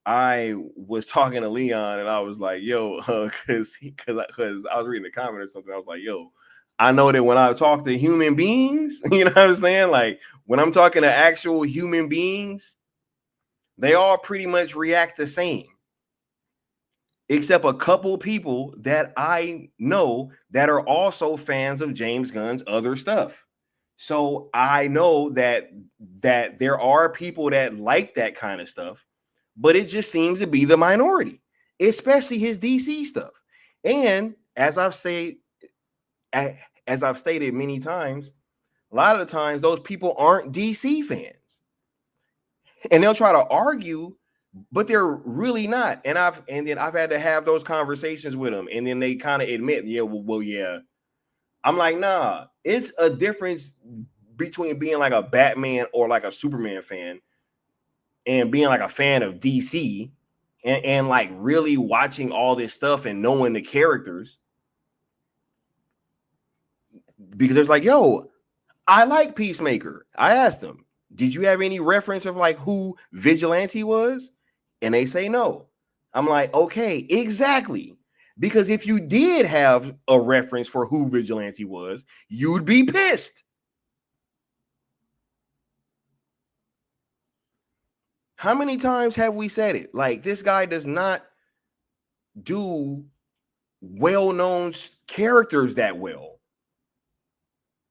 I was talking to Leon and I was like, yo, because I was reading the comment or something. I was like, yo, I know that when I talk to human beings, you know what I'm saying? Like when I'm talking to actual human beings, they all pretty much react the same. Except a couple people that I know that are also fans of James Gunn's other stuff. So I know that there are people that like that kind of stuff, but it just seems to be the minority, especially his DC stuff. And as I've stated many times, a lot of the times those people aren't DC fans. And they'll try to argue, but they're really not. And then I've had to have those conversations with them, and then they kind of admit, yeah, well, yeah. I'm like, nah, it's a difference between being like a Batman or like a Superman fan and being like a fan of DC and like really watching all this stuff and knowing the characters. Because it's like, yo, I like Peacemaker. I asked them, did you have any reference of like who Vigilante was? And they say no. I'm like, okay, exactly. Because if you did have a reference for who Vigilante was, you'd be pissed. How many times have we said it? Like, this guy does not do well-known characters that well.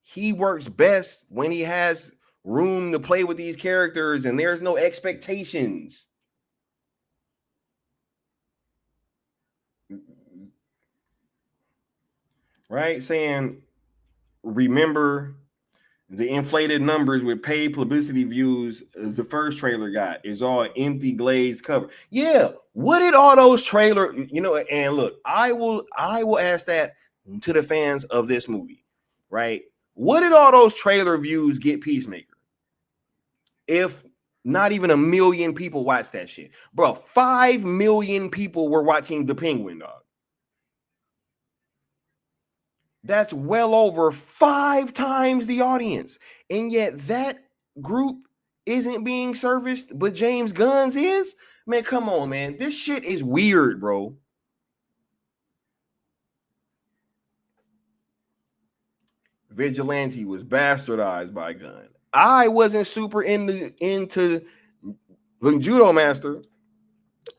He works best when he has room to play with these characters and there's no expectations. Right? Saying, remember the inflated numbers with paid publicity views the first trailer got is all empty glazed cover. Yeah, what did all those trailers, and look, I will ask that to the fans of this movie, right? What did all those trailer views get Peacemaker? If not even 1 million people watched that shit. Bro, 5 million people were watching The Penguin, dog. That's well over 5 times the audience. And yet that group isn't being serviced, but James Gunn's is? Man, come on, man. This shit is weird, bro. Vigilante was bastardized by Gunn. I wasn't super into the Judo Master,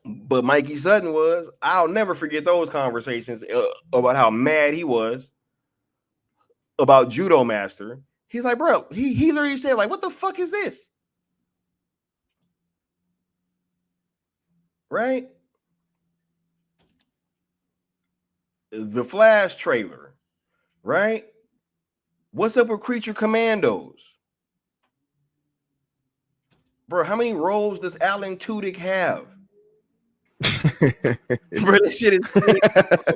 but Mikey Sutton was. I'll never forget those conversations about how mad he was about Judo Master. He's like, bro, he literally said, like, what the fuck is this? Right? The Flash trailer, right? What's up with Creature Commandos? Bro, how many roles does Alan Tudyk have? Bro, this shit is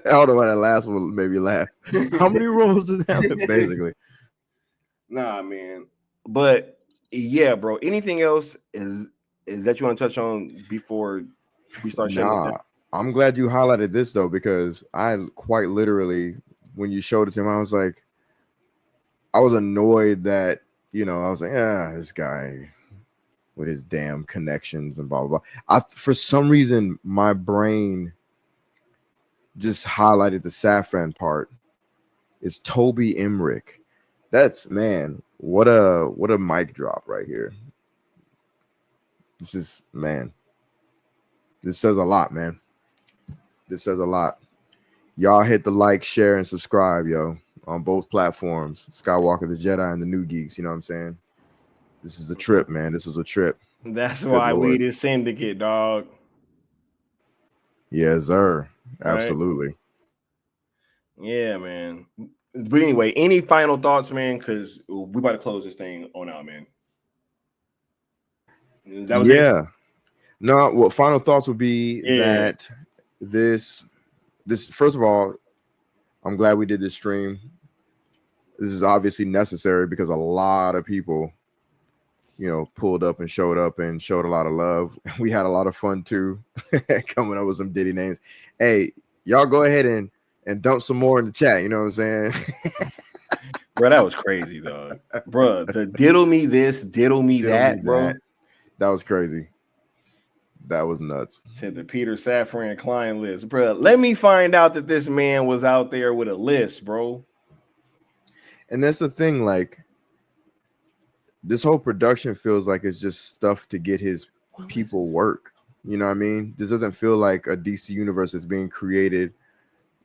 Hold on, that last one made me laugh. How many roles does that have, basically? Nah, man. But yeah, bro. Anything else is that you want to touch on before we start shutting this down? I'm glad you highlighted this though, because I quite literally, when you showed it to him, I was annoyed that, I was like, this guy with his damn connections and blah, blah, blah. For some reason, my brain just highlighted the Safran part. It's Toby Emmerich. That's, man, what a mic drop right here. This is, man, this says a lot, man. This says a lot. Y'all hit the like, share, and subscribe, yo, on both platforms, Skywalker the Jedi and TheNuGeekz. You know what I'm saying? This is a trip, man. This was a trip. That's why we the syndicate, dog. Yes, sir. Absolutely. Right? Yeah, man. But anyway, any final thoughts, man? Because we about to close this thing on out, man. That was it? No, well, final thoughts would be that this first of all, I'm glad we did this stream. This is obviously necessary because a lot of people, pulled up and showed a lot of love. We had a lot of fun too, coming up with some Diddy names. Hey, y'all go ahead and dump some more in the chat. You know what I'm saying? Bro, that was crazy, dog. Bro, the diddle me this, diddle me that, bro. That was crazy. That was nuts. Said the Peter Safran client list, bro. Let me find out that this man was out there with a list, bro. And that's the thing, like this whole production feels like it's just stuff to get his people work. You know what I mean? This doesn't feel like a DC universe that's being created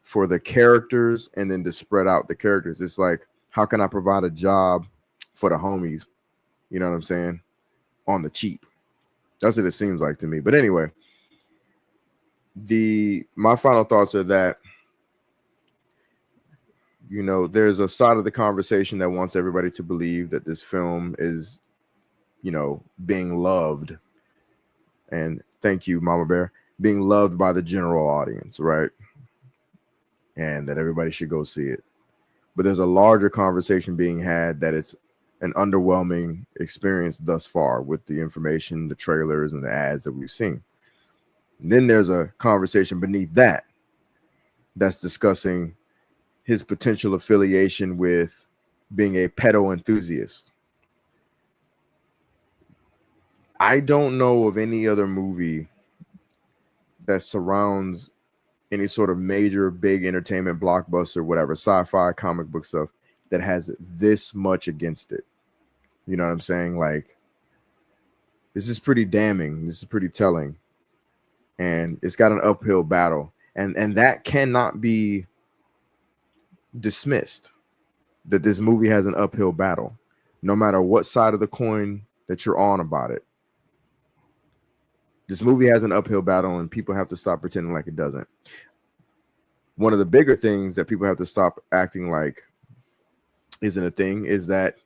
for the characters and then to spread out the characters. It's like, how can I provide a job for the homies? You know what I'm saying? On the cheap. That's what it seems like to me. But anyway, my final thoughts are that, you know, there's a side of the conversation that wants everybody to believe that this film is, you know, being loved. And thank you, Mama Bear, being loved by the general audience, right? And that everybody should go see it. But there's a larger conversation being had that it's an underwhelming experience thus far with the information, the trailers, and the ads that we've seen. And then there's a conversation beneath that that's discussing his potential affiliation with being a pedo enthusiast. I don't know of any other movie that surrounds any sort of major big entertainment blockbuster, whatever, sci-fi, comic book stuff that has this much against it. You know what I'm saying? Like, this is pretty damning. This is pretty telling. And it's got an uphill battle. And that cannot be dismissed, that this movie has an uphill battle, no matter what side of the coin that you're on about it. This movie has an uphill battle, and people have to stop pretending like it doesn't. One of the bigger things that people have to stop acting like isn't a thing is that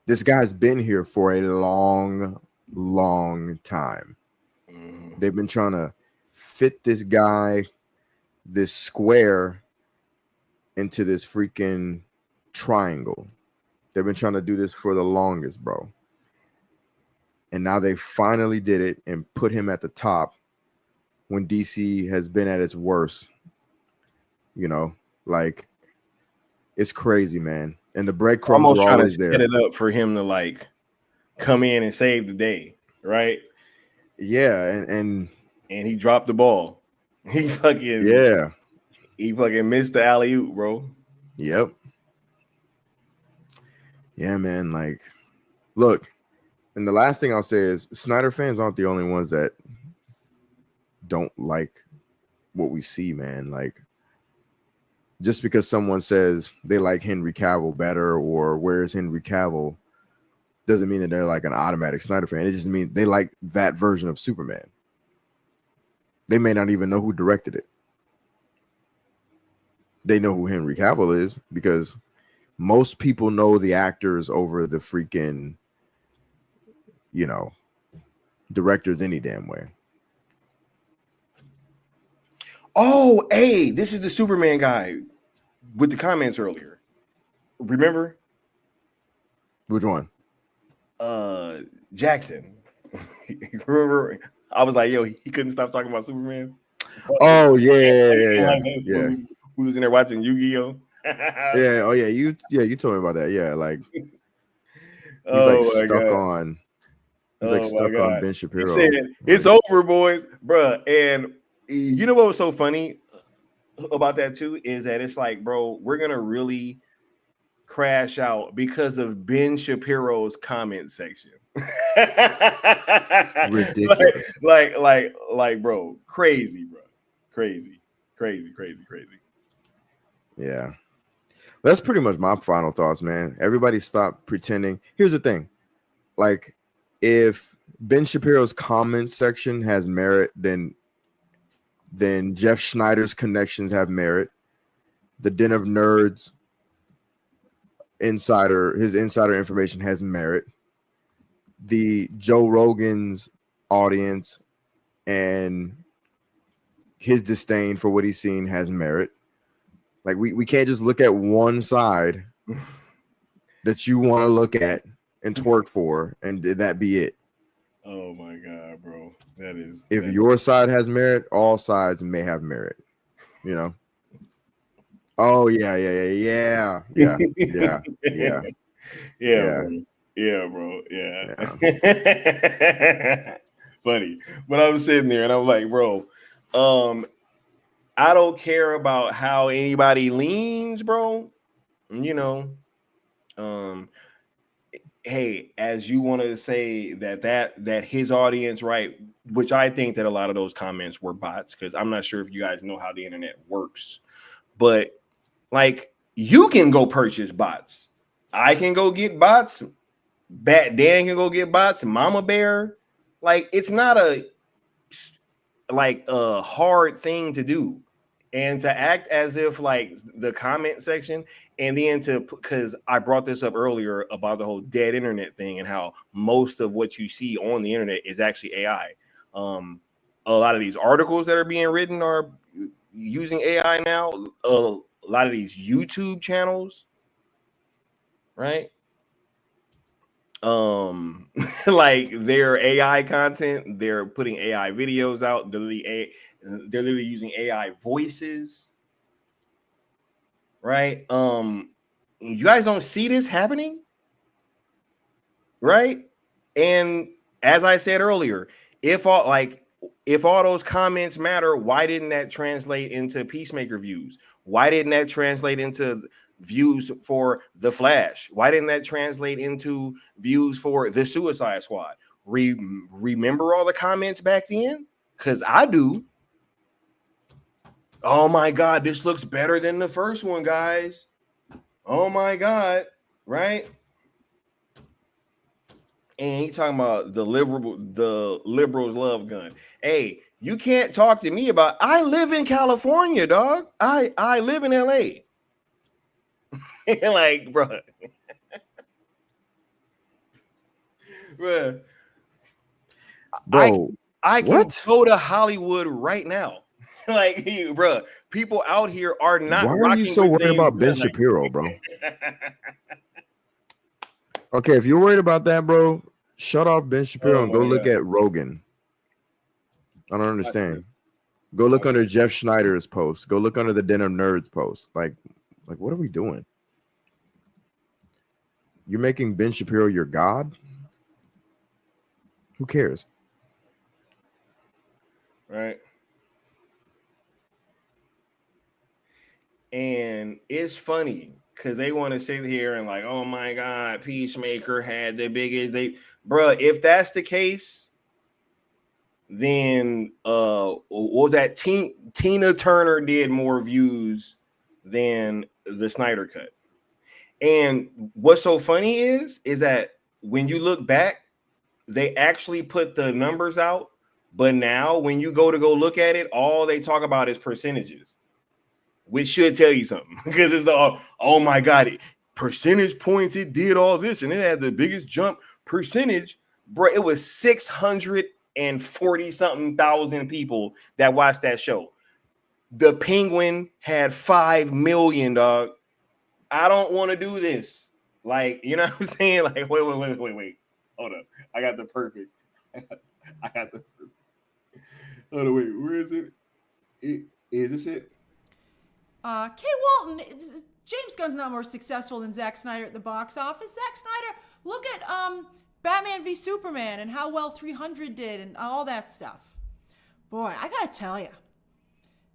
this guy's been here for a long, long time. They've been trying to fit this guy, this square, into this freaking triangle. They've been trying to do this for the longest, bro. And now they finally did it and put him at the top when DC has been at its worst. You know, like, it's crazy, man. And the breadcrumbs Almost are trying always to there. set it up for him to like come in and save the day, right? Yeah, and he dropped the ball. He fucking missed the alley-oop, bro. Yep. Yeah, man. Like, look, and the last thing I'll say is Snyder fans aren't the only ones that don't like what we see, man. Like, just because someone says they like Henry Cavill better or where's Henry Cavill doesn't mean that they're like an automatic Snyder fan. It just means they like that version of Superman. They may not even know who directed it. They know who Henry Cavill is because most people know the actors over the freaking, you know, directors any damn way. Oh, hey, this is the Superman guy with the comments earlier. Remember? Which one? Jackson. Remember? I was like, yo, he couldn't stop talking about Superman. Oh, yeah. We was in there watching Yu-Gi-Oh. Yeah, oh yeah, you told me about that. Yeah, like he's stuck on Ben Shapiro. He said, it's over, boys, bruh. And you know what was so funny about that too is that it's like, bro, we're gonna really crash out because of Ben Shapiro's comment section. Ridiculous. like, bro, crazy, bro, crazy. Yeah, that's pretty much my final thoughts, man. Everybody stop pretending. Here's the thing, like, if Ben Shapiro's comment section has merit, then Jeff Schneider's connections have merit. The Den of Nerds his insider information has merit. The Joe Rogan's audience and his disdain for what he's seen has merit. Like, we can't just look at one side that you want to look at and twerk for, and that be it. Oh my god, bro. If your side has merit, all sides may have merit. You know? Oh yeah. Bro. Yeah. funny. But I'm sitting there and I'm like, bro, I don't care about how anybody leans, bro. You know, hey, as you want to say that his audience, right? Which I think that a lot of those comments were bots, because I'm not sure if you guys know how the internet works, but like you can go purchase bots. I can go get bots. Bat Dan can go get bots. Mama Bear, like it's not a hard thing to do. And to act as if like the comment section, and then because I brought this up earlier about the whole dead internet thing and how most of what you see on the internet is actually AI. A lot of these articles that are being written are using AI now. A lot of these YouTube channels, right? Like their AI content, they're putting AI videos out. They're literally using AI voices, right? You guys don't see this happening, right? And as I said earlier, if all those comments matter, why didn't that translate into Peacemaker views? Why didn't that translate into views for The Flash? Why didn't that translate into views for The Suicide Squad? Remember all the comments back then? Because I do. Oh my God, this looks better than the first one, guys. Oh my God, right? And he talking about the liberals love Gunn. Hey, you can't talk to me about. I live in California, dog. I live in LA. Like, bro, bro, I can go to Hollywood right now. Like, bro, people out here are not. Why are you so worried about Ben Shapiro, bro? Okay, if you're worried about that, bro, shut off Ben Shapiro and go look at Rogan. I don't understand. Go look under Jeff Schneider's post. Go look under the Den of Nerds post. Like, what are we doing? You're making Ben Shapiro your god? Who cares? Right. And it's funny because they want to sit here and like, oh my God, Peacemaker had the biggest. Bro, if that's the case, then what was that? Tina Turner did more views than the Snyder Cut. And what's so funny is that when you look back, they actually put the numbers out, but now when you go look at it, all they talk about is percentages, which should tell you something, because it's oh my God, percentage points, it did all this and it had the biggest jump percentage. Bro, it was 640 something thousand people that watched that show. The Penguin had 5 million, dog. I don't want to do this. Like, you know what I'm saying? Like, wait. Hold up. I got the perfect. Hold on, wait. Where is it? Is this it? Kay Walton, James Gunn's not more successful than Zack Snyder at the box office. Zack Snyder, look at Batman v Superman and how well 300 did and all that stuff. Boy, I gotta tell you,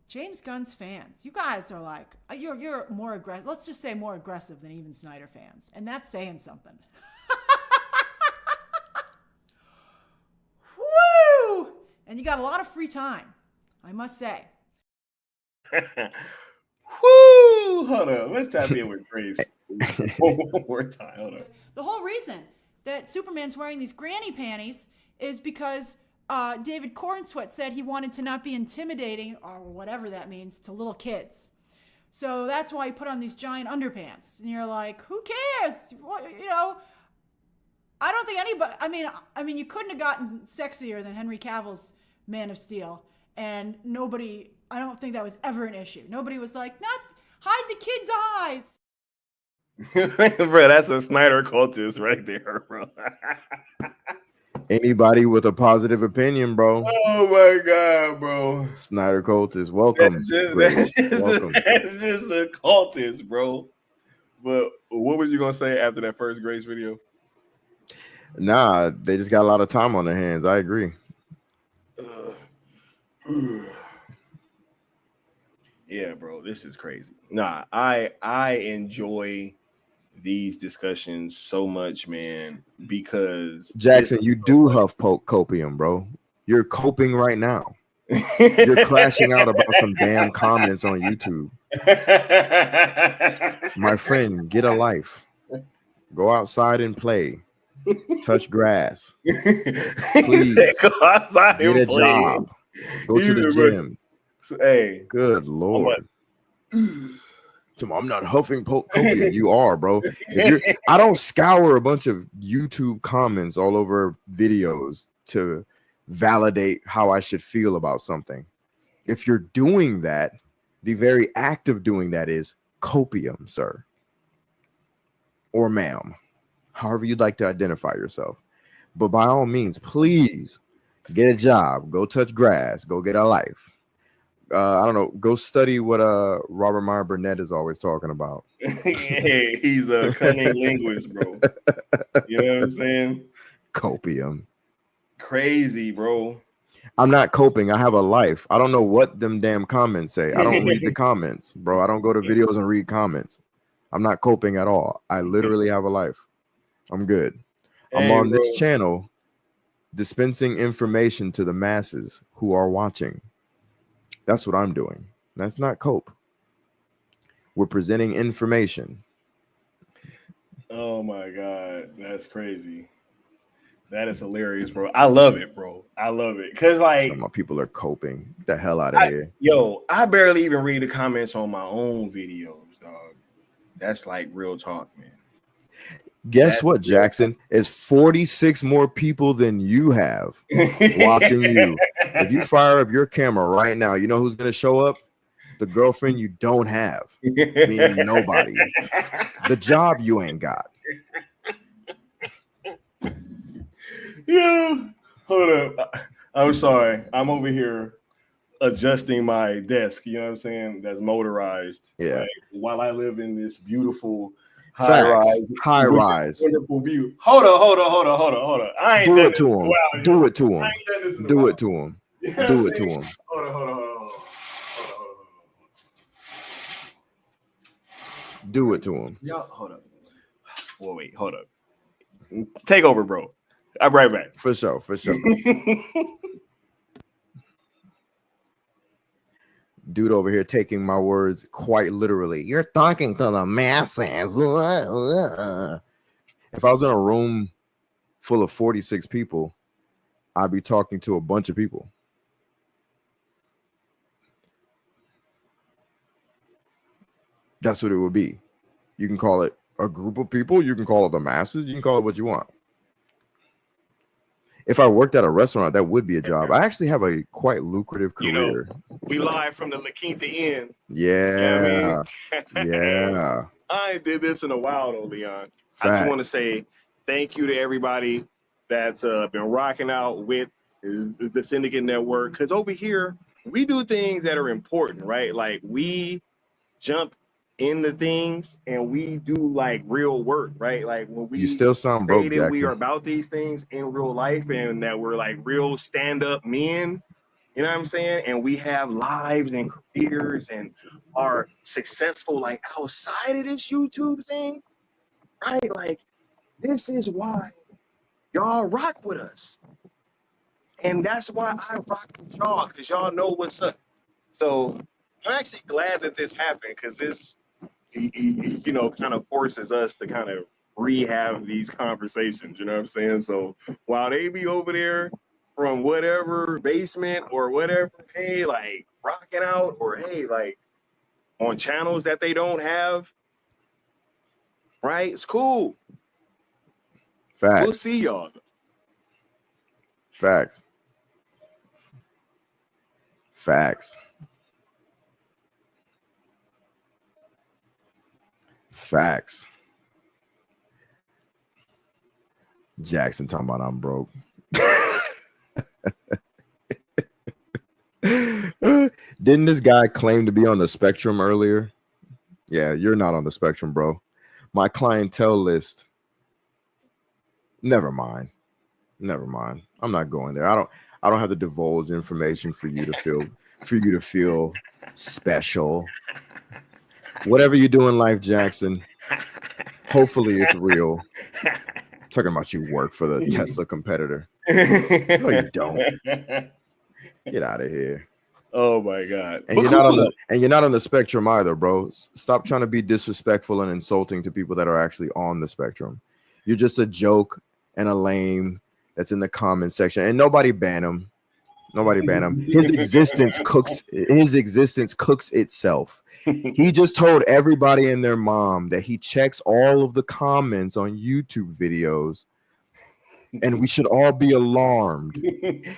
James Gunn's fans, you guys are like, you're more aggressive. Let's just say more aggressive than even Snyder fans. And that's saying something. Woo! And you got a lot of free time, I must say. Woo! Hold on. Let's tap in with Grace one more time. Hold on. The whole reason that Superman's wearing these granny panties is because David Cornsweet said he wanted to not be intimidating, or whatever that means, to little kids. So that's why he put on these giant underpants. And you're like, who cares? What, you know, I don't think anybody, I mean, you couldn't have gotten sexier than Henry Cavill's Man of Steel. And nobody, I don't think that was ever an issue. Nobody was like, not hide the kid's eyes. Bro, that's a Snyder cultist right there, bro. Anybody with a positive opinion, bro. Oh my God, bro. Snyder cultist, welcome. That's just a cultist, bro. But what was you gonna say after that first Grace video? Nah, they just got a lot of time on their hands. I agree. Yeah, bro, this is crazy. Nah, I enjoy these discussions so much, man, because Jackson, you do huff copium, bro. You're coping right now. You're crashing out about some damn comments on YouTube. My friend, get a life. Go outside and play. Touch grass. Please go outside get and a play. job. Go to the gym. Hey, good Lord. I'm not huffing copium. You are, bro. I don't scour a bunch of YouTube comments all over videos to validate how I should feel about something. If you're doing that, the very act of doing that is copium, sir. Or ma'am. However you'd like to identify yourself. But by all means, please get a job. Go touch grass. Go get a life. I don't know. Go study what Robert Meyer Burnett is always talking about. Hey, he's a cunning linguist, bro. You know what I'm saying? Copium. Crazy, bro. I'm not coping. I have a life. I don't know what them damn comments say. I don't read the comments, bro. I don't go to videos and read comments. I'm not coping at all. I literally have a life. I'm good. I'm on this channel dispensing information to the masses who are watching. That's what I'm doing. That's not cope. We're presenting information. Oh my God. That's crazy. That is hilarious, bro. I love it, bro. I love it. Cause like some people are coping. Get the hell out of here. Yo, I barely even read the comments on my own videos, dog. That's like real talk, man. Guess what, Jackson? It's 46 more people than you have watching you. If you fire up your camera right now, you know who's going to show up? The girlfriend you don't have, meaning nobody. The job you ain't got. Yeah, hold up. I'm sorry. I'm over here adjusting my desk. You know what I'm saying? That's motorized. Yeah. Right? While I live in this beautiful high rise, wonderful view. Hold on. I ain't do done it to him. Do it to him. Do it to him. Do it to him. Hold on. Do it to him. Y'all, hold up. Well, wait, hold up. Take over, bro. I'm right back. For sure. Dude over here taking my words quite literally. You're talking to the masses. If I was in a room full of 46 people, I'd be talking to a bunch of people. That's what it would be. You can call it a group of people. You can call it the masses. You can call it what you want. If I worked at a restaurant, that would be a job. I actually have a quite lucrative career. You know, we live from the La Quinta Inn. Yeah. You know what I mean? Yeah. I ain't did this in a while, though, Leon. Facts. I just want to say thank you to everybody that's been rocking out with the Syndicate Network. Because over here, we do things that are important, right? Like we jump into things and we do like real work, right? Like when we You still sound broke, that we Jackson. are about these things in real life and that we're like real stand-up men, you know what I'm saying? And we have lives and careers and are successful like outside of this YouTube thing, right? Like this is why y'all rock with us. And that's why I rock with y'all, because y'all know what's up. So I'm actually glad that this happened, because this you know, kind of forces us to kind of rehab these conversations, you know what I'm saying? So while they be over there from whatever basement or whatever, hey, like rocking out, or hey, like on channels that they don't have, right? It's cool. Facts. We'll see y'all. Facts. Jackson talking about I'm broke. Didn't this guy claim to be on the spectrum earlier? Yeah, you're not on the spectrum, bro. My clientele list. Never mind. I'm not going there. I don't have to divulge information for you to feel special. Whatever you do in life, Jackson, hopefully it's real. I'm talking about you work for the Tesla competitor. No, you don't. Get out of here. Oh my God. And you're not on the spectrum either, bro. Stop trying to be disrespectful and insulting to people that are actually on the spectrum. You're just a joke and a lame that's in the comment section. And nobody ban him. Nobody ban him. His existence cooks itself. He just told everybody and their mom that he checks all of the comments on YouTube videos, and we should all be alarmed.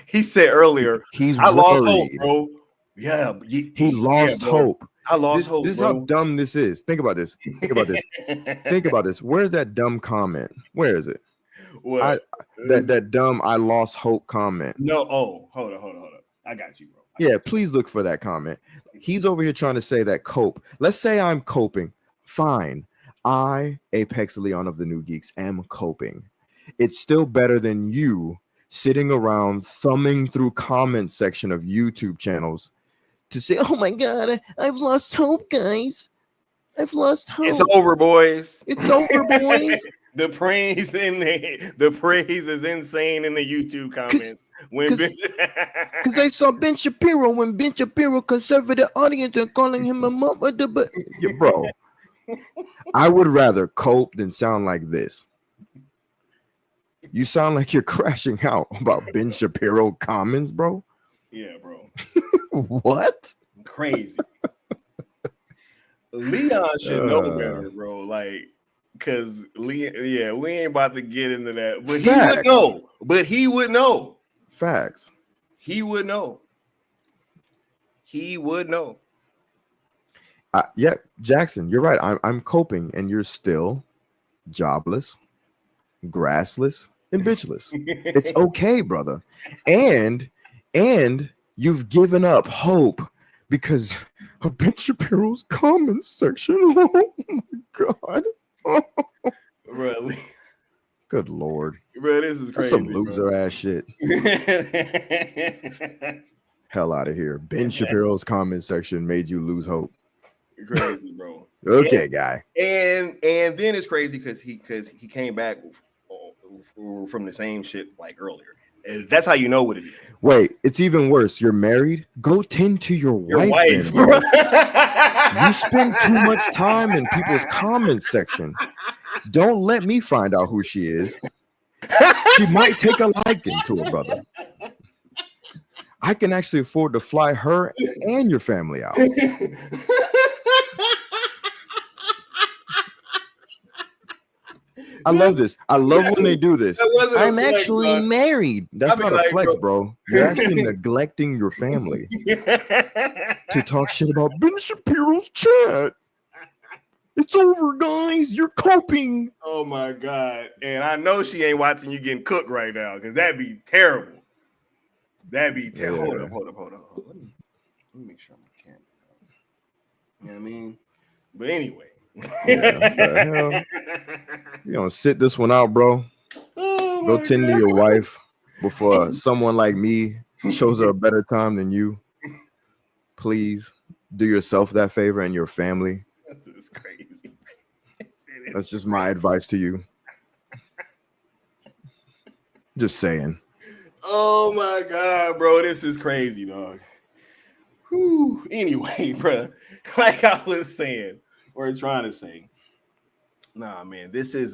He said earlier, I lost hope, bro. Yeah, he lost hope. I lost hope. This is bro. how dumb this is. Think about this. Think about this. Think about this. Where's that dumb comment? Where is it? What? That dumb I lost hope comment. No. Oh, hold on. I got you, bro. Yeah, please look for that comment. He's over here trying to say that cope. Let's say I'm coping. Fine. I, Apex Leon of TheNuGeekz, am coping. It's still better than you sitting around thumbing through comment section of YouTube channels to say, oh my God, I've lost hope, guys. I've lost hope. It's over, boys. It's over, boys. The praise is insane in the YouTube comments. Because I saw Ben Shapiro when Ben Shapiro conservative audience are calling him a mother. But bro, I would rather cope than sound like this. You sound like you're crashing out about Ben Shapiro comments, bro. Yeah, bro. What? Crazy. Leon should know better, bro. Like, because we ain't about to get into that. But he would know. Facts. He would know. Yeah, Jackson, you're right. I'm coping, and you're still jobless, grassless, and bitchless. It's okay, brother. And you've given up hope because of Ben Shapiro's comment section. Oh my God. Really? Good Lord. Bro, this is crazy. That's some loser ass shit. Hell out of here. Ben Shapiro's comment section made you lose hope. Crazy, bro. Okay, guy. And then it's crazy because he came back from the same shit like earlier. And that's how you know what it is. Wait, it's even worse. You're married. Go tend to your wife. Then, bro. You spend too much time in people's comment section. Don't let me find out who she is. She might take a liking to her brother. I can actually afford to fly her and your family out. I love this. I love when they do this. I'm actually married. That's not a flex, bro. You're actually neglecting your family to talk shit about Ben Shapiro's chat. It's over, guys. You're coping. Oh my God. And I know she ain't watching you getting cooked right now because that'd be terrible. That'd be terrible. Yeah. Hold up. Let me make sure my camera. You know what I mean? But anyway. Yeah, you don't sit this one out, bro. Go tend to your wife before someone like me shows her a better time than you. Please do yourself that favor and your family. That's crazy. That's just my advice to you. Just saying. Oh my God, bro. This is crazy, dog. Whew. Anyway, bro, like I was saying, or trying to say, nah, man, this has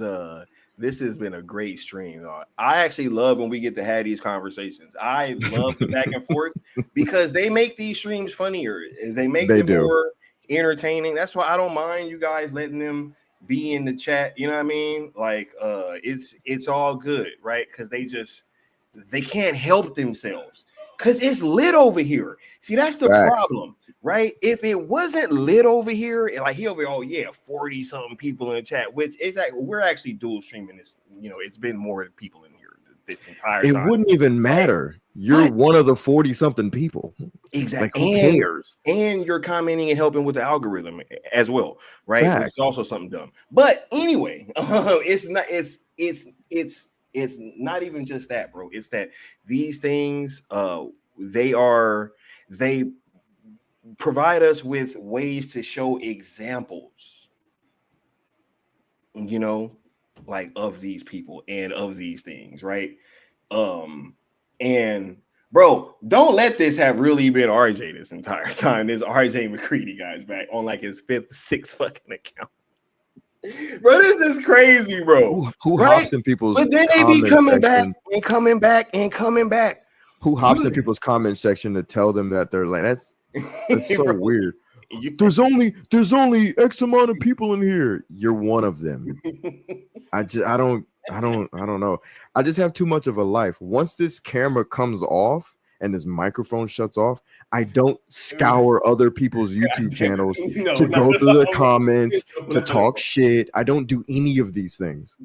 been a great stream, dog. I actually love when we get to have these conversations. I love the back and forth because they make these streams funnier. They make them more entertaining. That's why I don't mind you guys letting them be in the chat. You know what I mean? Like, it's all good, right? Because they can't help themselves because it's lit over here. See, that's the problem, right? If it wasn't lit over here, like he over here, oh yeah, 40 something people in the chat, which is like we're actually dual streaming this. You know, it's been more people in here this entire time. It wouldn't even matter. You're one of the 40 something people. Exactly. Like, who cares? And you're commenting and helping with the algorithm as well, right? It's also something dumb. But anyway, it's it's not even just that, bro. It's that these things, they provide us with ways to show examples, you know, like of these people and of these things, right? And bro, don't let this have really been RJ this entire time. This RJ McCready guy's back on like his 5th, 6th fucking account. Bro, this is crazy, bro. Who right? hops in people's But then they be comment coming section? back and coming back and coming back. Who hops in people's comment section to tell them that they're like that's so Bro, weird. There's only X amount of people in here. You're one of them. I don't know. I just have too much of a life. Once this camera comes off and this microphone shuts off, I don't scour other people's YouTube channels to go through the comments, to talk shit. I don't do any of these things.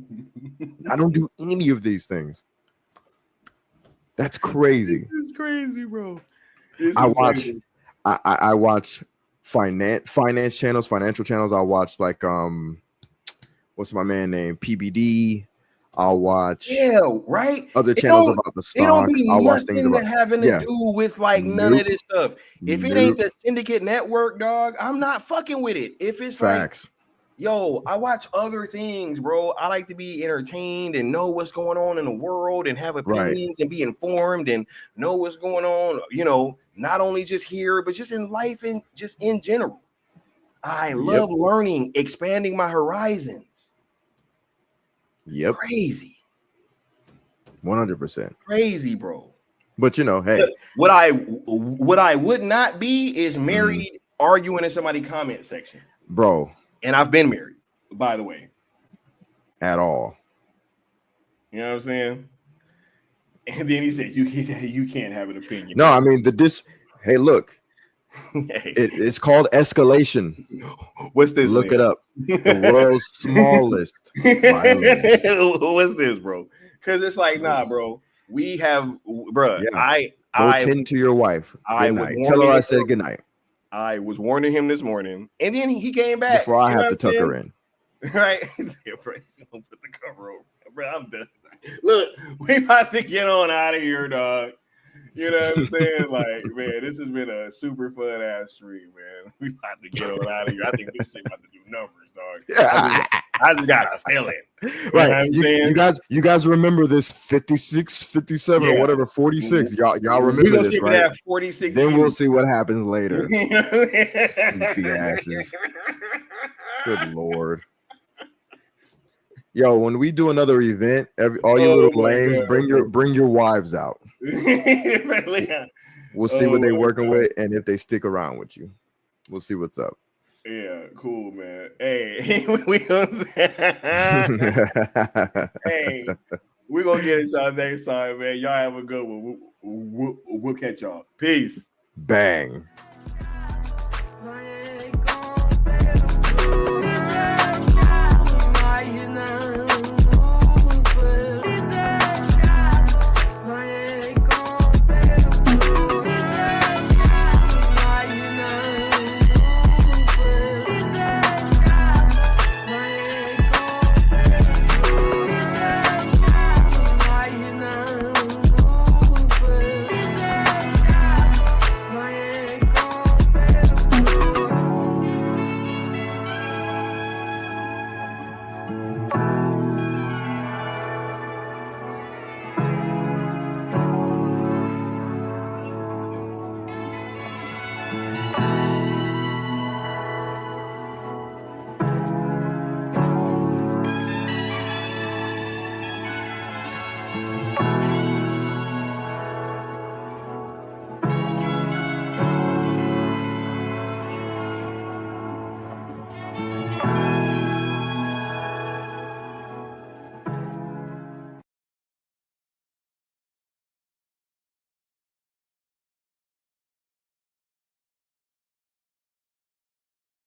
That's crazy. This is crazy, bro. I watch finance channels, financial channels. I watch like what's my man name? PBD. I'll watch other channels about the stock. It don't be I'll watch things nothing about having to do with like none of this stuff. If it ain't the Syndicate Network, dog, I'm not fucking with it. If it's facts. Like, yo, I watch other things, bro. I like to be entertained and know what's going on in the world and have opinions and be informed and know what's going on, you know, not only just here, but just in life and just in general. I love learning, expanding my horizons. Yep. Crazy. 100%. Crazy, bro. But you know, hey, what I would not be is married arguing in somebody's comment section. Bro. And I've been married, by the way. At all. You know what I'm saying? And then he said, you can't have an opinion. No, I mean hey, look. It's called escalation. What's this? Look it up. The world's smallest violin. What's this, bro? Because it's like, nah, bro. We have, bro. Yeah. Go tend to your wife. Good night. Tell her I said good night. I was warning him this morning, and then he came back before I have to tuck her in. Right? He's gonna put the cover over. Bro, I'm done. Look, we about to get on out of here, dog. You know what I'm saying? Like, man, this has been a super fun ass stream, man. We about to get on out of here. I think this shit about to do numbers, dog. I just got a feeling. Right. You guys remember this 56, 57, or whatever, 46. Y'all remember this, right? 46 then we'll see what happens later. Goofy asses. Good Lord. Yo, when we do another event, all you little lames, bring your wives out. We'll see what they're working with and if they stick around with you. We'll see what's up. Yeah, cool, man. Hey, we gonna hey, we're gonna get it y'all next time, man. Y'all have a good one. We'll catch y'all. Peace. Bang.